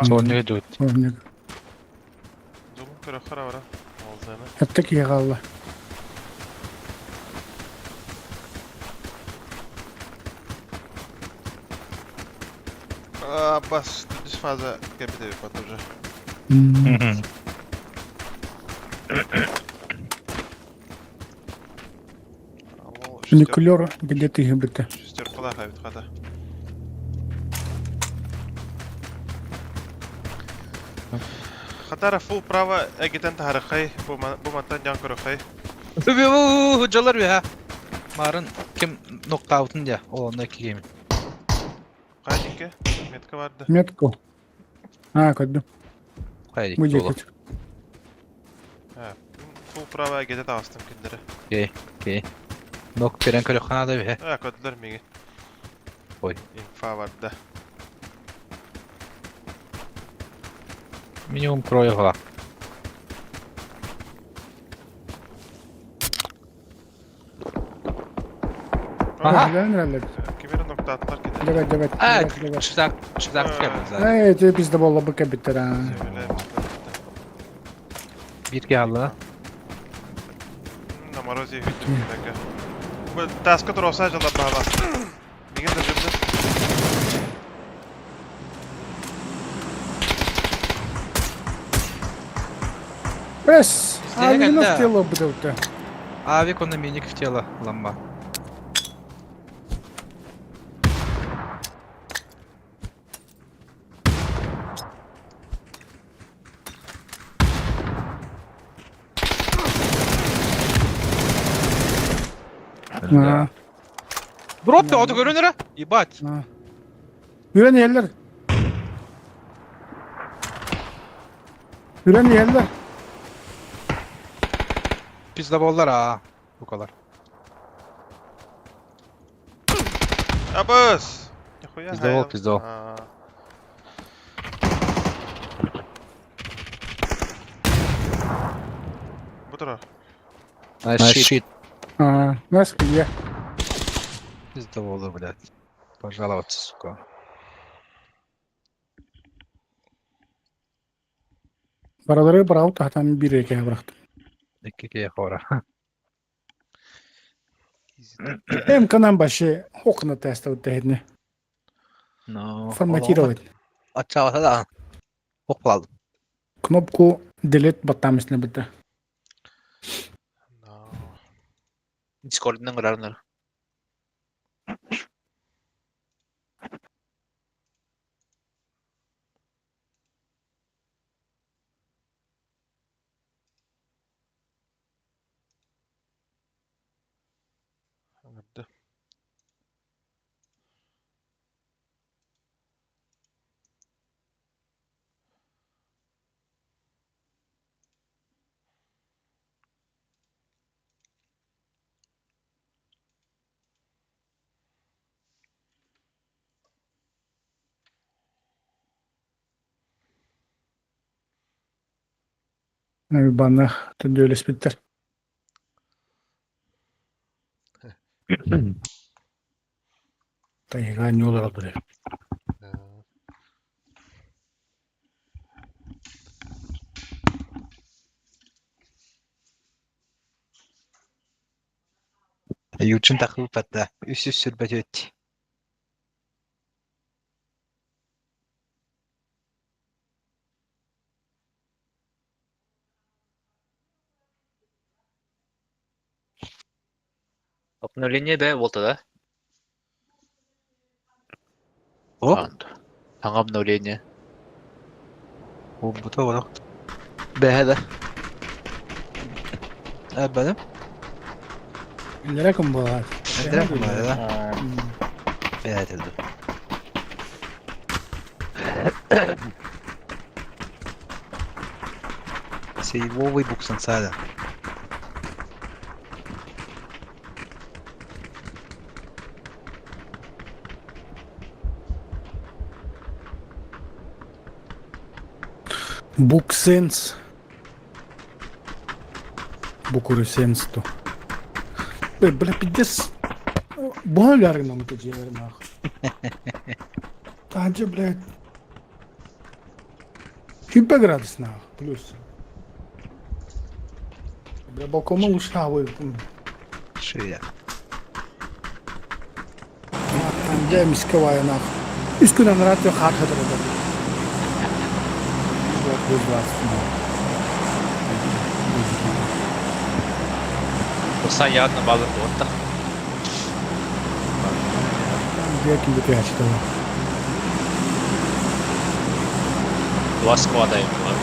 Sonra идут. Örnek. Зулун көрі қара бара. Олзаны. Hatta ki yağalla. Бас, düz fazla kapıda bir pat уже. Фуникулер, где ты их быта? Шестеркалар хабит хата. Хатара фул право эгитен тарихай. Bu matan can körөхай. Hocalar bir ha. Marın kim nokta altın ya. O onda iki game. Қайдеке? Метка vardı. Метку. Көдді. Haydi Bu dolu. ceket. Ha. Full prava эгете тағыстым күндері. Okey. Nok veren kalokhanada bir ha. Ha, ködüler megi. Oy. Infa vardı. Minimum kroyu falan. Aha. Nerede? Kimere nokta atlar ki de. Evet. Evet. Çıtak geldi zaten. Evet, biz de valla bu kabitler ha. Bir geldi. На морозе видно така. Таска троса жала баба. Миген да жүрді. Бес! Bizde Abi geldi ha. nasıl yolu bu da? Abi konu minik в тело lamba. Ha. Drop da oto görünür ha. İbat. Güven yerler. Güven yerler. Pizza bollar ha. Bu kadar. Абыс! Нихуя. Пиздовал. Бутро. Щит. Nasıl ya? Пизда болар, блядь. Пожаловаться, сука. Baraları bravo tahtan bir ekeye bıraktım. İki kere hora. Hem kanan başı hokna test av tehne. No. Formatировать. Açığa da. Hopladım. Кнопку delete battamisine bitti. No. Discord'dan kırarlar. Anladım. Bana öyle bitter. Tayga ne olur aldı. Юучин тахып бата. Үсүс сүрбөт. Обновление бе болды да? О, Жаңа обновление. bu da var. Бе да. Benim. İllere kum bağlar. Direkt mi var ya? Evet edildi. Сейвовый буксансада. Буксенс. Букуресенс то. Бля, пиздец. Бугаляры нам это делаем, нах. Танча, блядь. Hypergradus, нах, плюс. Бля, балкома ушавы. Шея. Tanca miskovaya, нах. Üsküdar radyo hard hatırladı. Göz var. Olsan yarın bağlı orta. Diğer kim bir açtı. Два склада им было.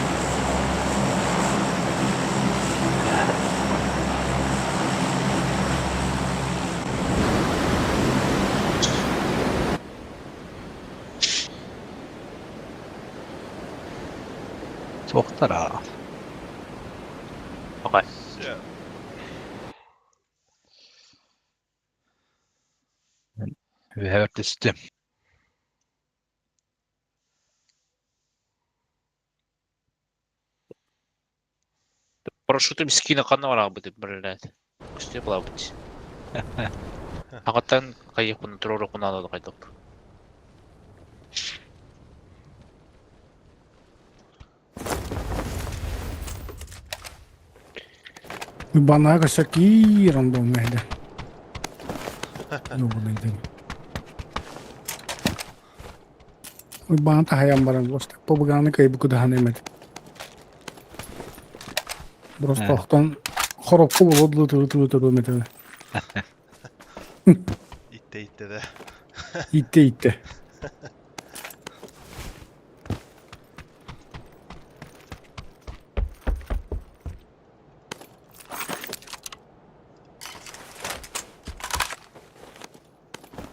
Тоқтара. Окей. Все. Vi har hørt det stem. Парашютым скина канала будет, блядь. Күсте була бит. Агаттан кайык буны туруру кунаны кайдык. Bana kasaki random mehde. Yok bu neydi? Bana tahayam barang просто побганы кайбы куда немет. Просто охтан хоропку болду метеде. İtte de. Итте.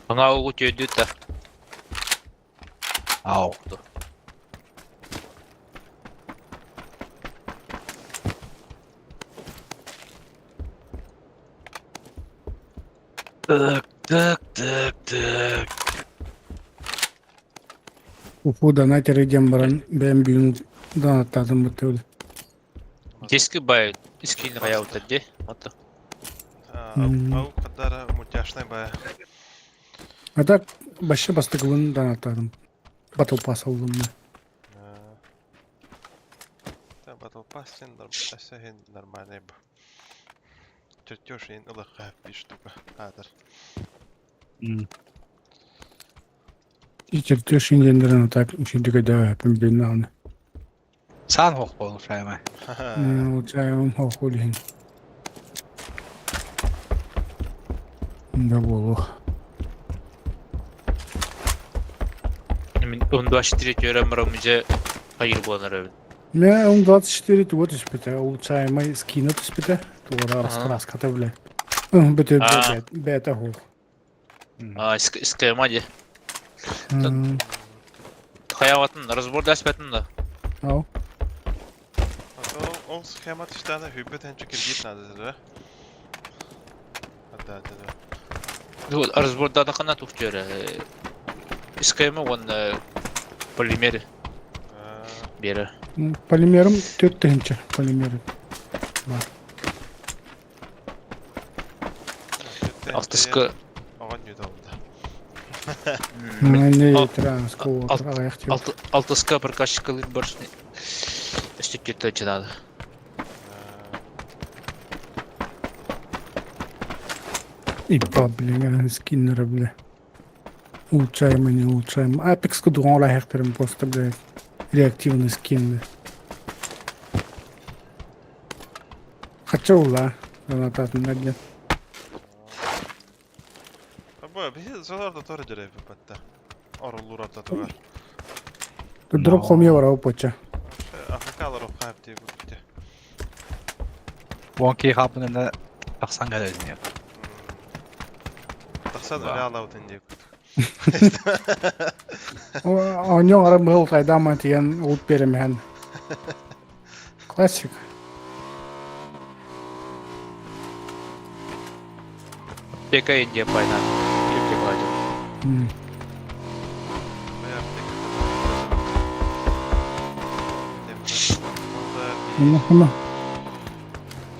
Аңа угу түйдü да. Ау. Так. Уфу донатер идем баран бен бюн донаттадым бутылды. Диски бай скин кая утады. Вот. Ау kadar mutyaşnay baya. А так başı bastıkılın dонаттадым. Battle Pass aldım ben. Ассен нормальный бу. Чертёж ин ылык хаппи штука. Адыр. И чертеж индендерін так үшіндігі да әпім бен аны. Сан хоқ болу шайма. Учаевым хохулин. Да болу. Мен 24 öğrenmiyorum önce hayır bulanır evin. Мен он 24 туға түспеті, улучшаемый скина түспеті, туға раскраската біле. Бүті бәті хол. Искаем hadi. Hayatın разборды аспетін да. Ау. Ол схемат иштаны хүббетен кредит надо, да? Да. Разборда да қана тух жері. Искаем он полимері бері. Полимерім 4 тігінші полимері. Алтыскы Оған үйді алды. Не етірі, скол отыр, ағаяқ тегі. алтыска прокачкалын баршыны істеп кетті жинады. Ипа, блин, скиннері біле. Улучшаемый, не улучшаемый. Апекскі дуған ола хектерім просто, блядь, реактивный скин. Қача ола, донататын мәден. Biz zalarda tora görev batta. Arulur atatular. Дроп хомия var o poça. Afrikalar o qayıp diye gitti. Wonky хапын енді тақсан қада өзіне. Taqsan öyle alavdın diye. Oynuyor ara mıhıl kayda diyen olup berim yani. Klasik. Beka India paydan. Kimde kalacak?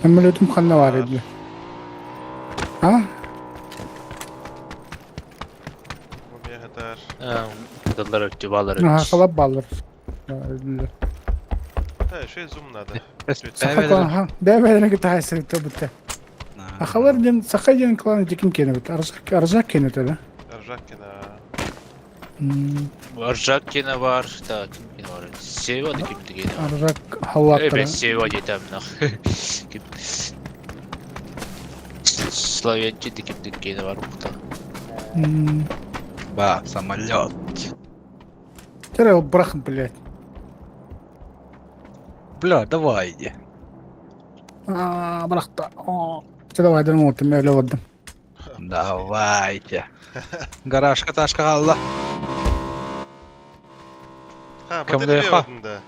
Ama ödüm kanına var ediyor. Ha? Mumya kadar. Kadınlar öttü, bağlar Ha, öttü. kalap bağlar. Şey zoomladı. Sakal ha. Değerlerine git hayır tabii. Akalar den sakayın klanı dikin kenet. Arzak kenet öyle. Arjakkina. Arjakkina var. Da kim var? Seva da kimdi gene? Arzak hava Evet, attı. Seva yetem nak. Slavenci de kimdi gene var burada. Ба, самолет. Терел брахн, блядь. Бля, давай иди. Брахта. Что давай, да ну, ты меня лёвадым. Давайте. Гаражка ташка қалды. Ha, Kim batarya diyor, ha? ordunda.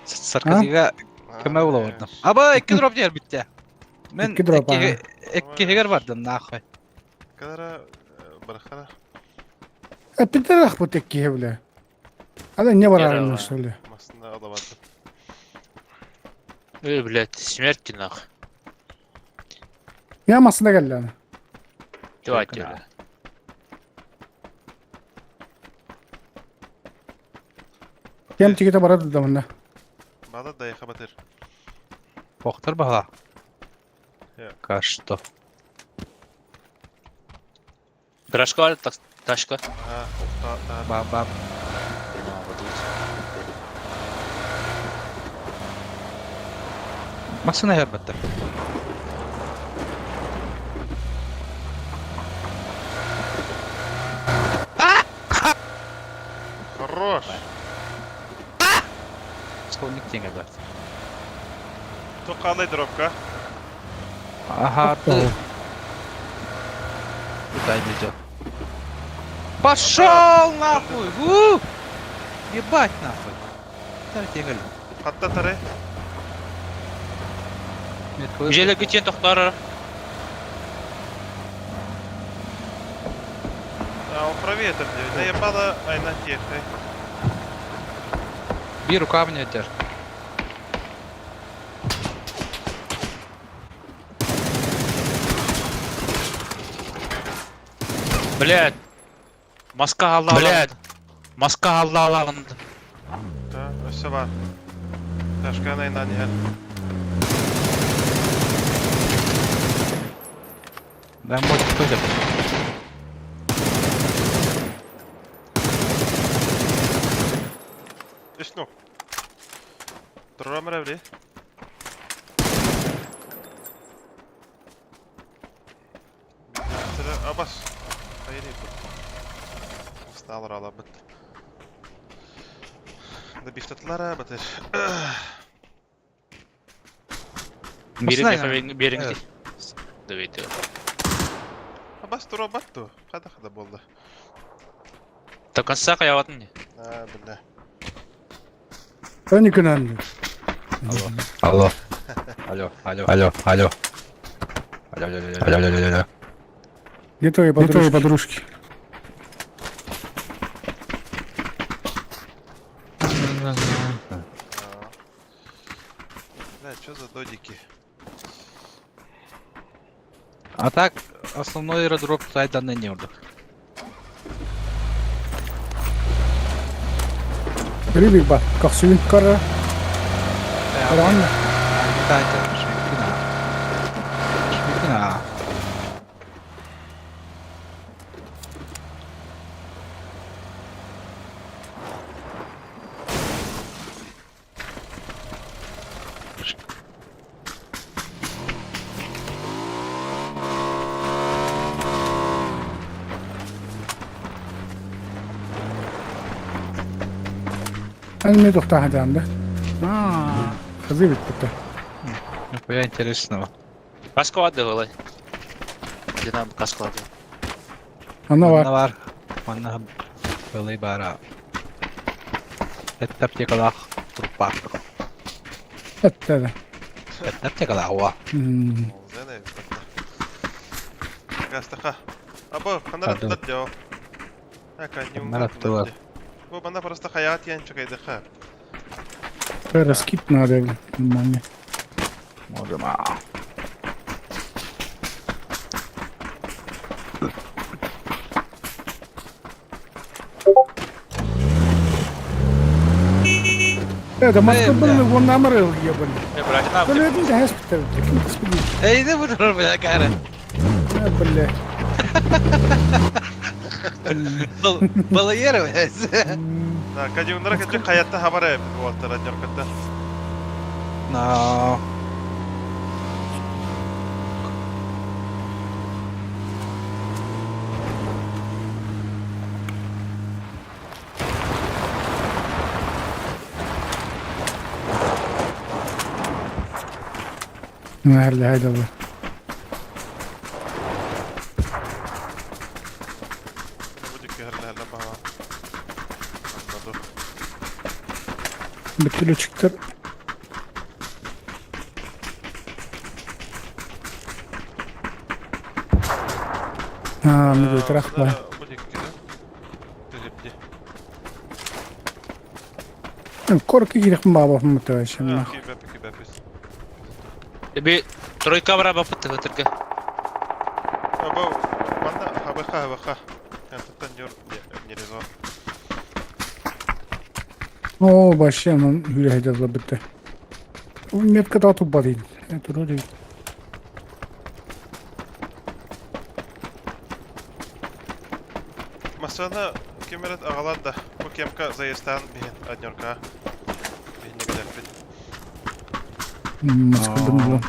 Sarkazиға кіме бола бардым. Аба, 2 дроп дер бітті. Мен Iki drop, 2 хегер бардым, нахуй. Kadara bırakana. Питер ах вот такие, бля. Она не варарена, Яра. что ли. Aslında alamadım. Блядь, смерти нах. Я масына geldi. Давайте öyle. Кем тигите барады да мында. Bana da yakabatır. Поқтар баға. Я. Кашто. Гаражка var, taşka. Ha, da. Ба. Максына хербетті. Хорош. Склонник теңе бәрді. Тоқалай дропка. Ага, Дай видео. Пошел нахуй! Ебать нахуй! Дай теңел. Hatta tarı. Желе гитен тоқтары. А он правее там где. Наебала айна техай. Bir рукавня дер. Блядь. Маска алла алла. Маска алла алла. Da, öse var. Шашкан айнан я. Ben boş koydum. Ишну. Тұрам рәвле. Абас. Hayır yapın. Stalır alabıt. Da biftatlara batır. Biri Masına defa yani. birinci. Evet. Давайте. Абас тұра батту. Қада болды. До конца каяватын не? Білді. Тони Кенанды. Алло. Алло. Алло. Алло. Алло. Алло. Где твои подружки? Да, что за додики? А так, основной аэродроп Тайдана не урдук. Рыбик бар. Как сүйін кара. Караңна. Тайда, Шмикина. Шмикина. Әлме тоқта хадамда. Қызы бит бұтта. Нихуя интересного. Каско адды голай. Динам каско адды. Ана бар. Var. Bana böyle bara. Ettap tekala turpak. Әтті да. Ettap tekala hava. Зене. Гастаха. Або, қандар Аду. аттат део. Ака, не Қандар аттылар. Bu bana просто hayat yani çok iyiydi ha. Раскид надо. Нормально. Можем. А. Это Москва был, вон намрыл, ебаный. Брать на. Блин, это же госпиталь. Таким господи. Ey ne bu durum ya kare? Бля. Balı yerim. Da kaç yıllara kaçacak hayatta haber hep bu altta radyo katta. No. Nerede haydi Allah. Bu dükkan herhalde bana. Anladım. Bir kilo çıktı. Ha, bir taraf var. Bu dükkanı. Düzüpti. Korku girip baba muhtemelen. Ha, kibapis. Bir тройка бара бапытты өтіргі. Abo, bana habeha. Yani tuttan yor ne rezon. Oo başlayalım. Hüle hedefle bitti. Bu metka daha topla değil. Evet öyle değil. Masana kimeret ağalar da bu kemka zayıstan bir adnyorka. Bir ne kadar fit. Moskva bunu.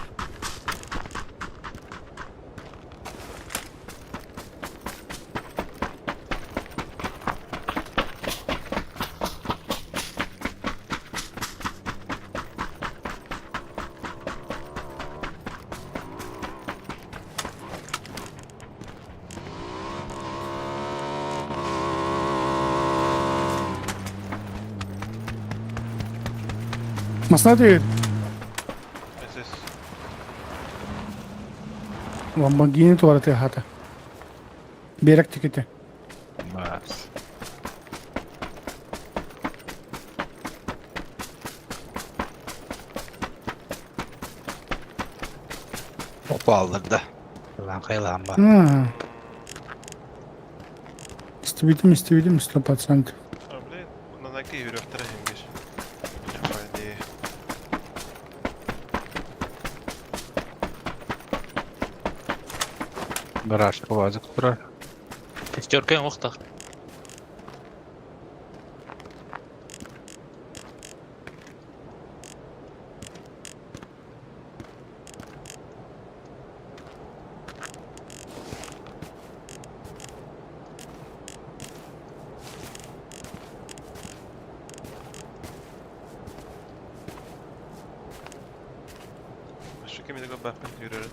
Masna değil. SS. Lamborghini tuvalete hata. Berak tiketi. Bas. Topu aldırdı. Lan kayılan bak. Ha. İstedim 100%. А, блин, на ноги веревка рахингиш. Пойди. Garaj kovazık durar. Тестерка мохта. Şu kimi de bakın yürüyorum.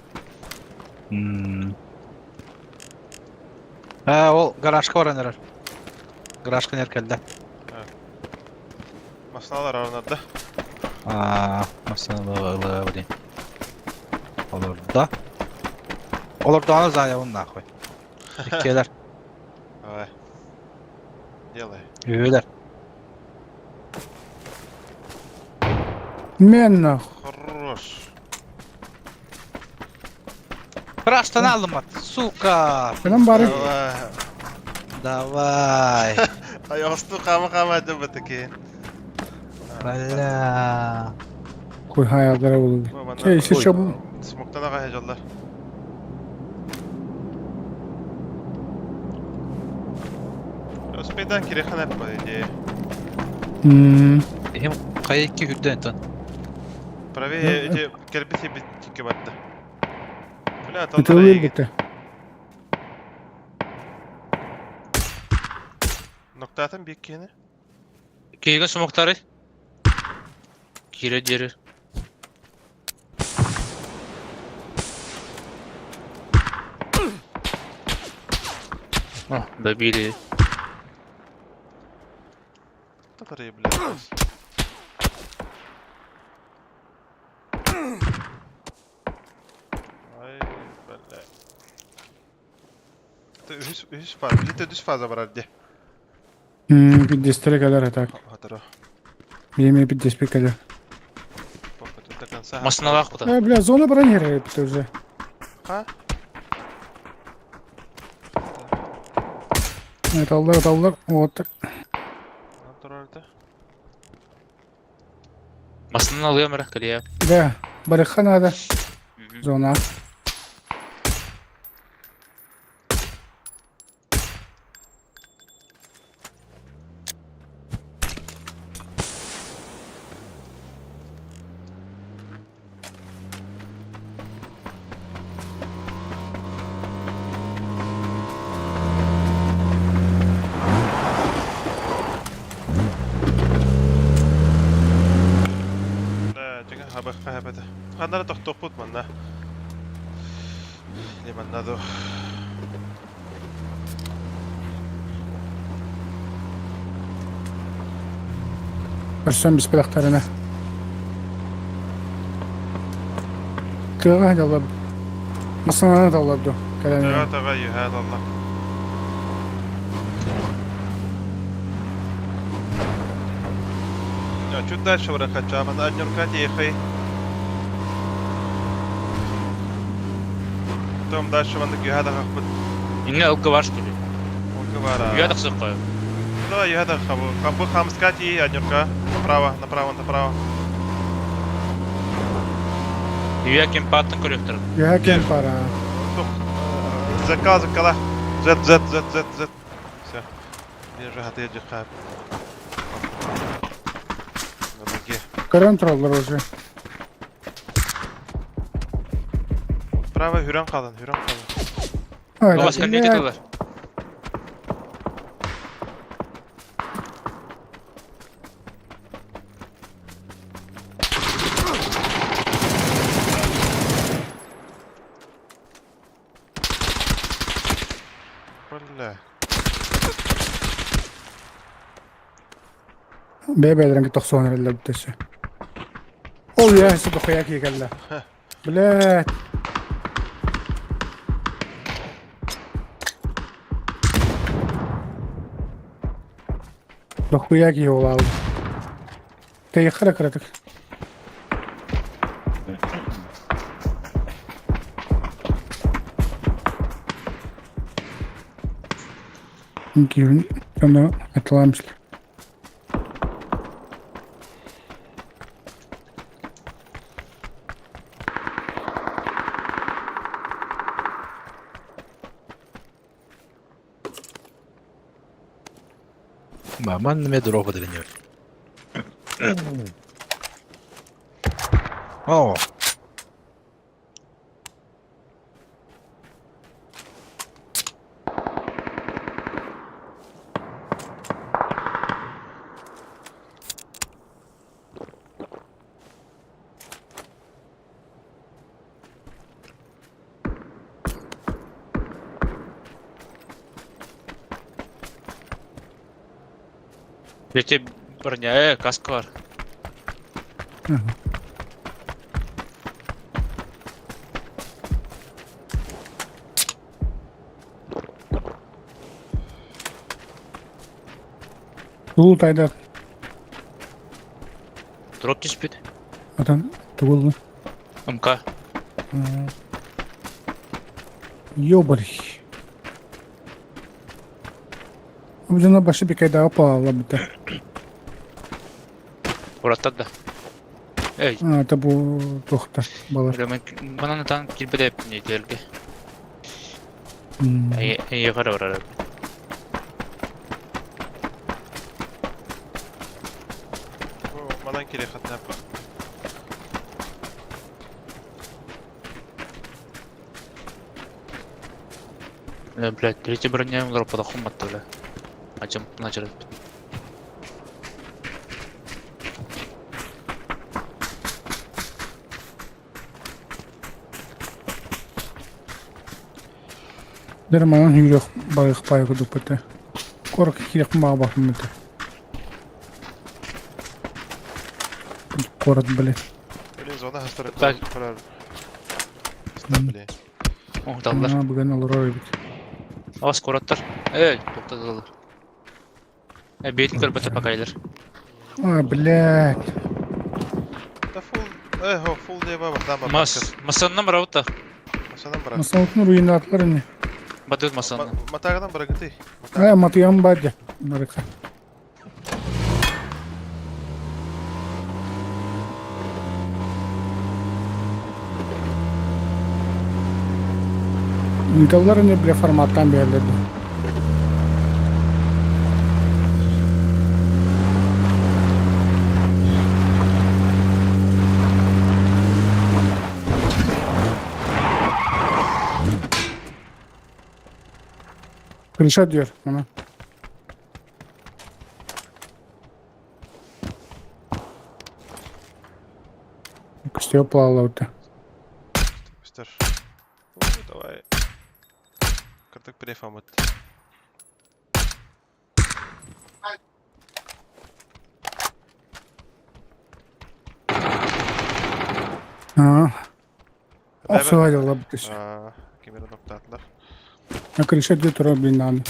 Ha, ol garajka var enerer. Garajka nerkelde. Masnalar aranada. Masana bu değil. Olur da. Olur da az ayağını nakoy. İkiler. Давай. Делай. Üyeler. Men nahı. Хорош. Kıraçtan aldım at. Suka. Selam bari. Давай. Davay. Ayağıstı kama da bataki. Bala. Koy hayatlara bulundu. Şey işte çabuk. Smoktan da kayacalar. Öspeyden kirekan etmedi diye. Hem kaya iki hüdden tan. Pravi eje kerbisi bitki battı. Bula Bitti tonlara oluyor iyi. bitti. Noktatın bir kini. Кига смоктары. Кире дери. О, добили. Tatarıyı bile. Ay bella. Üç fazla. Bir de düz fazla var hadi. Bir destek kadar atak. Hadi o. Benim bir destek kadar. Покажу до конца. Масналах bu da. Бля, зона бронировает уже. Ha? Evet aldılar. Вот так. Dur orada. Masını alıyor merak kaliye. Да, барыха надо. Зона. Да, чекай, хабада. Ханара тохтопут манна. Лиман надо. Barışsan biz plaklarına. Kığa hadi Allah. Masana da Allah bu. Тага Kalene. тага юхад алла. Я чуть дальше врахача, ман аднюрка тихий. Потом дальше ман юхада хахбут. İnne ılgı var şkili. Олгавара. Юядық сыққы. Да, юхада хабу. Хабу хамскати, аднюрка. Направо. Юя кемпаттың көректір. Ya kim para. Закала. Z. Все. Вижу, отъедешь хаб. На ноге. Контроллер уже. Право, hürən qalın. Haydi. Басқа не етеді олар? Бля. Бебелерин тоқсон релле бітесі. Ол я сі дұқия кегелі. Блядь. Дұқия ки ол алды. Тей қыра кірадық. Кейін оны атыламызлы. Маман неме дорога дегенер. О, Берте броня, каска var. Тул тайда Дроп түспеді. атан тулны. МК. Ёбарь. Обжана башы бекайда апала бите. Ураттады да. Эй, Это бу тохта балар. Мананы таң келбеді не делге. Егар бар. Madan kiri xatna bırak. Блядь, третья броня удар под охматты, бля. А чем начали? Дерман юрек байық байығы дупыты. Корк кирек ма бахмыты. Корот, блядь. Блин, зона хастар. Так. Стабли. Оңдалдар. Бүгін алыр бит. Авас кораттар. Эй, тоқтадылар. Бетін көріп өтіп бақайлар. Блядь. Да фул. Хо, фул диye baba. Tamam. Масаннан бар ауытта. Masadan bırak. Масаутны руинатлар не. Бадыз масаннан. Matağdan bırak iti. Матыям бадя. Барыка. Интеллар не бля форматтан берилди. Крыша diyor bana. Костя плавала вот. Göster. Давай. Kırdık bir defa mı? Обсывалила бы ты. Kemeri nokta attılar. На крыше где-то блин надо.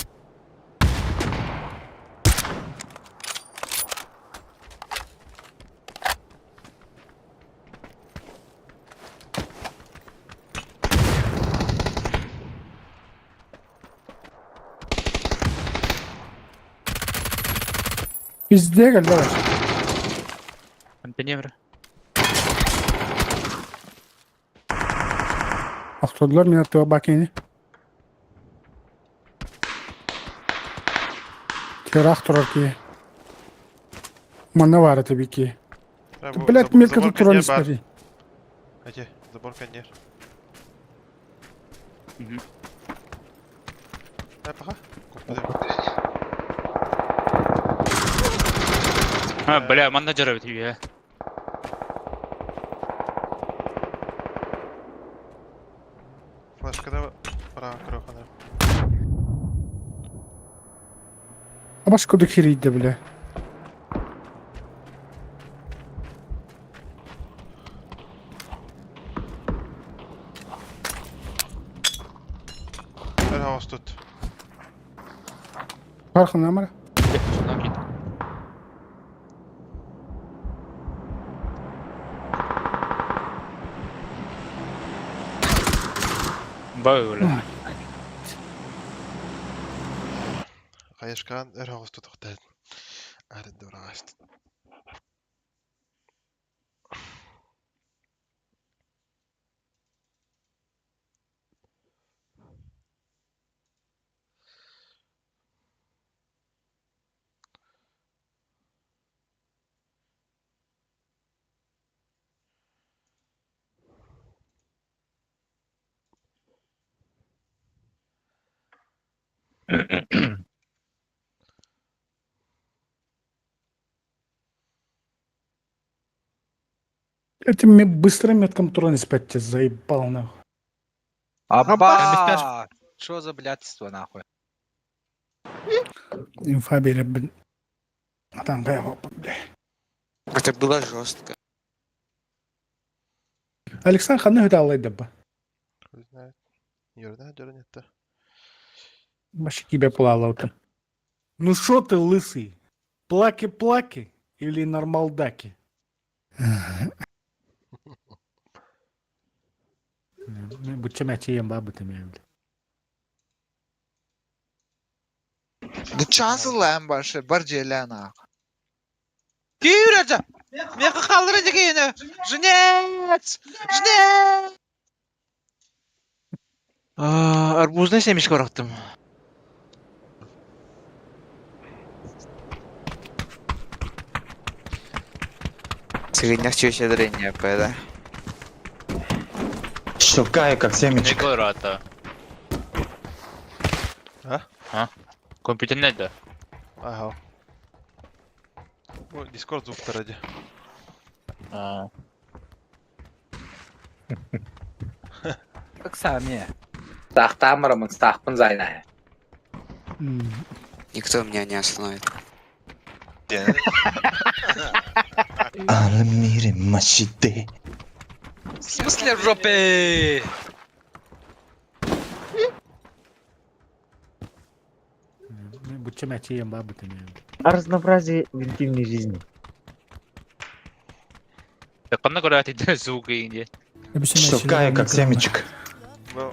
Пизде geldi var. Контейнер. Автодар меня туда бакини. Терах турарки. Мана var tabii ki. Блять, мелька тут турали смотри. Hadi, забор коньер. Paha. Бля, манда жарабит үйе. Флешкада бара крохана. А başka da kiriydi bile. Her havas tut. Farkında mı? Şundan git. Böyle. Kayışkan her havas tut oqtad. Arada uğraştı. Это мне быстро метком туран испытать заебал нахуй. Аба! Что за блядство, нахуй? Инфа берет, блин. А там прямо, бля. Это было жестко. Александр ханы это алай даба. Хуй знает. Йорда, дёрнет-то. Вообще тебя плавал там. Ну шо ты лысый? Плаки-плаки или нормалдаки? Будь чем я тем бабы ты меня. Bu chansılan başı barjelana. Кирача! Меня калдырды кейіні! Жнец! Жнец! Арбузный семечко бырақтым. Средних чещедрения, да? Щелкаю, как Не семечек. Колората. А? Компьютер нет, да? Ага. Ой, Discord звук ради. А. Как сами. Никто меня не остановит. Алмири Машиде. В смысле в жопе? Будь чем я тем бабы ты меня. О разнообразии в интимной жизни. Так он говорит, это звук инди. Щелкаю, как семечек.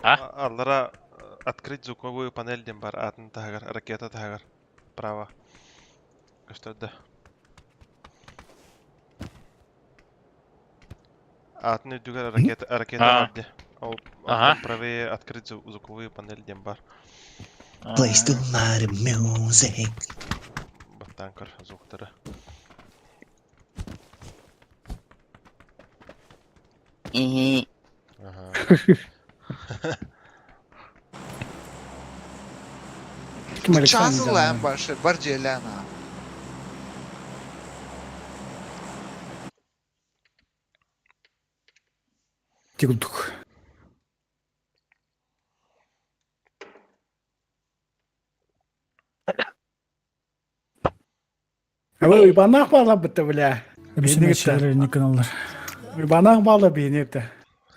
Аллара открыть звуковую панель дем бар. Атын тагар, ракета тагар. Право. Что да? Атны дүгер ракета барды. Ага. Правее открыть звуковую панель дем бар. Place to my music. Баттанкар звуктары. Ага. Kim Alexander Chansılan canım. başı barjelana. Тик-тук. А вы уебанах мала бы-то, бля. Не каналдар. Уебанах мала бейни это.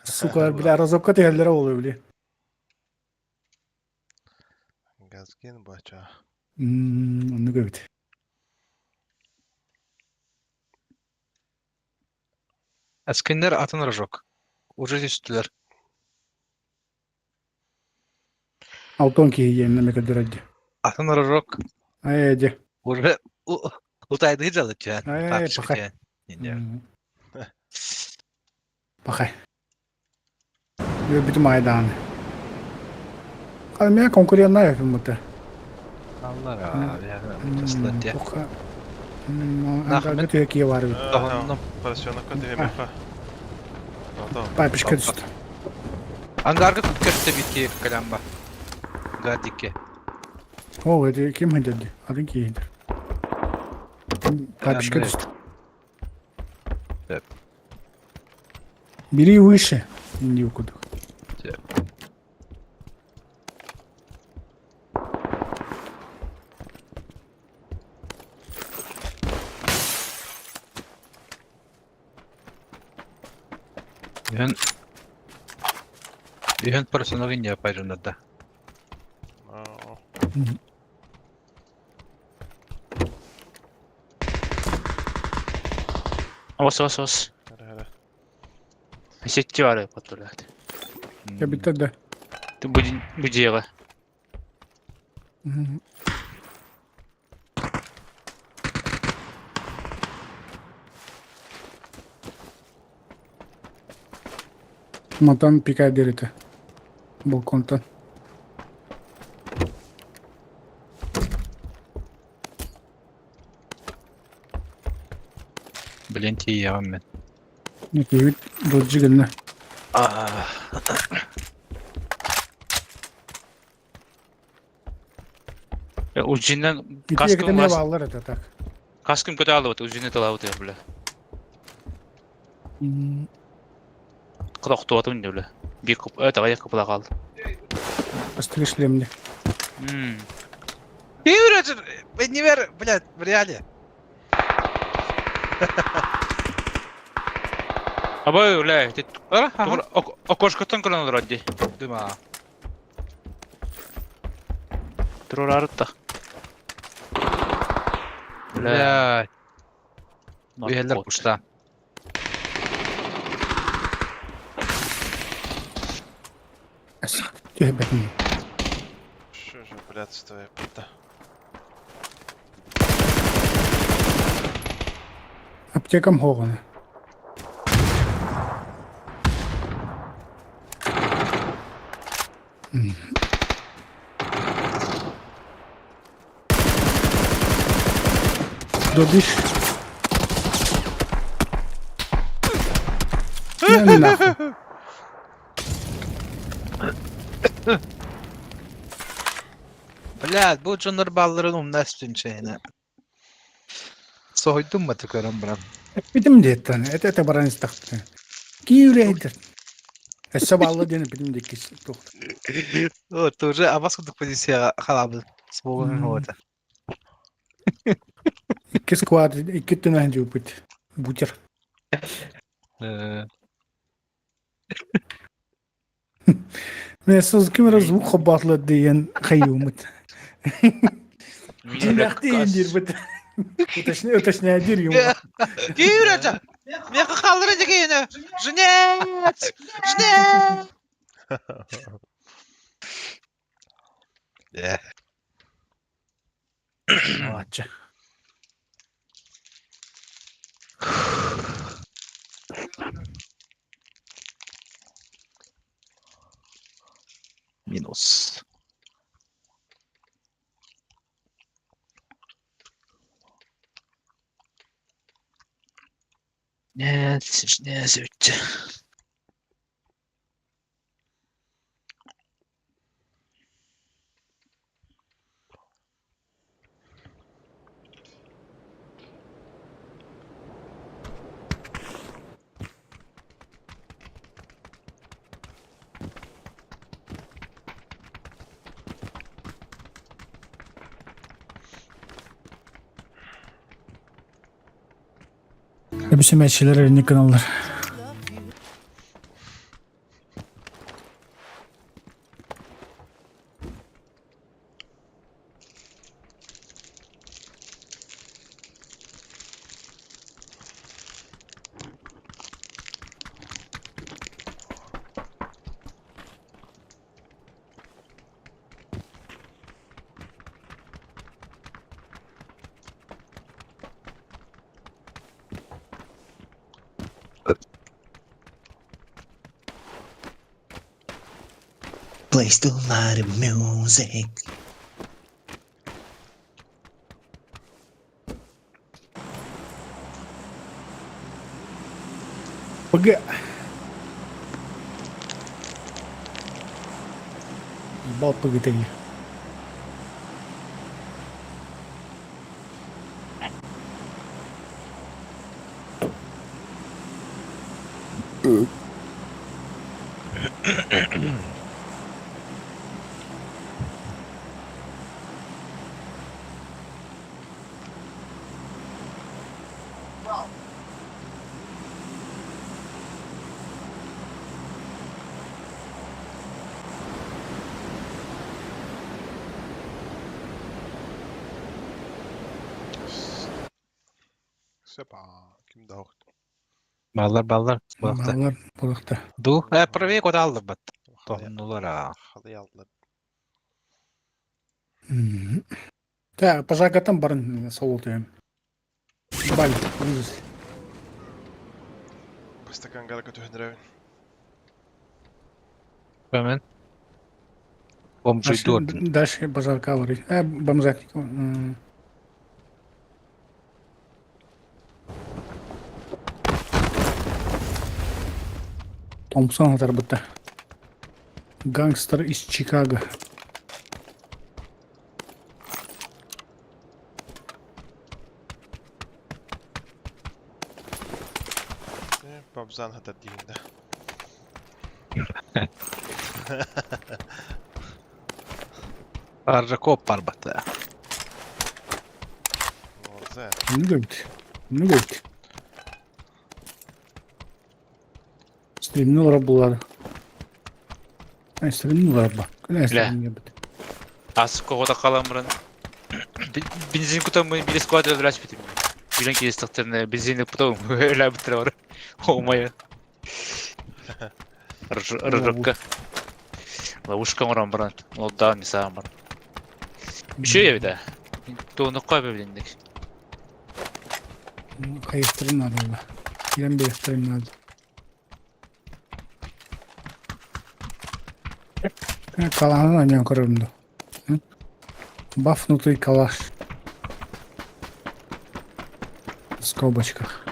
Сука, бля, разопка тегеллер олуй, бля. Газген бача. Onu gördü. Әскендер атын рожок. Уже түстілер. Алтонки yiyen ne kadar hadi. Атын рожок. Hadi. Уже утайды жалы чан. Ай, пахай. Bakay. Bir maydan. Kalmaya konkuryan yapayım bu da. Allah abi. Числоте. Anga Türkiye var. Tamam. Поросенок ДМФ. Папишка düştü. Ангарга көтті битке каламба. Гадике. O hadi kim hadi? Adın ki iyidir. Папишка Evet. düştü. Evet. Biri выше. Не okuduk. Үйен персонажы не пайжынады. Ос. Сетти var ya patladı. Ya bitti de. Bu дело. Matan pika derite. Balkontan. Блин, я вам. Ne ki dodcu gelene. Ujindan İki kaskım ekide ne var. bağlar ete tak. Kaskım kötü alıp ujinni tılabıt ya bile. Kıdak tuvatım ne bile. Bir kıp öte ayak kıpla kaldı. Астык işlemli. Юрий, не вер, блядь, в реале. Aba öyle. Ага, ага. Окошкотан кылан olur hadi. Дыма. Durur arıtta. Блядь. Üyeler kuşta. Tühbetim. Что же, блядство, ебать. Аптекам хоғаны. Добиш. Yani nahı. Блядь, bu cunur balların umnastin şeyine. Soydun mu tıkarım bırak? Bitim de etten. Ete baran istakti. Kiyüreydir. Esse bağlı dene bitim de kisi. O, тоже абасудuk позиция халабы. Смогу вот. İki squad, iki tünen jupit. Bucer. Mesuz kim razı xabatlı diyen kayyumut. Cinakti indir bit. Уточняй дир юм. Юрий, меня калдырacak yine. Жнец! Жнец! Açça. Минус. Нет, не зовите. Hepsi meçhiler elini kanallar. Play still loud music. Pagı. Bal pagı değil. Sepa, kim dağıt? Ballar. Balıkta. Bağlar balıkta. Du, правее куда aldı bat. Tohumlular ha. Halıyı aldılar. Ta pazakatan barın savul tüyem. Bal. Uzun. Pastakan galaka tühndürevin. Hemen. Bomcuyu dur. Daş pazarka var. Bamzak. Thompson atar bıtta. Gangster из Чикаго. Kobzan hatar diyinde. Arjakop barbata. Orada. Ne gördü? Ne gördü? Stream'ini olarak bular. Ben stream'ini olarak bak. Ne stream'ini yaptı? Асып коғода қаламырын. Бензин кутамын, бір сквадры врач бітім. Білен келістіктеріне бензинді пұтауым. Өлі бітірі бар. Олмайы. Рырыкка. Ловушка мұран баран. Ол дағын не саған баран. Біші ебеді. Тоғыны қой бәбіліндік. Kayıstırın adamla. Giren bir yıktırın lazım. Kalanın anyan kırımdı. Баф внутри калаш. В скобочках.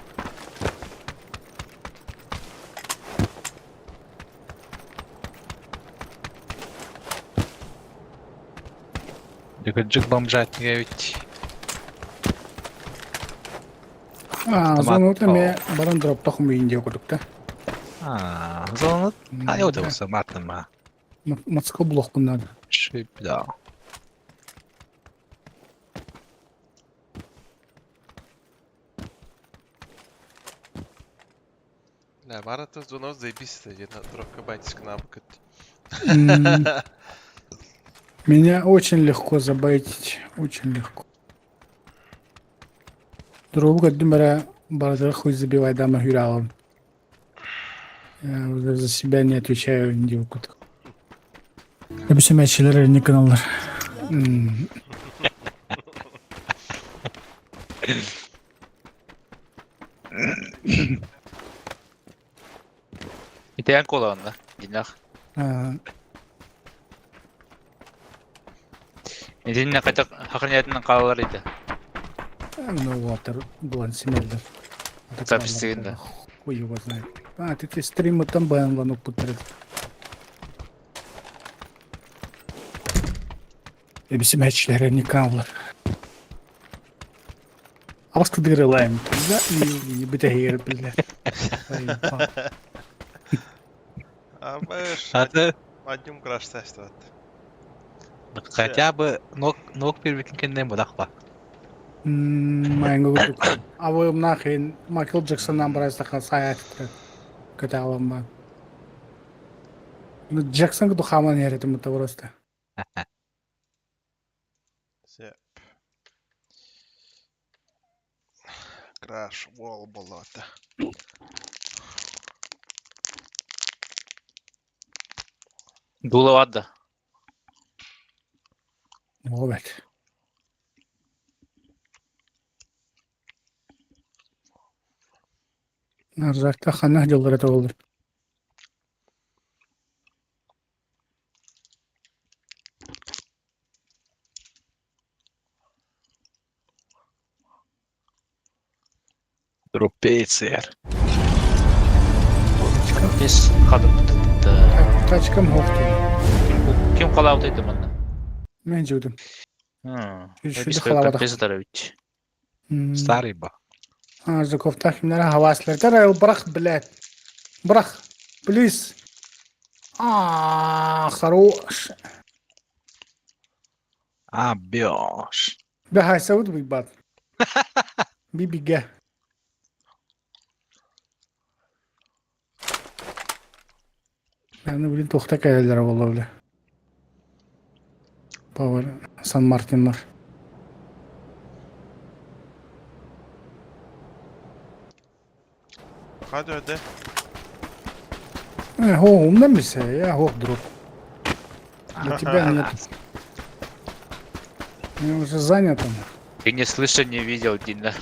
Жыгыджык бомжатниге бит. Зону me barın drop takım yiyince okuduk da. Зонут. Ай, ода болса матныма. Matsko blok bunlar. Шипда. Не, Марата с Донос заебись, jedna трохи батюшка навыкать. Меня очень легко забайтить. Очень легко. Дробу дымара бардак хуй забивай дама хюралом. Я уже за себя не отвечаю индивку. Hepsi meçhiler elini kanallar. İteyen kolağında. Dinlak. Dinle kaytak hakimiyetinden kalalarıydı. Ну вот, блин, семейный. Записывай. Хуй его знает. Ты стримы там бэн лану путает. Hepsi meçhiler elini kanallar. Askı dırılayım. Да, и битахир, блядь. Абеш. Hadi. Одним краш тестовать. Хотя бы ног первикинкенден бодак ба. Майнгу. А вы нахрен Майкл Джексоннан біраз тақа саят көте алам ба. Джексон күді хаман ереті мұтта просто. Сеп. Краш вол болота. Дула вадда. Evet. Arzakta xanah yollara da olur. Трупейцер. Biz kaldık. Taçkam hoqtu. Kim kalavdaydı bana? Ben judum. Biz Şurada kaldık. kalavada. Biz taravich. Старый ба. Arzakov takimlere havaslar. Tara bırak blad. Bırak. Please. Хорош. Бьёшь. Да, хайсауд бибат. Бибига. Ben de bilin toxta gəlirlər valla öyle. Power San Martin var. Hadi öde. Умно все, я хох друг. Для тебя нет. Я уже занят. Ты не слышал, не видел, Дина.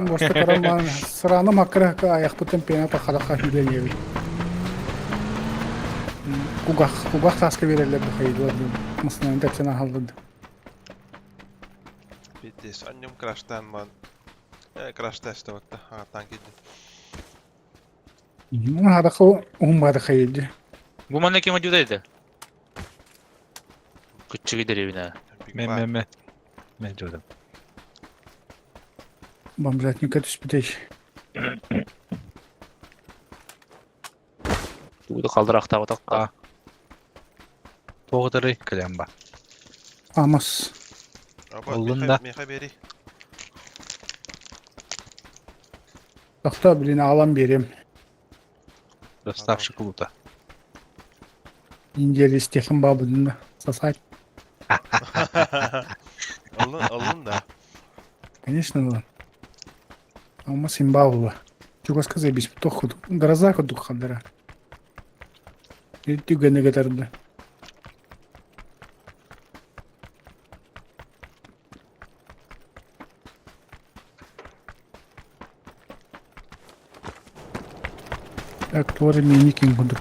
Просто караман сраным акыракка аяк бутын пената халакка хүлөнөбү. Кугах таска берелер bu hayırlar. Mısır'ın tepsine haldı. Bittis. Annem crash'tan man. Crash testovat. Ha tanki. Hada ko hada hayırdı. Bu bana kim acıdaydı? Küçük gider evine. Мен жодым. Бомжатника түспүтеш. Suudu kaldırak tağı Aa. Toğdırı kalem ba. Amas. Oğlum da. Miha beri. Takta birini alan vereyim. Dostavşı kuluta. İnceli istekim babında. Сосать. Alın da. Конечно, да. Алмаз имбаула. Чуга сказай, без птоху. Гроза ходу хадара. Тюга не гатарда. Так, тоже миникин буду.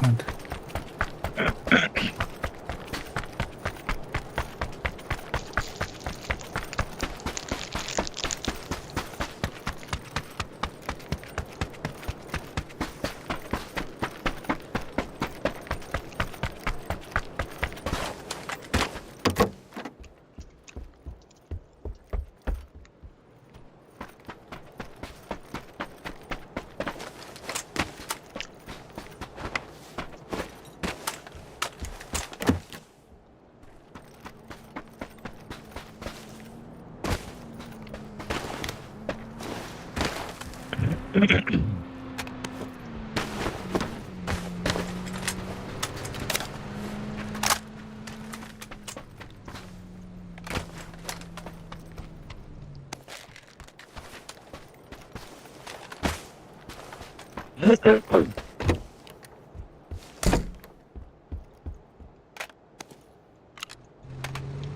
Надо.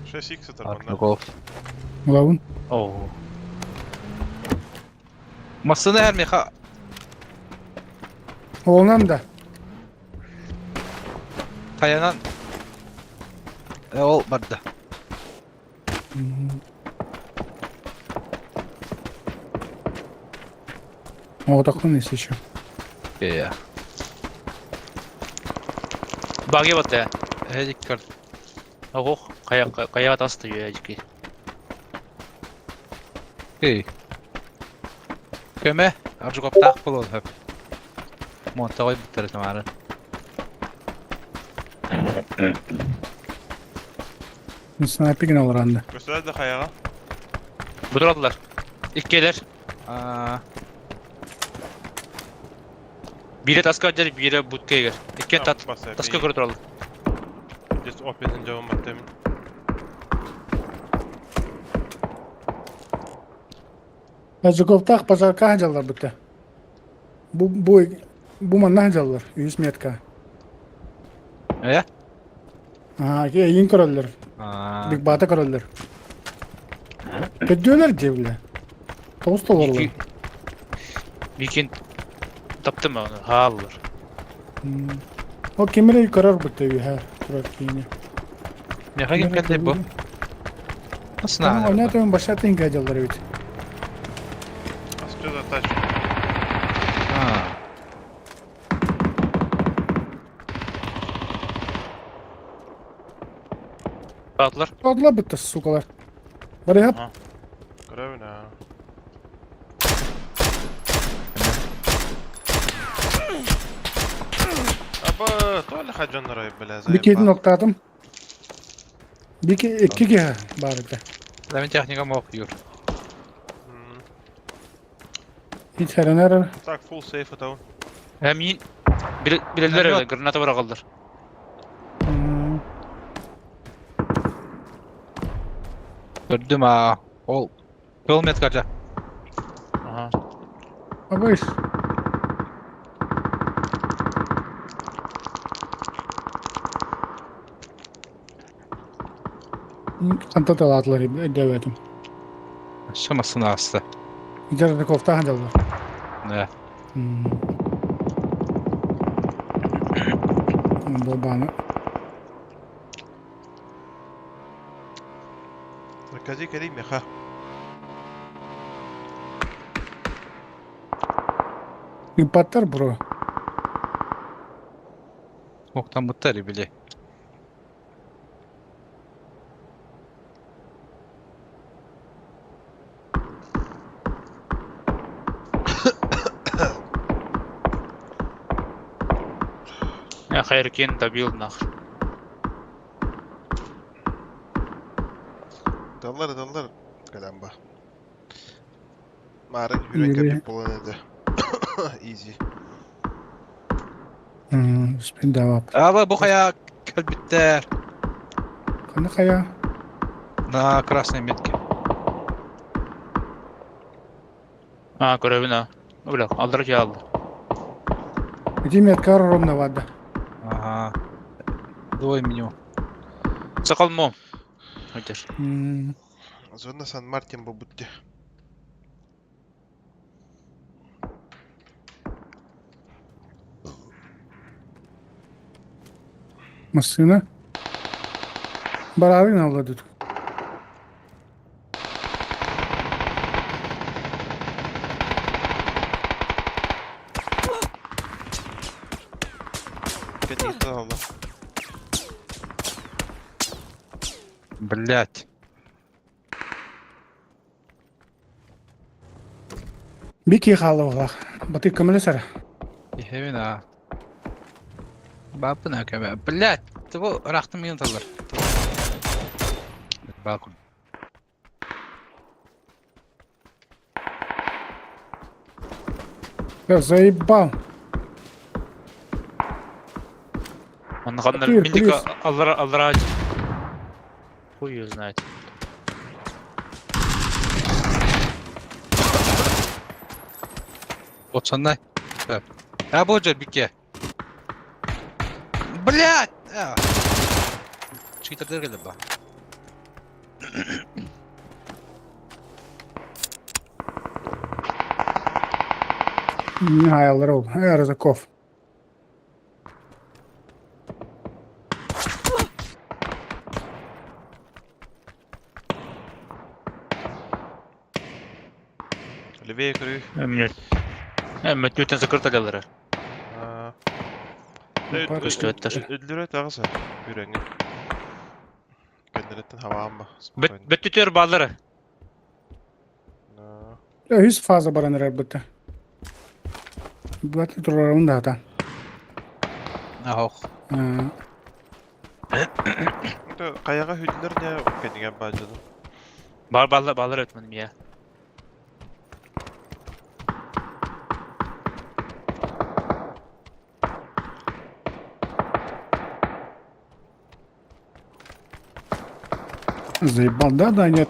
Şöyle sik satır bunlar. Arknogol. Лавун. Oo. Masını her meha. Oğlan da. Tayanan. Ol barda. Oğdaklı neyse şu. Ya. Баги батты ya. Hedik kar. Ого, kaya atası diyor ya ciddi. Hey. Köme. Arju kaptak bulun hep. Monta koy bitir tamam. Sniping'in olur anda. Göster de kayağa. Budur aldılar. İlk gelir. Aa. Biri taska açar, biri butkaya gir. İkken tat. Taska göre duralım. Just open cevabım var demin. Жуковтах пожарка хаджалар бутта. Bu manna hajallar 100 metka. Ya. Ha, ki yin korallar. Aa. Big bata korallar. Kötüyorlar cevle. Tost olurlar. Weekend taptım ben onu. Haalılar. O kemire karar butta bir ha. Turak yine. Ne kadar geldi bu? Nasıl Tamam, ne? oynatıyorum başlatın ki hajallar evet. Asıyor da taş. Ha. Dağıttılar. Odla butta sukalar. Bari yap. Görev ne? Aba, tuvalı hacanlar ayıp bela. Bir kedi nokta adım. İki ki ha bari de. Demin teknika mı okuyor? Hiç her öner. Tak full safe town. Hem yiyin. Bilirler öyle. Granata bırakıldılar. Gördüm ha. Ol. Yol met kaca. Aha. Ama iş. Kanta talatları devedim. Şamasını astı. İçeride kofta hajallar. Ne? Bu bana. Merkezi kelim ya ha. Bir patlar bro. Oktan muttari bile. Хайркен добил нахер. Dallar. Kadam bak. Marın yürek Yürü. yapıp bulan edi. Easy. Üspün devam. Aba bu kaya kalbitter. Kanı kaya. На красной метке. Көрөбүн а. Бля, алдыр же алды. Где метка ровно вода. Ага. Двое меню. Сакал мо. Өтеш. Zona San Martin bu butti. Машина. Барабин avladı. Kötü aldı. Блять. Bir ki kaldı ola. Batı kamera sara. Ихевина. Бабына кәмә. Блять. Ты рахты мен талар. Балкон. Я заебал. Аннакандар Please, миндик please. алдыра. Хуй её знает. Вот сондай. А боджер бике. Блять. Читер geldi ba. Нихайл рол. Рызаков. Leveye kırıyor. Эмме төтен закырталары. Күчтү өттөр. Öldürüyor tağısı. Yüreğine. Kendiletten hava mı? Бет төтөр балдары. Yüz fazla baran rabıta. Batı turlarım da hata. Ах. Kayağa hüdüler ne kendine bacıdı. Балдар өтмөдүм я. Заебал. Да, нет.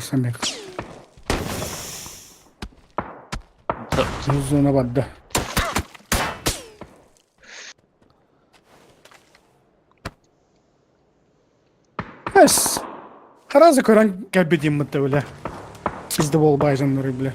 Самек. Зона вода. Эс. Харазы көрән кәбедим мытты біле. Сізді бол байжан нұры біле.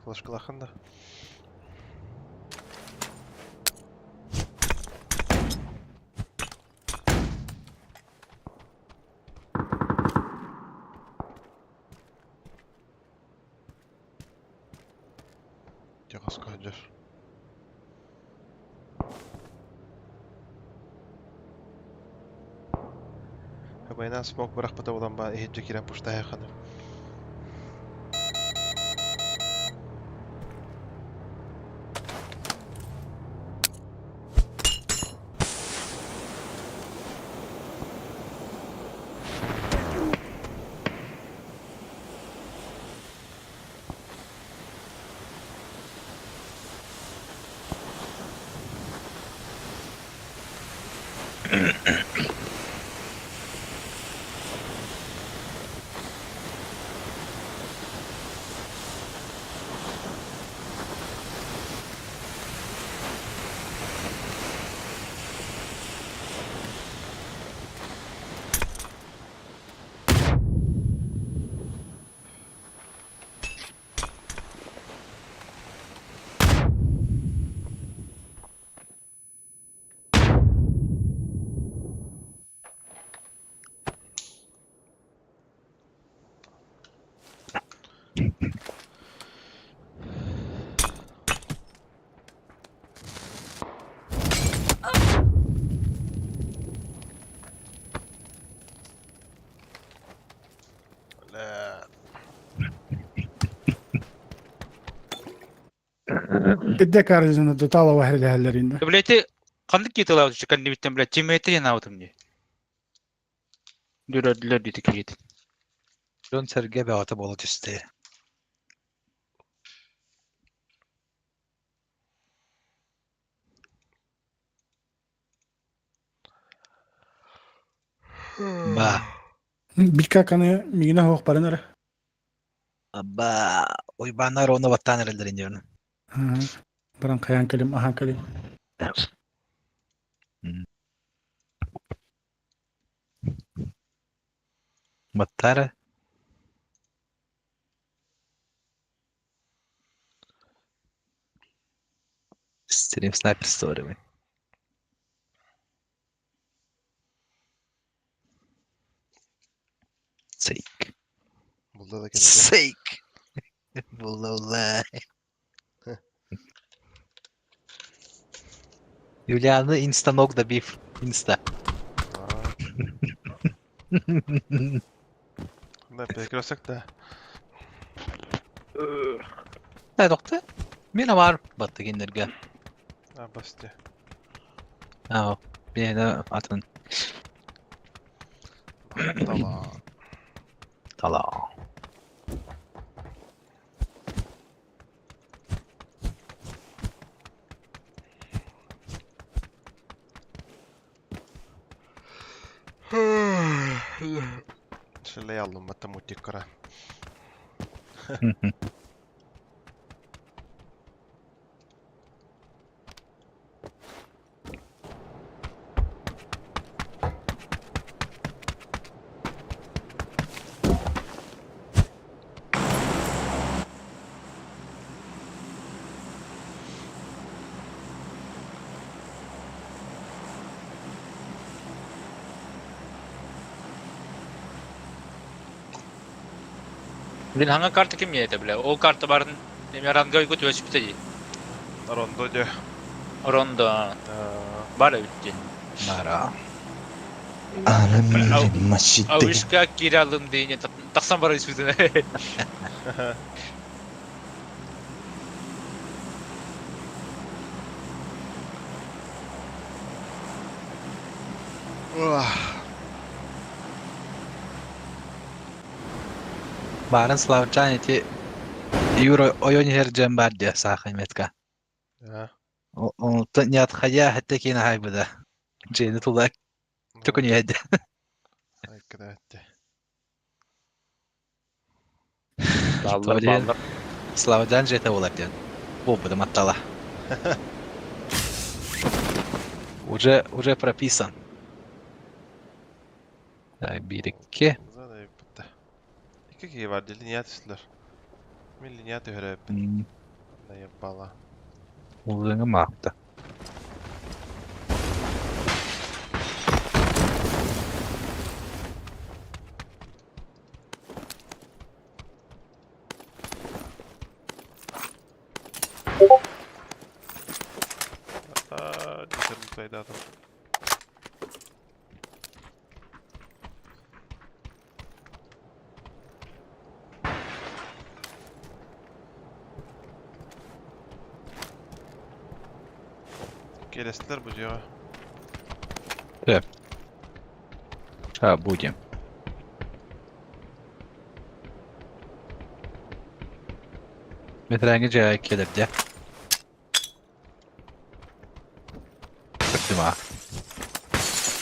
Flaşkılakın da. Yağız kacar. Bayna smoke bırak bata olan ba ehitçe kiren puşta yakını. Gidde karıcını da tala var hallerinde. Bileti kandık ki tala çıkan nimitten bilet cimete yana avtım diye. Dürödüler dedi ki git. Dön serge be atı bolu üstü. Ba. Bir kakanı migine hoq baranır. Ba. Oy banlar onu battan erelderin diyorum. Baran kayan kelim, aha kelim. Battar. Stream sniper story mi? Sake. Bulda da gelecek. Sake. Bulla. Julian'ı insta nokta beef. Insta. Ne pek olsak da. Ne doktor? Mina var battı gindirge. Ha bastı. Ha, bir de atın. Tamam. Tala. Sille jallumatta mutikkara. Bilin hangi kartı kim yedi bile? O kartı barın yaran göy götü ölçüp biteci. Rondo diyor. Ronda. Var ya bitti. Mara. Anam maçı. Avuşka geri alın deyince taksan para üstüne. Barın Slavcan eti Euro oyun her cember diye sahimetka. Ja. Onu niyat haya hatta kine haybıda. Ceyni tulak çok niyet. Aykırı etti. Ballar. Slavcan jete olak diyen. Bu bu da matala. Уже прописан. Bir iki. Zaten yapıttı. İki kişi var dili niyet istiyor. Milli niyet öğrenip ne yapala. Uzun mapta. Dışarı mutlaydı adam. Gelestiler bu diyor. Ha будем. Метренге жай келер де. Битима.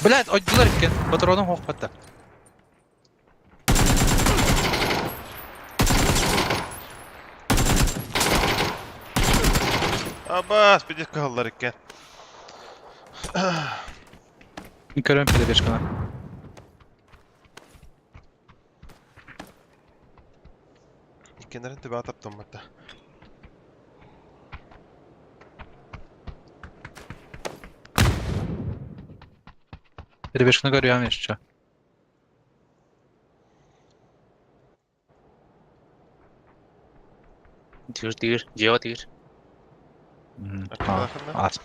Блядь, ойдылар екен. Патроным хоқ батты. Abbas bir dakika kaldılar iken. Көрем перебежкана. İkenlerin tübe atıp donmadı. Перебежканы көрüyorum еще. Тир. Жева тир. Ас.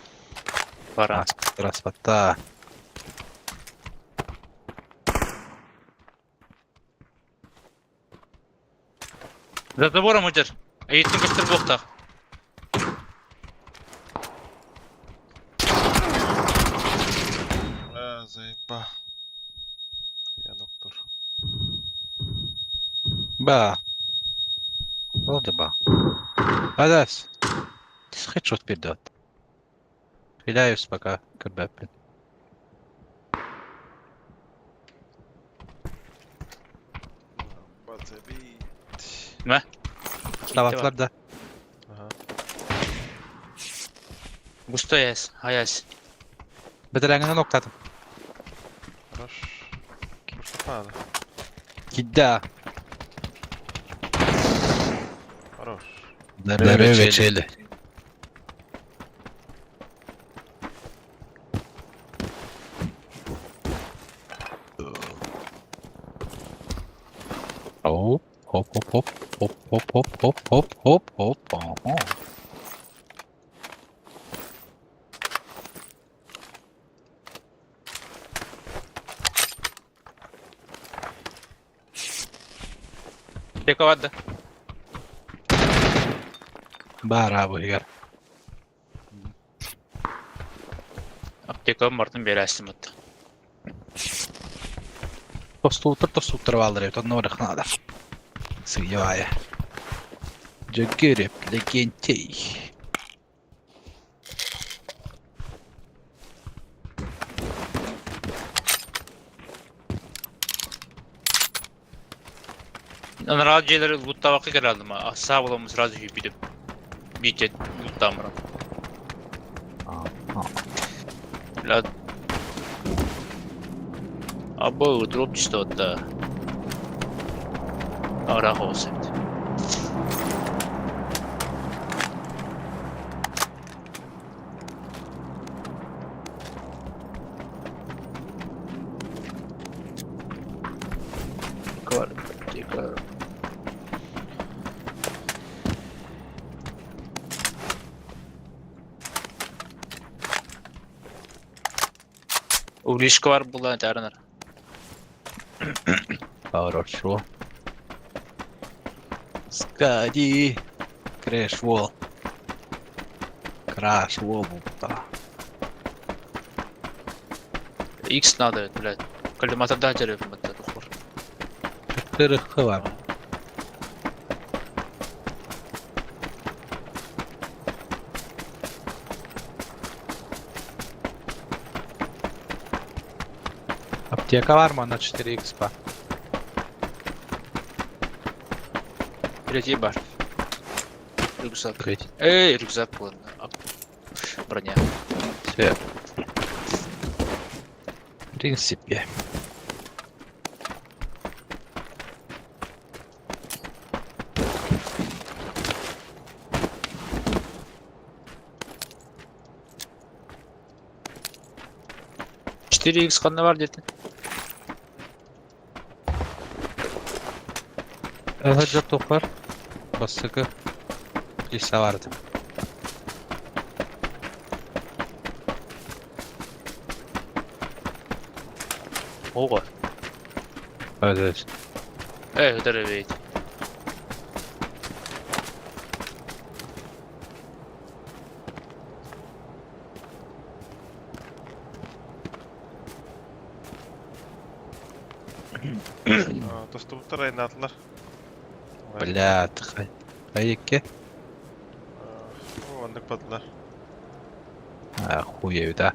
Пара. Распата. За забором удер. Eğitim göster bokta. Ба. Oldu ba. Adas. Headshot bir dot. Hilayus пока кырбаппын. Batı bit. Ne? Ставатларда. Aha. Gusto yes. Hayas. Бетерәңне ноктатым. Хорош. Что надо? Кидда. Хорош. Деревечели. Оп, хоп, хоп, хоп, хоп, хоп, хоп, хоп, хоп, хоп, хоп. Ага. Teko vardı. Bravo, Igor. Apteko Martin belastim hatta. Тостуутар валдырып, оннорых надо. Сыйвая. Джагереп, легентей. Ben radyoları loot'ta vakit herhalde ama sağ olamız radyoyu bilip. Bitet loot'ta mı? La. Abo drop işte hatta. Ara olsun. Улишка var bulan tarınar. Хорошо. Сходи. Крэш вол. Краш вол будто. X надо, блядь. Коллиматор дерев это тухур. Кырыхы var. Аптека var mı? Ona 4x var. Блядь, ебар. Рюкзак. Открыть. Рюкзак ладно. Броня. Все. В принципе. Четыре X kanı var dedin. Hacı toplar. Basıkı. Lise vardı. Ого. Evet. Деревей. Dostum raynadılar. Бля, хайеке. Onluk padılar. Охуею, да.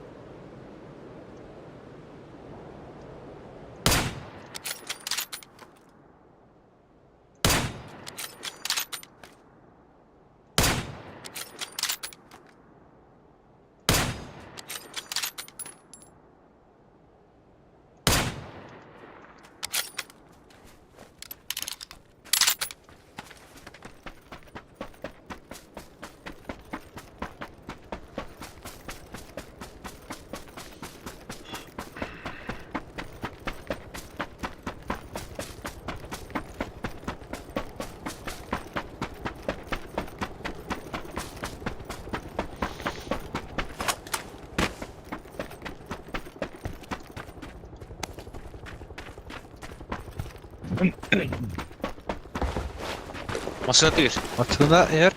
Masına değil. Atına eğer.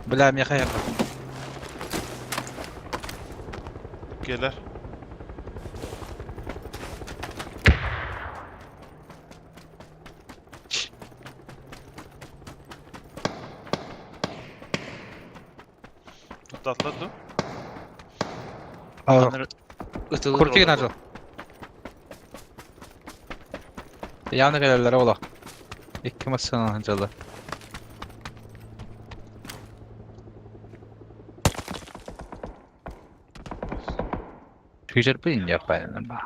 Bля, мне хайер. Gelir. Atladı. Ağır. Itılır Kurki orada gene Yanı gelirler ola. İki masana hancalı. Tüycer bilin yapayım ben.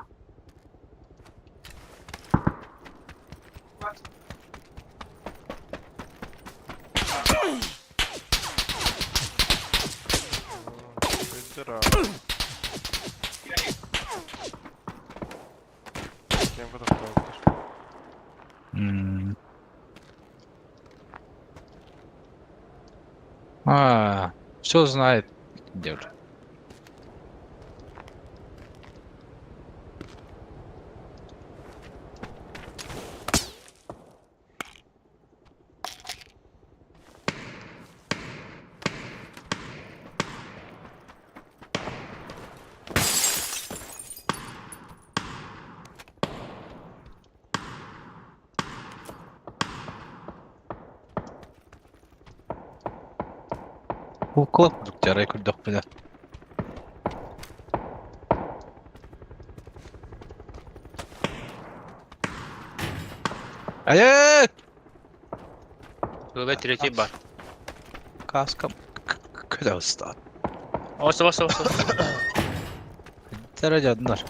Öldür abi. Kim kadar tavuktur? Что знает дело. Bu korkmadık jarayı kurduk bile. Hayır! Böyle trekey var. Kaskım köle usta. Basta. Derece adınlar.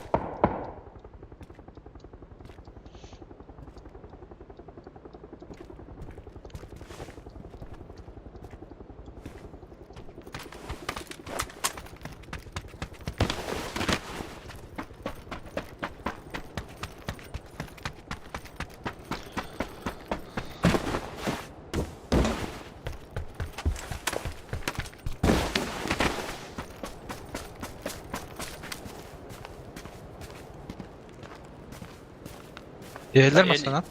Yerler mi sana?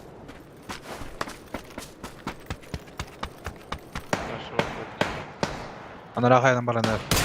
Karşı bak. Ana rahayla bana ne?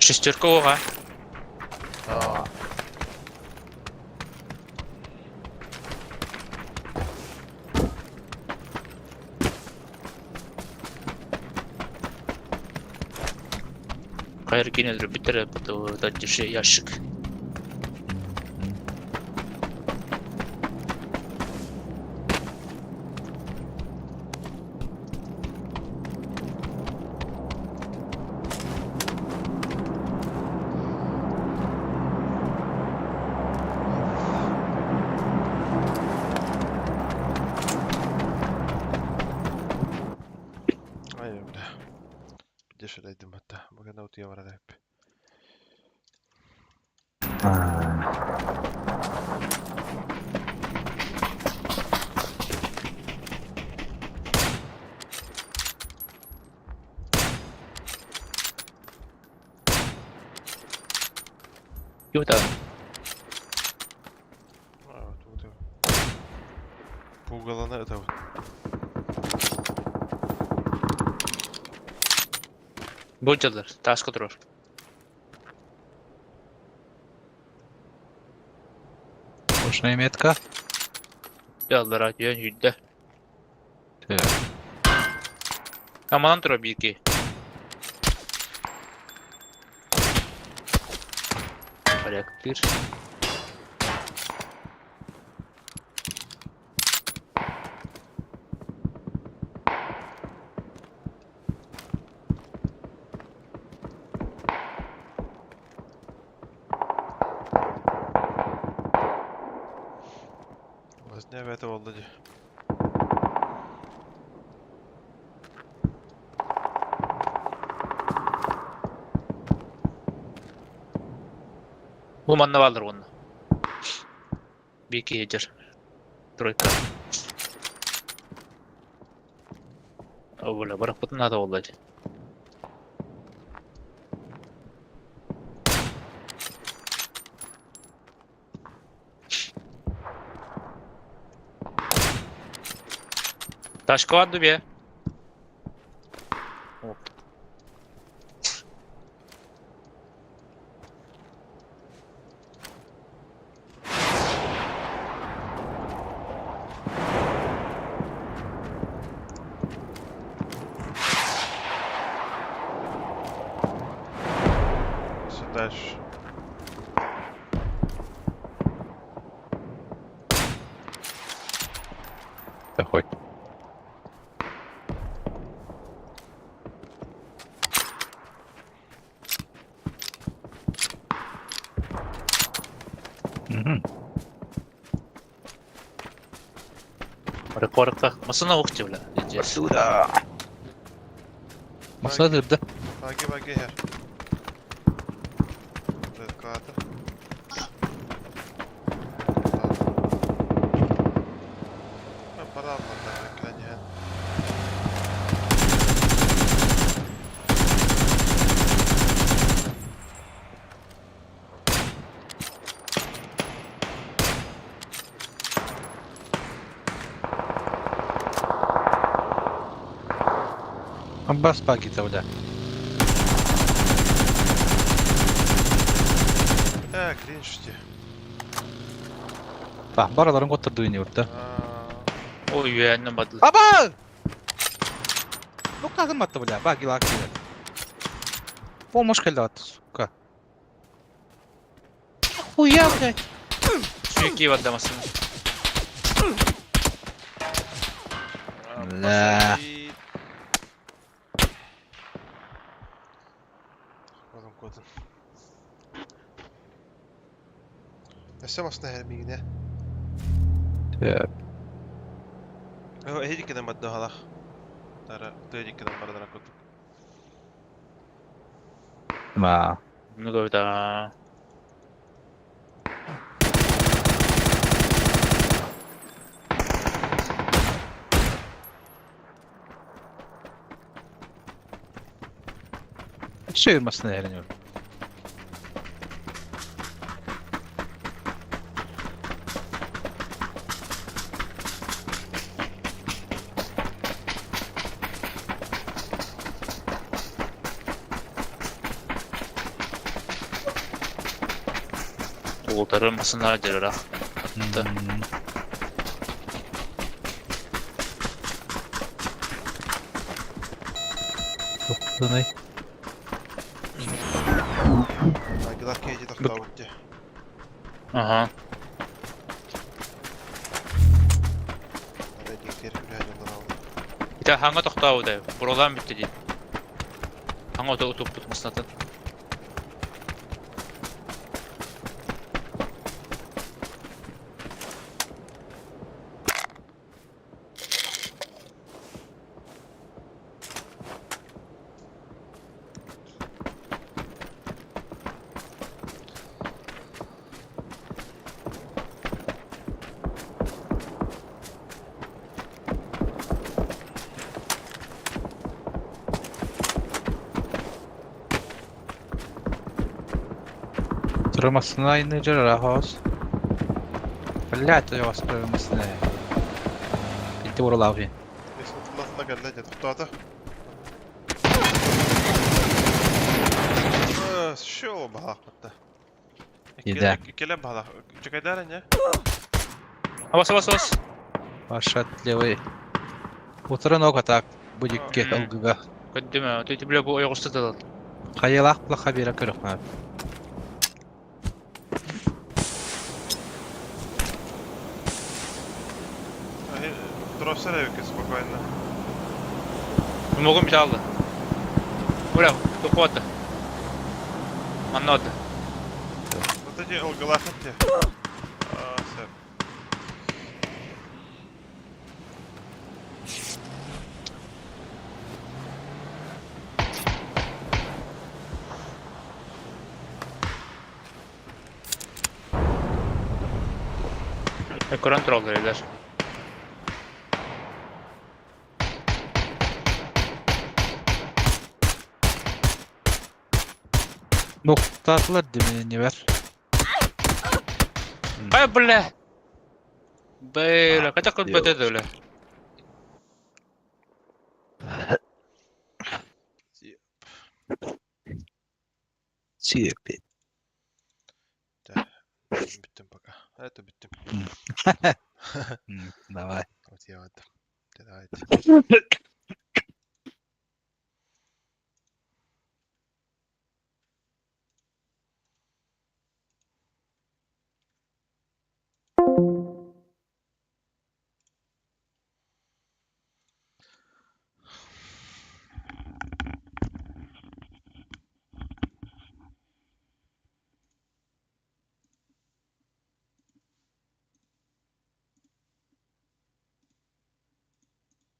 Шестерка оға. Кайыр кинелер бітірі, бұты держи ящик. Aynen bile. Bir de şöyleydim hatta. Bugün de otuya var hep. Yok da. Evet, bu da. Bu galana evet. Boncalar, taşka durur. Boşuna yemetka. Yallar atıyor yüzde. Evet. Aman durur bir iki. Ayak bir. Ne evet oldu. Bu manna vardır onun. Bir iki yedir. Troika. O böyle bırak bu nada olacak. Taşko vardı bir. Дальше. Да хоть. Рекордка. Масына оқты бля. Сюда. Масына дырды. Баги her. Red card. Para almadan bekleyen. Бас пагита бля. Клинчти. Bak baraların oturduğu yine orada. Ой, я не бадыл. Aba! Ну как он бля, баги лаки. О, мошкалда attı сука. Хуя, блядь. Sürekli iyi vardı masını. La. Oğlum kodum. Nästan måste det här mine. Joo, ei ikinä mä dohala. Täällä työjikkinä paradana kotu. Ma. Ну когда Çevirmesine eğleniyor. Oğulları masına acırır ha. Attı. Çok ne? Kaikilla keiti tohtautti. Aha. Täällä ei tiedä yhden jollain olla. Bir de hangi tokta o da? Buradan bitti değil. Hangi o da oturup tutmasın atın. Тормозная не жарахос. Блять, я вас тормозная. Иди уралави. Если вот лагalla ja tohtaata. Show bahakmatta. Gider. Kele bahak. Çekay daren ya. Bas bas bas. Пошатливый. Утро нога так. Будет кет алгыга. Көддеме, ты бля bu oyoq üstü de. Хайылақ плаха бера көрік мә. Тросser evke spokojno. Mogłem być aldı. Bırak, dokładnie. Anladı. Вот эти алгалахатти. Сэр. Kontrolleriler. Noktalar demeni ver. Ay böyle. Böyle kaçak kötü öyle. Sürekli. Bittim пока. Это bittim. Давай. Вот я вот. Давайте.